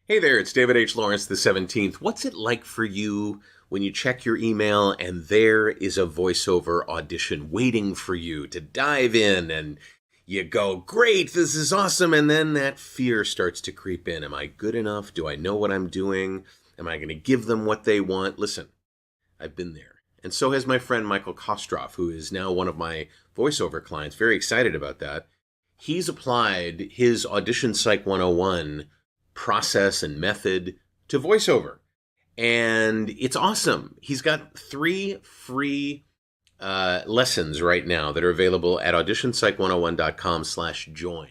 Hey there, it's David H. Lawrence the 17th. What's it like for you when you check your email and there is a voiceover audition waiting for you to dive in and you go, great, this is awesome, and then that fear starts to creep in. Am I good enough? Do I know what I'm doing? Am I going to give them what they want? Listen, I've been there. And so has my friend Michael Kostroff, who is now one of my voiceover clients. Very excited about that. He's applied his Audition Psych 101 process and method to voiceover. And it's awesome. He's got 3 free lessons right now that are available at auditionpsych101.com/join.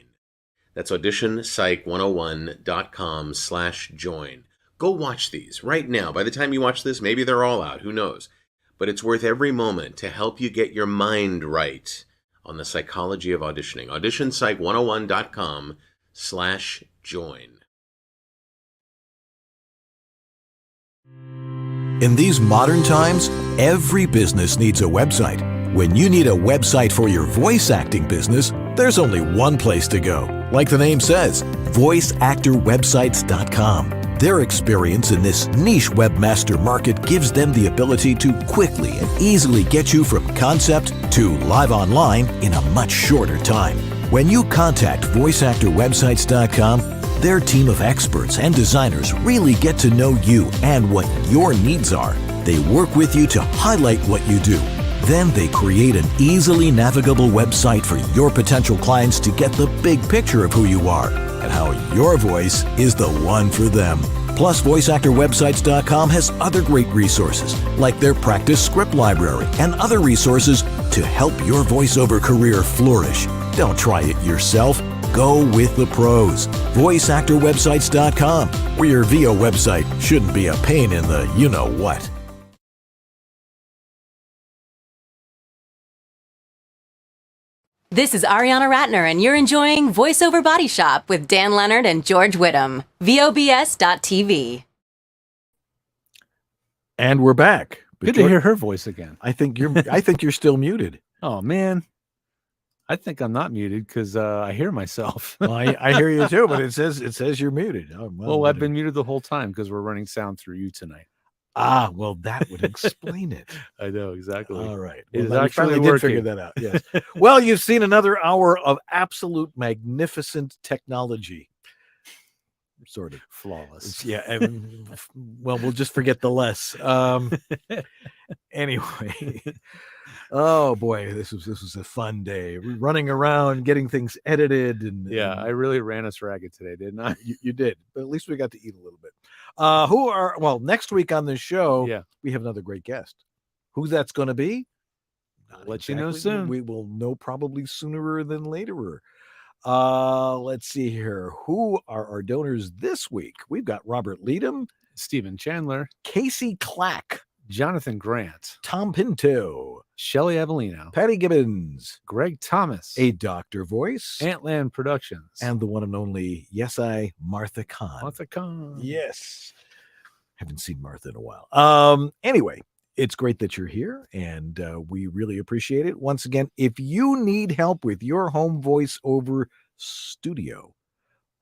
That's auditionpsych101.com/join. Go watch these right now. By the time you watch this, maybe they're all out. Who knows? But it's worth every moment to help you get your mind right on the psychology of auditioning. auditionpsych101.com/join. In these modern times, every business needs a website. When you need a website for your voice acting business, there's only one place to go. Like the name says, voiceactorwebsites.com. Their experience in this niche webmaster market gives them the ability to quickly and easily get you from concept to live online in a much shorter time. When you contact voiceactorwebsites.com, their team of experts and designers really get to know you and what your needs are. They work with you to highlight what you do. Then they create an easily navigable website for your potential clients to get the big picture of who you are and how your voice is the one for them. Plus, VoiceActorWebsites.com has other great resources, like their practice script library and other resources to help your voiceover career flourish. Don't try it yourself. Go with the pros. VoiceActorWebsites.com, where your VO website shouldn't be a pain in the you-know-what. This is Ariana Ratner, and you're enjoying VoiceOver Body Shop with Dan Leonard and George Whittam. VOBS.TV. And we're back. Good to hear her voice again. I think you're still muted. Oh man, I think I'm not muted because I hear myself. Well, I hear you too, but it says you're muted. Oh, well, I've been muted the whole time because we're running sound through you tonight. Ah, well, that would explain it. I know exactly. All right, It is well, actually did working. figure that out. Yes. Well, you've seen another hour of absolute magnificent technology. Sort of flawless. Yeah. Well, we'll just forget the less. Anyway. Oh boy, this was a fun day. We're running around, getting things edited, and I really ran us ragged today, didn't I? You did, but at least we got to eat a little bit. Next week on the show, we have another great guest. Who that's going to be? I'll let you know soon. We will know probably sooner than later. Let's see here. Who are our donors this week? We've got Robert Leadham, Stephen Chandler, Casey Clack, Jonathan Grant, Tom Pinto, Shelley Avellino, Patty Gibbons, Greg Thomas, A Dr. Voice, Antland Productions, and the one and only Martha Kahn. Martha Kahn. Yes. Haven't seen Martha in a while. Anyway, it's great that you're here, and we really appreciate it. Once again, if you need help with your home voiceover studio,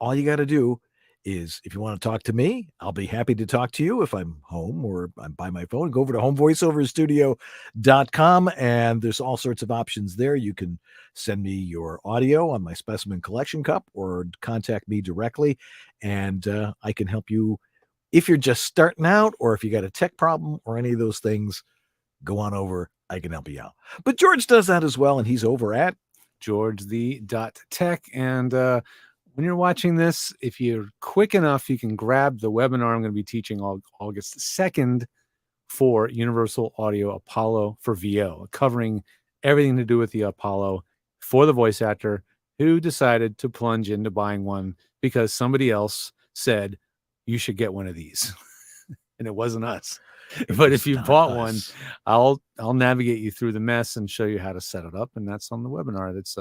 all you got to do is, if you want to talk to me, I'll be happy to talk to you if I'm home or I'm by my phone. Go over to homevoiceoverstudio.com, and there's all sorts of options there. You can send me your audio on my specimen collection cup or contact me directly, and I can help you. If you're just starting out, or if you got a tech problem or any of those things, go on over. I can help you out. But George does that as well, and he's over at GeorgeThe.Tech. And when you're watching this, if you're quick enough, you can grab the webinar I'm going to be teaching August 2nd for Universal Audio Apollo for VO, covering everything to do with the Apollo for the voice actor who decided to plunge into buying one because somebody else said, you should get one of these. And it wasn't us. But if you bought one, I'll navigate you through the mess and show you how to set it up. And that's on the webinar. That's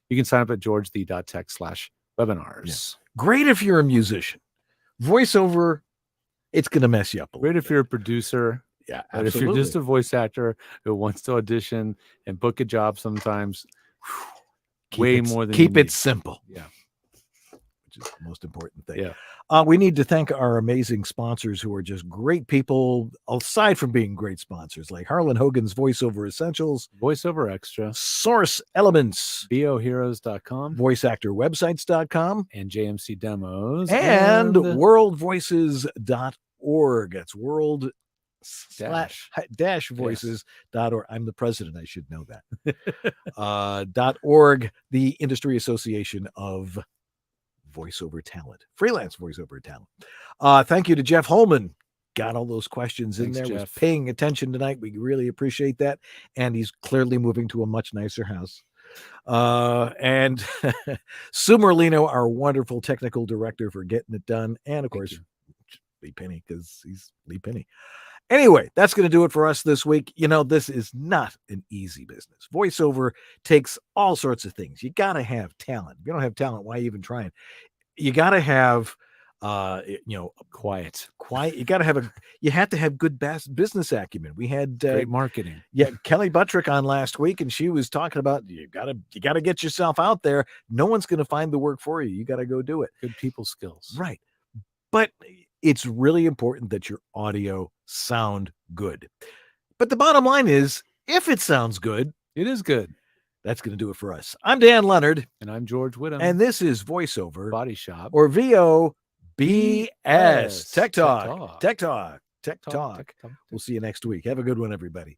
you can sign up at georgethe.tech/webinars. Yeah. Great if you're a musician. Voiceover, it's going to mess you up a little Great if you're a producer. Yeah, but if you're just a voice actor who wants to audition and book a job sometimes, more than keep it simple. Yeah. Which is the most important thing. Yeah. We need to thank our amazing sponsors who are just great people, aside from being great sponsors, like Harlan Hogan's Voiceover Essentials, Voiceover Extra, Source Elements, BOHeroes.com, VoiceActorWebsites.com, and JMC Demos, and WorldVoices.org. That's world -voices.org. I'm the president. I should know that. .org, the Industry Association of Voiceover Talent, freelance voiceover talent. Thank you to Jeff Holman. Got all those questions in there. Was paying attention tonight. We really appreciate that. And he's clearly moving to a much nicer house. And Sue Merlino, our wonderful technical director, for getting it done. And of course, Lee Penny, because he's Lee Penny. Anyway, that's going to do it for us this week. You know, this is not an easy business. Voiceover takes all sorts of things. You got to have talent. If you don't have talent, why even trying? You got to have, quiet. You got to have you have to have good business acumen. We had great marketing. Yeah. Kelley Buttrick on last week, and she was talking about, you got to get yourself out there. No one's going to find the work for you. You got to go do it. Good people skills. Right. But it's really important that your audio sound good. But the bottom line is, if it sounds good, it is good. That's going to do it for us. I'm Dan Leonard. And I'm George Whittam. And this is Voiceover Body Shop, or VOBS. Tech Talk. Tech Talk. Tech Talk. We'll see you next week. Have a good one, everybody.